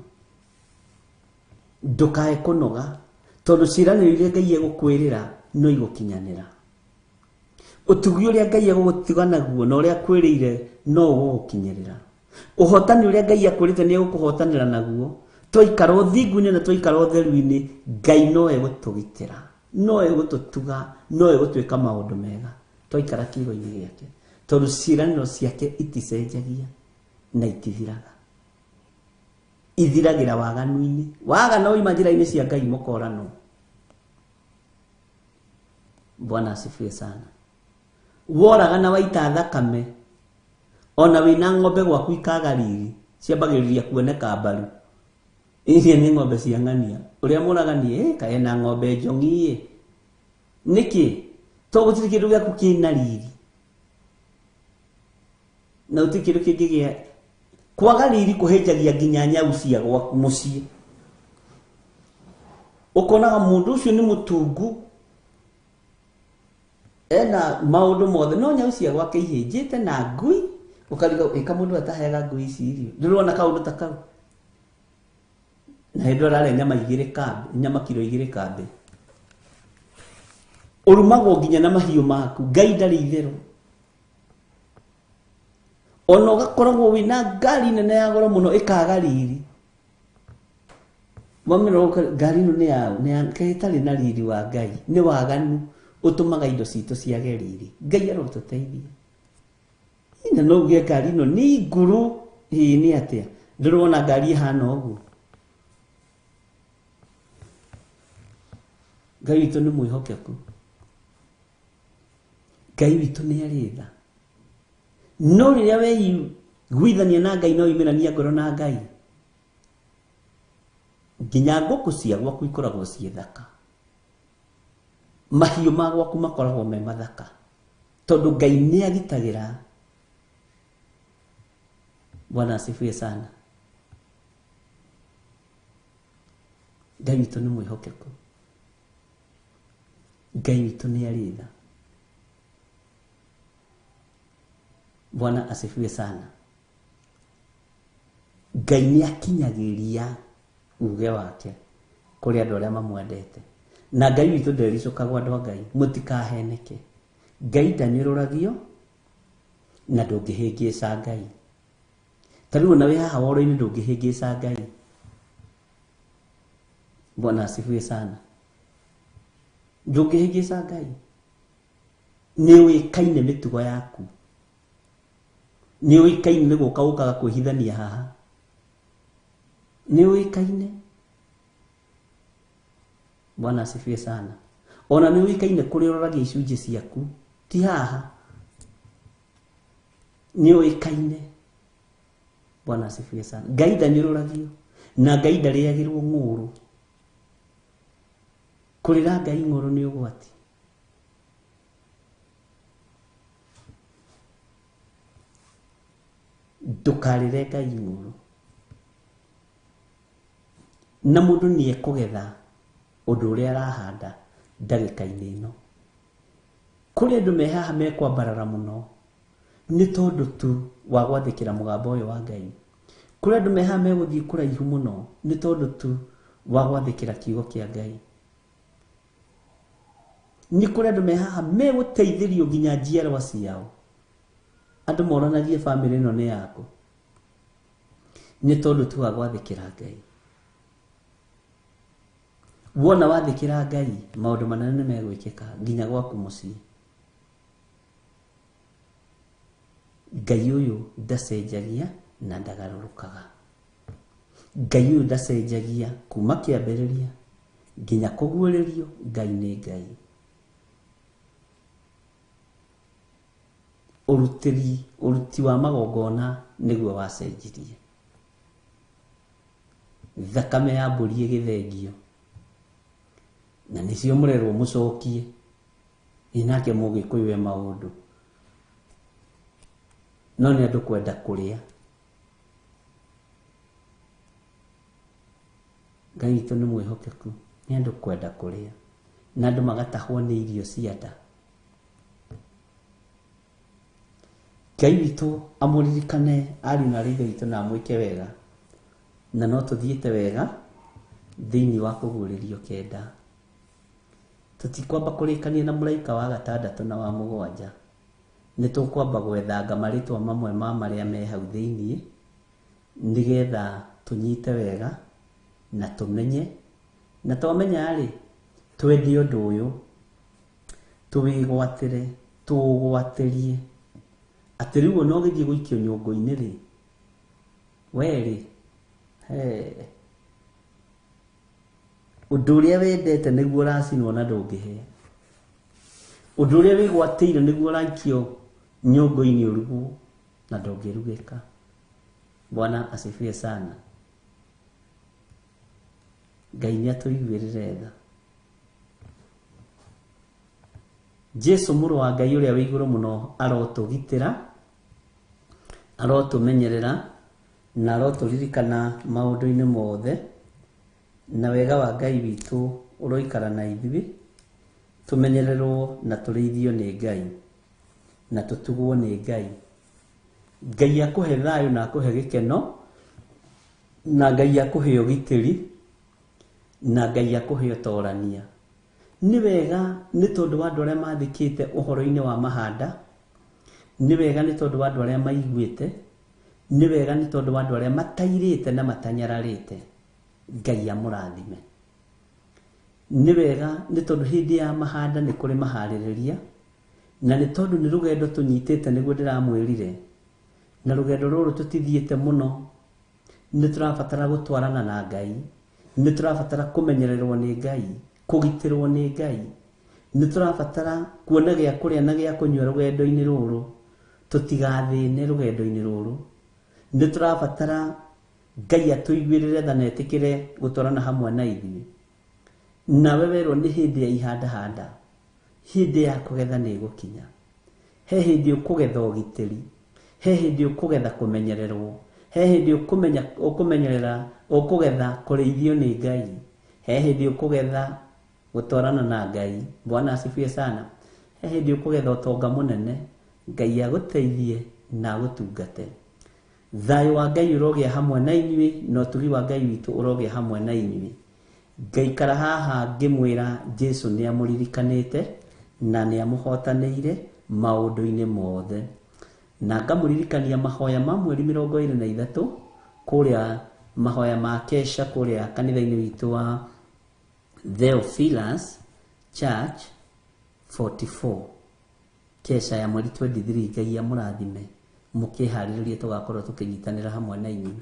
Speaker 4: ndukae kunoga tondu ciraniro iria Ngai egukwirira no igukinyanira. Utugi uria Ngai egugutiga naguo na uria kwirire no ugukinyirira. Uhotani uria Ngai akwirite ni egukuhotanira naguo twaikara uthingu-ini na twaikara utheru-ini Ngai no egutugitira no egututuga no egutwika maundu mega twaikara kiugo-ini giake tondu ciraniro ciake iticenjagia na itithiraga ithiragira waganu-ini wagana oima njira-ini cia Ngai mukorano. Bwana asifiwe sana. Woraga na waita thakame ona wina ng'ombe gwaku ikagariri ciambagiriria kuoneka mbaru iria ni ng'ombe cia ng'ania uria muragani kae na ng'ombe njongi niki to gutiri kindu giaku kina riri na utikiru kingigia kwaga riri kuhenjagia nginya nyau cia gwaku mucii ukonaga mundu ucio ni mutungu ena maundu mothe no nyau cia gwake ihinjite na ngui ukariga ikamundu atahega ngui ici irio ndirona kaundu ta kau na hindu arare nyama igire kambe nyama kilo igire kambe urumagwo nginya na mahiu maku Ngai ndari itherũ ona ugakoragwo wina ngari nene ya goro muno ikaga riri wamiro ngari no ni ya kaitari na riri wa Ngai ni waganu utumaga indo citu ciage riri Ngai arotuteithia ina no uge ngari no ni nguru ni atia ndirona ngari hana uguo. Ngai witu ni mwihokeku. Ngai witu ni aritha no riria we gwithania na Ngai no imirania ngoro na Ngai nginya nguku cia gwaku ikoragwo cie thaka mahiu ma gwaku makoragwo me mathaka tondu Ngai ni agitagira. Bwana asifiwe sana. Ngai witu ni mwihokeku. Ngai witu ni aritha. Bwana asifiwe sana. Ngai ni akinyagiria uge wake kuri andu aria mamwendete na Ngai witũ ndericũkagwo andũ a Ngai mũtikaheneke. Ngai ndanyũrũragio na ndũngĩhĩngĩca Ngai. Tarĩu na wĩ haha woro-inĩ ndũngĩhĩngĩca Ngai. Bwana asifiwe sana. Ndũngĩhĩngĩca Ngai. Nĩũĩkaine mĩtugo yaku. Nĩũĩkaine nĩ gũka ũkaga kwĩhithania haha. Nĩũĩkaine. Bwana asifiwe sana. Ona nĩũĩkaine kũrĩa ũroragia icunjĩ ciaku. Ti haha. Nĩũĩkaine. Bwana asifiwe sana. Ngai ndanyũrũragio na Ngai ndarĩagĩrwo ng'ũrũ. Kũrĩra Ngai ng'ũrũ nĩ ũgwati. Ndũkarĩre Ngai ng'ũrũ. Na mũndũ nĩekũgetha ũndũ ũrĩa arahanda ndagĩka-inĩ ĩno. Kũrĩ andũ me haha mekwambarara mũno nĩ tondũ tu wa gwathĩkĩra mũgambo ũyũ wa Ngai. Kũrĩ andũ me haha megũthiĩ kũraihu mũno nĩ tondũ tu wa gwathĩkĩra kiugo kĩa Ngai. Nĩ kũrĩ andũ me haha megũteithĩrio nginya njiarwa ciao. Andũ moranagie bamĩrĩ ĩno nĩ yaku nĩ tondũ tu wa gwathĩkĩra Ngai. Wona wathĩkĩra Ngai maũndũ manene nĩ megwĩkĩka nginya gwaku mũciĩ. Ngai ũyũ ndacenjagia na ndagarũrũkaga. Ngai ũyũ ndacenjagia kuma kĩambĩrĩria nginya kũguũrĩrio. Ngai nĩ Ngai. Ũruti wa magongona nĩguo wacenjirie. Thakame ya mbũri ĩgĩthengio na nĩcio mũrerwo mũcokie. Inake mũgĩkũyũ maũndũ no nĩ andũ kwenda kũrĩa. Ngai witũ nĩ mwĩhokeku, nĩ andũ kwenda kũrĩa na andũ magatahwo nĩ irio cia nda. Ngai witũ amũririkane ariũ na aithe witũ na amwĩke wega, na no tũthiĩte wega thĩinĩ wa kũguũrĩrio kenda. Tũtikwamba kũrĩkania na mũraika wa 6 na wa 7. Nĩ tũkwamba gwethanga marĩtwa mamwe ma marĩa me hau thĩinĩ nĩgetha tũnyite wega na tũmenye, na twamenya rĩ twendie ũndũ ũyũ tũwĩgwatĩre tũũgwatĩrie atĩ rĩu no gĩthiĩ gũikio nyũngũ-inĩ rĩ werĩ ũndũ ũrĩa wendete nĩguo ũracinwo na ndũngĩhe. Ũndũ ũrĩa wĩgwatĩire nĩguo ũraikio nyũngũ-inĩ ũrugwo na ndũngĩrugĩka. Bwana asifiwe sana. Ngai nĩatũiguĩrĩre tha. Jesu mũrũ wa Ngai ũrĩa wĩ igũrũ mũno arotũgitĩra, arotũmenyerera na arotũririkana maũndũ-inĩ mothe, na wega wa Ngai witũ ũroikara na ithuĩ, tũmenyererwo na tũrĩithio nĩ Ngai na tũtugwo nĩ Ngai. Ngai akũhe thayũ na akũhe gĩkeno, na Ngai akũhe ũgitĩri, na Ngai akũhe ũtorania. Nĩ wega nĩ tondũ wa andũ arĩa mathikĩte ũhoro-inĩ wa mahanda, nĩ wega nĩ tondũ wa andũ arĩa maiguĩte, nĩ wega nĩ tondũ wa andũ arĩa matairĩte na matanyararĩte. Ngai amũrathime. Nĩ wega nĩ tondũ hĩndĩ ya mahanda nĩ kũrĩ maharĩrĩria, na nĩ tondũ nĩ rũgendo tũnyitĩte nĩguo ndĩramwĩrire, na rũgendo rũrũ tũtithiĩte mũno. Nĩ tũrabatara gũtwarana na Ngai, nĩ tũrabatara kũmenyererwo nĩ Ngai, kũgitĩrwo nĩ Ngai, nĩ tũrabatara kuona gĩa kũrĩa na gĩa kũnyua rũgendo-inĩ rũrũ, tũtigathĩne rũgendo-inĩ rũrũ. Nĩ tũrabatara Ngai atũiguĩrĩre tha na etĩkĩre gũtwarana hamwe na ithuĩ. Nawe werwo nĩ hĩndĩ ya ihanda, hĩndĩ ya kũgetha nĩ gũkinya. He hĩndĩ ũkũgetha ũgitĩri, he hĩndĩ ũkũgetha kũmenyererwo, he hĩndĩ ũkũmenyerera ũkũgetha kũrĩithio nĩ Ngai, he hĩndĩ ũkũgetha gũtwarana na Ngai. Bwana asifiwe sana. He hĩndĩ ũkũgetha ũtonga mũnene, Ngai agũteithie na agũtungate. Thayũ wa Ngai ũrogĩa hamwe na inyuĩ, na ũtugi wa Ngai witũ ũrogĩa hamwe na inyuĩ. ngaikara haha ngĩmwĩra Jesu nĩ amũririkanĩte na nĩ amũhotanĩire maũndũ-inĩ mothe, na ngamũririkania mahoya ma mweri 23 kũrĩa mahoya ma kesha kũrĩa kanitha-inĩ witũ wa Theophilus Church 44 kesha ya mweri 23. Ngai amũrathime mũkĩharĩrĩrie tũgakorwo tũkĩnyitanĩra hamwe na inyuĩ.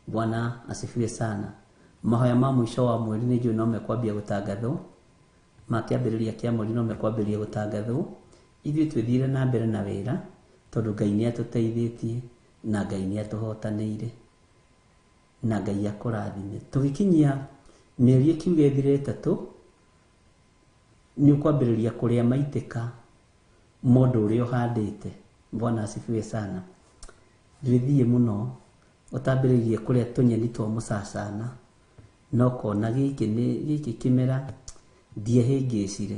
Speaker 4: Bwana asifiwe sana. Mahoya ma mwisho wa mweri nĩ njũĩ no mekwambia gũtangathwo, makĩambĩrĩria kĩa mweri no mekwambĩrĩria gũtangathwo. Ithuĩ twĩthire na mbere na wĩra tondũ Ngai nĩ atũteithĩtie na Ngai nĩ atũhotanĩire na Ngai akũrathime. Tũgĩkinyia mĩeri ĩkiuga ĩthire 3 nĩ ũkwambĩrĩria kũrĩa maitĩka mũndũ ũrĩa ũhandĩte. Bwana asifiwe sana. Ndĩthiĩ mũno ũtambĩrĩirie kũrĩa tũnyeni twa mũcacana no kona gĩkĩ kĩmera ndiehĩngĩcire.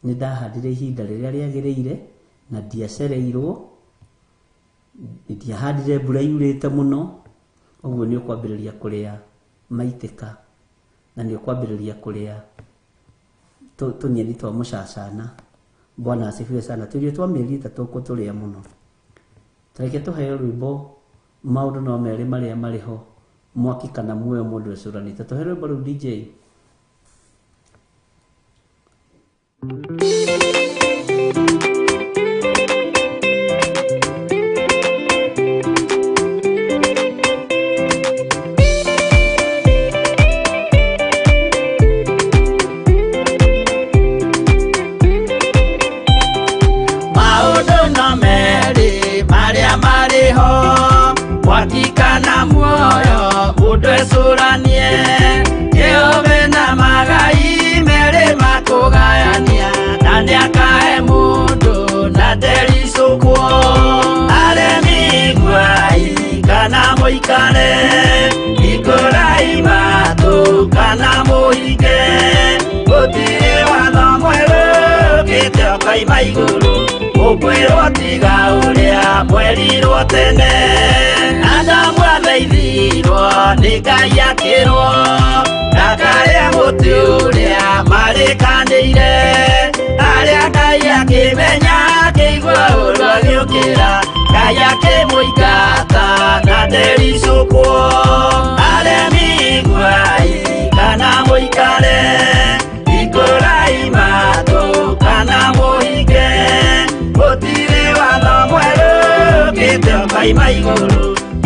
Speaker 4: Nĩ ndahandire ihinda rĩrĩa rĩagĩrĩire na ndiacereirwo, ndiahandire mbura yurĩte mũno, ũguo nĩ ũkwambĩrĩria kũrĩa maitĩka na nĩ ũkwambĩrĩria kũrĩa tũnyeni twa mũcacana. Bwana asifiwe sana. Tũirio twa mĩeri 3 kũtũrĩa mũno. Tareke tũheo rwĩmbo maũndũ no merĩ marĩa marĩ ho mwaki kana muoyo mũndũ ũcũranĩte. Tũheo rwĩmbo rũu DJ.
Speaker 3: Wakikana muoyo mundu ecuranie Jehova na magai mere makugayania na ndiakahe mundu na ndericukwo aremi gwai kana muikare ikurai matu kana muhige gutire watho mwerũ gĩtĩ ũkaima igũrũ ũkwĩrwo tiga ũrĩa mwerirwo tene Adamu athaithirwo nĩ Ngai akĩrwo ndakarĩa mũtĩ ũrĩa marĩkanĩire arĩa Ngai akĩmenya akĩigua ũru agĩũkĩra Ngai akĩmũingata na ndericũkwo aremi gwai kana mũikare ikũrai matũ kana mũhinge gũtirĩ watho mwerũ gĩtĩ ũkaima igũrũ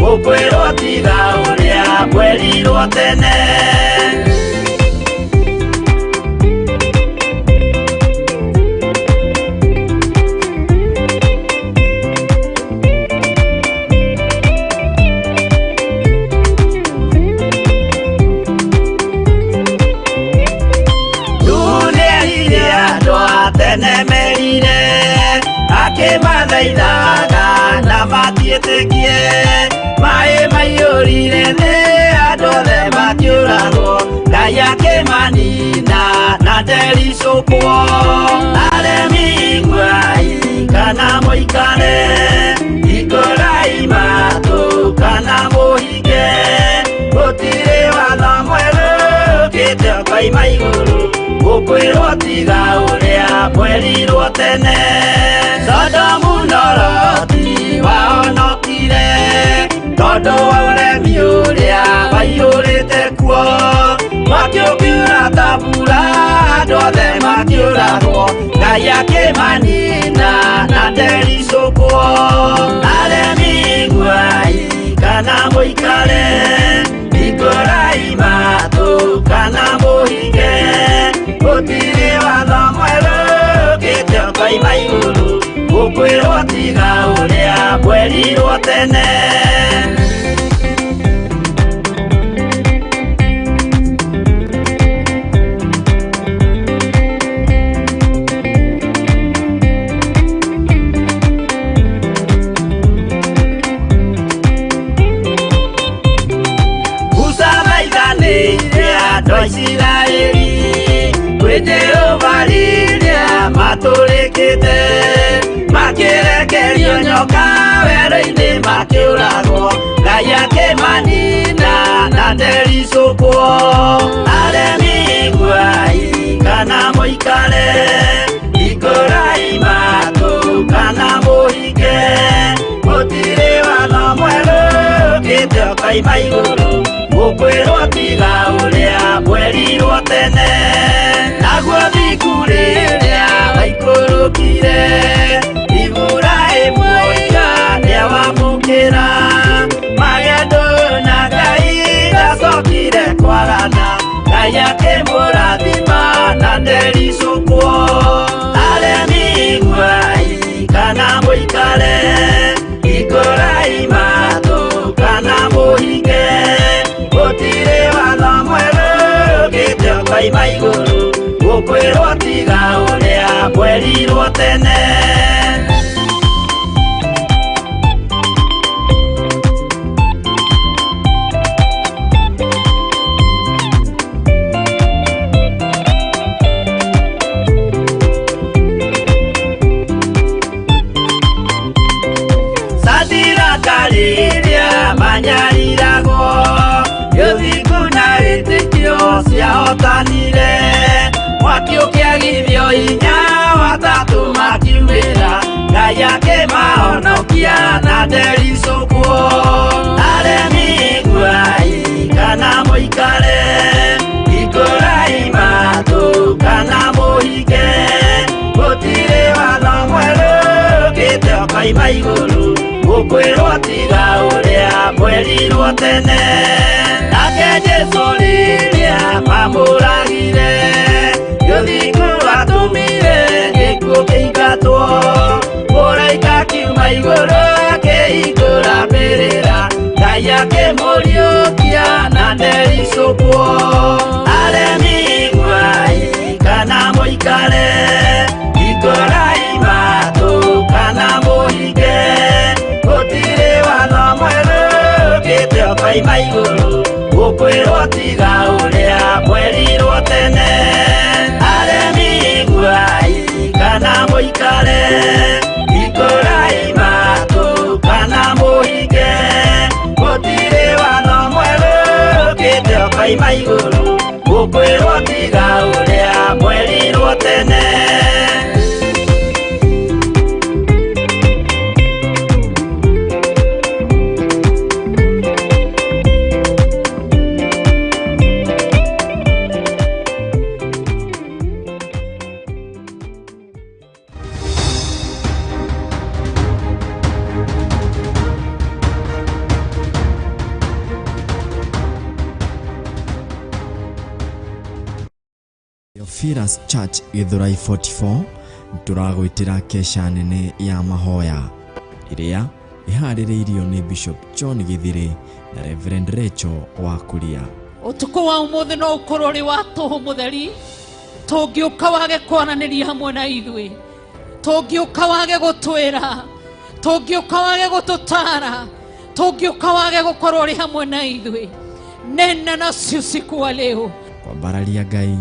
Speaker 3: ũkwĩrwo tiga ũrĩa mwerirwo tene Nũnĩerire andũ a tene merire akĩmathaithaga na matiĩtĩkie maĩ maiyũrire nĩ andũ othe makĩũragwo Ngai akĩmanina na ndericũkwo aremi gwai kana mũikare ikũrai matũ kana mũhinge gũtirĩ watho mwerũ gĩtĩ ũkaima igũrũ ũkwĩrwo tiga ũrĩa mwerirwo tene Sodomu na Loti wahonokire tondũ wa ũremi ũrĩa waiyũrĩte kuo makĩũkiura ta mbura andũ othe makĩũragwo Ngai akĩmanina na ndericũkwo aremi gwai kana mũikare ikũrai matũ kana mũhinge gũtirĩ watho mwerũ gĩtĩ ũkaima igũrũ ũkwĩrwo tiga ũrĩa mwerirwo tene Musa maithanĩire andũ a Isiraeli kwĩ Jehova rĩrĩa matũrĩkĩte makĩrekerio nyoka werũ-inĩ makĩũragwo Ngai akĩmanina na na ndericũkwo aremi guai kana mũikare ikũrai matũ kana mũhike gũtirĩ watho mwerũ ũkĩte ũkaima igũrũ gũkwĩrwo tiga ũrĩa mwerirwo tene naguo thiku rĩrĩa waikũrũkire Iburahĩmu oiga nĩawamũkĩra magendo na Ngai ndacokire kwarana Ngai akĩmũrathima na ndericũkwo aremi guai kana mũikare ikũrai matũ kana mũhike gũtirĩ watho mwerũ ũkĩte ũkaima igũrũ gũkwĩrwo tiga ũrĩa mwerirwo tene Rĩrĩa manyariragwo gĩthiku na wĩtĩkio ciahotanire mwaki ũkĩagithio hinya watatũ makiumĩra Ngai akĩmahonokia na ndericũkwo aremi guai kana mũikare ikũrai matũ kana mũhike gũtirĩ watho mwerũ ũkĩte ũkaima igũrũ gũkwĩrwo tiga ũrĩa mwerirwo tene nake Jesũ rĩrĩa mamũragire gĩthiku atũmire gĩkuũ kĩingatwo mũraika kiuma igũrũ akĩhingũra mbĩrĩra Ngai akĩmũriũkia na ndericũkwo aremi guai kana mũikare ikũrai matũ kana mũhike gũtirĩ watho mwerũ ũkĩte ũkaima igũrũ gũkwĩrwo tiga ũrĩa mwerirwo tene aremi guai kana mũikare ikũrai matũ kana mũhike gũtirĩ watho mwerũ ũkĩte ũkaima igũrũ gũkwĩrwo tiga ũrĩa mwerirwo tene
Speaker 1: Theophilus Church Githurai 44 turagwitira kesha nene ya mahoya iria iharĩrĩirio nĩ Bishop John Githire na Reverend Rachel Wakuria.
Speaker 2: Ũtukũ wa ũmũthĩ no ũkorwo ũrĩ wa tũhũ mũtheri tũngĩũka wage kwaranĩria hamwe na ithuĩ tũngĩũka wage gũtwĩra tũngĩũka wage gũtũtara tũngĩũka wage gũkorwo ũrĩ hamwe na ithuĩ nena nacio usiku wa leo
Speaker 1: kwambararia Ngai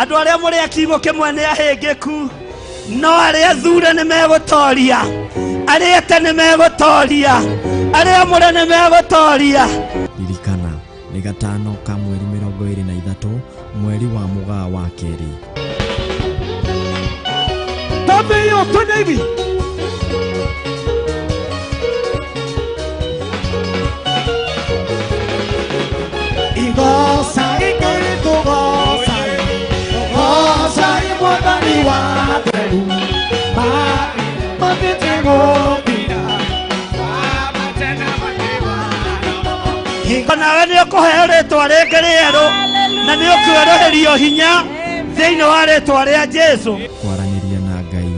Speaker 3: andũ arĩa mũrĩ akiugo kĩmwe nĩ ahĩngĩku no arĩa thure nĩ megũtoria arĩa ete nĩ megũtoria arĩa mũrĩ nĩ megũtoria
Speaker 1: ririkana nĩ gatano ka mweri 23 mweri wa Mũgaa wa kerĩ
Speaker 3: Tabiyo tunevi
Speaker 5: Igosa ikoritu gosa Gosa imwagani wa teru Mari matitego bina Baba tena matiwa
Speaker 3: nawe nĩ ũkũheo rĩtwa rĩngĩ rĩerũ na nĩ ũkũerũhĩrio hinya thĩinĩ wa rĩtwa rĩa Jesũ
Speaker 1: kwaranĩria na Ngai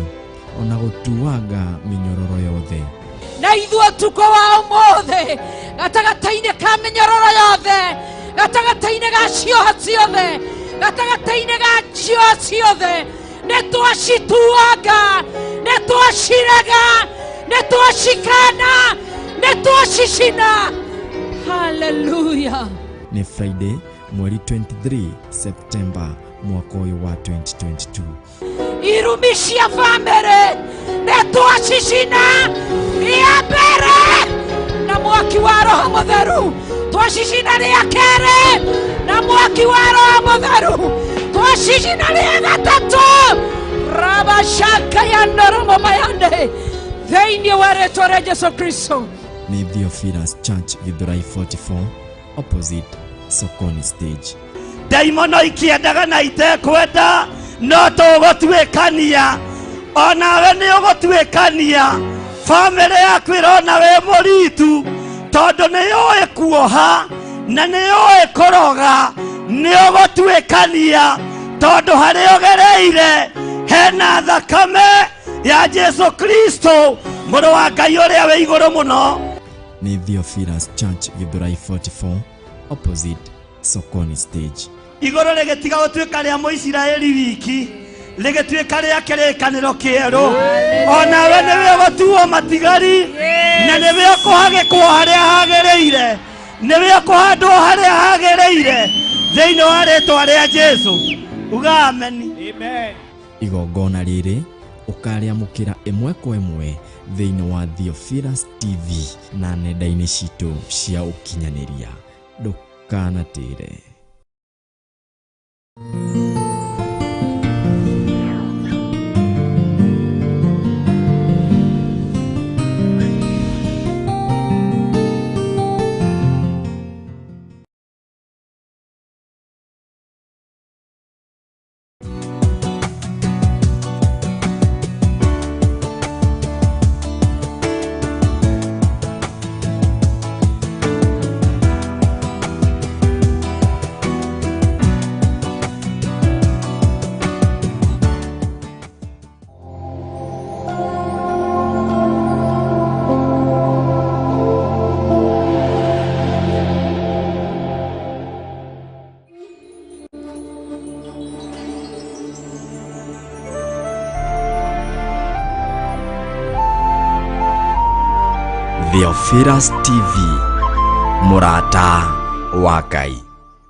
Speaker 1: ona gũtuanga mĩnyororo yothe
Speaker 2: na ithuĩ ũtukũ wa ũmũthĩ gatagatĩ-inĩ ka mĩnyororo yothe gatagatĩ-inĩ ga cioha ciothe gatagatĩ-inĩ ga njioha ciothe nĩ twacituanga nĩ twacirega nĩ twacikana nĩ twacicina. Hallelujah.
Speaker 1: Ni Friday mweri 23 September mwaka uyu wa 2022.
Speaker 2: Irumi cia bamĩrĩ nĩtwacicina rĩa mbere na mwaki wa Roho Mũtheru, twacicina rĩa kerĩ na mwaki wa Roho Mũtheru, twacicina rĩa gatatũ rabashaka ya ndoromo mayande thĩinĩ wa rĩĩtwa rĩa Jesu Kristo.
Speaker 1: Nĩ Theophilus Church Githurai 44 opposite Sokoni stage.
Speaker 3: Daimono ikiendaga na itekwenda no tũgũtuĩkania, onawe nĩ ũgũtuĩkania. Bamĩrĩ yaku ĩrona wĩ mũritu tondũ nĩ yũĩ kuoha na nĩ yũĩ kũroga, nĩ ũgũtuĩkania tondũ harĩa ũgereire hena thakame ya Jesu Kristo mũrũ wa Ngai ũrĩa wĩ igũrũ mũno.
Speaker 1: Nĩ Theophilus Church Githurai 44 opposite Sokoni stage.
Speaker 3: Igũrũ rĩgĩtiga gũtuĩka rĩa Mũisiraeli wiki, rĩgĩtuĩka rĩa kĩrĩkanĩro kĩerũ. Onawe nĩwe ũgũtuo matigari na nĩwe ũkũhagĩkwo harĩa hagĩrĩire, nĩwe ũkũhandwo harĩa hagĩrĩire thĩinĩ wa rĩĩtwa rĩa Jesu. Uga ameni.
Speaker 5: Amen.
Speaker 1: Igongona rĩrĩ ũkarĩamũkĩra ĩmwe kwa ĩmwe thĩinĩ wa Theophilus TV na nenda-inĩ citũ cia ũkinyanĩria. Ndũkanatĩre. Theophilus TV, mũrata wa Ngai.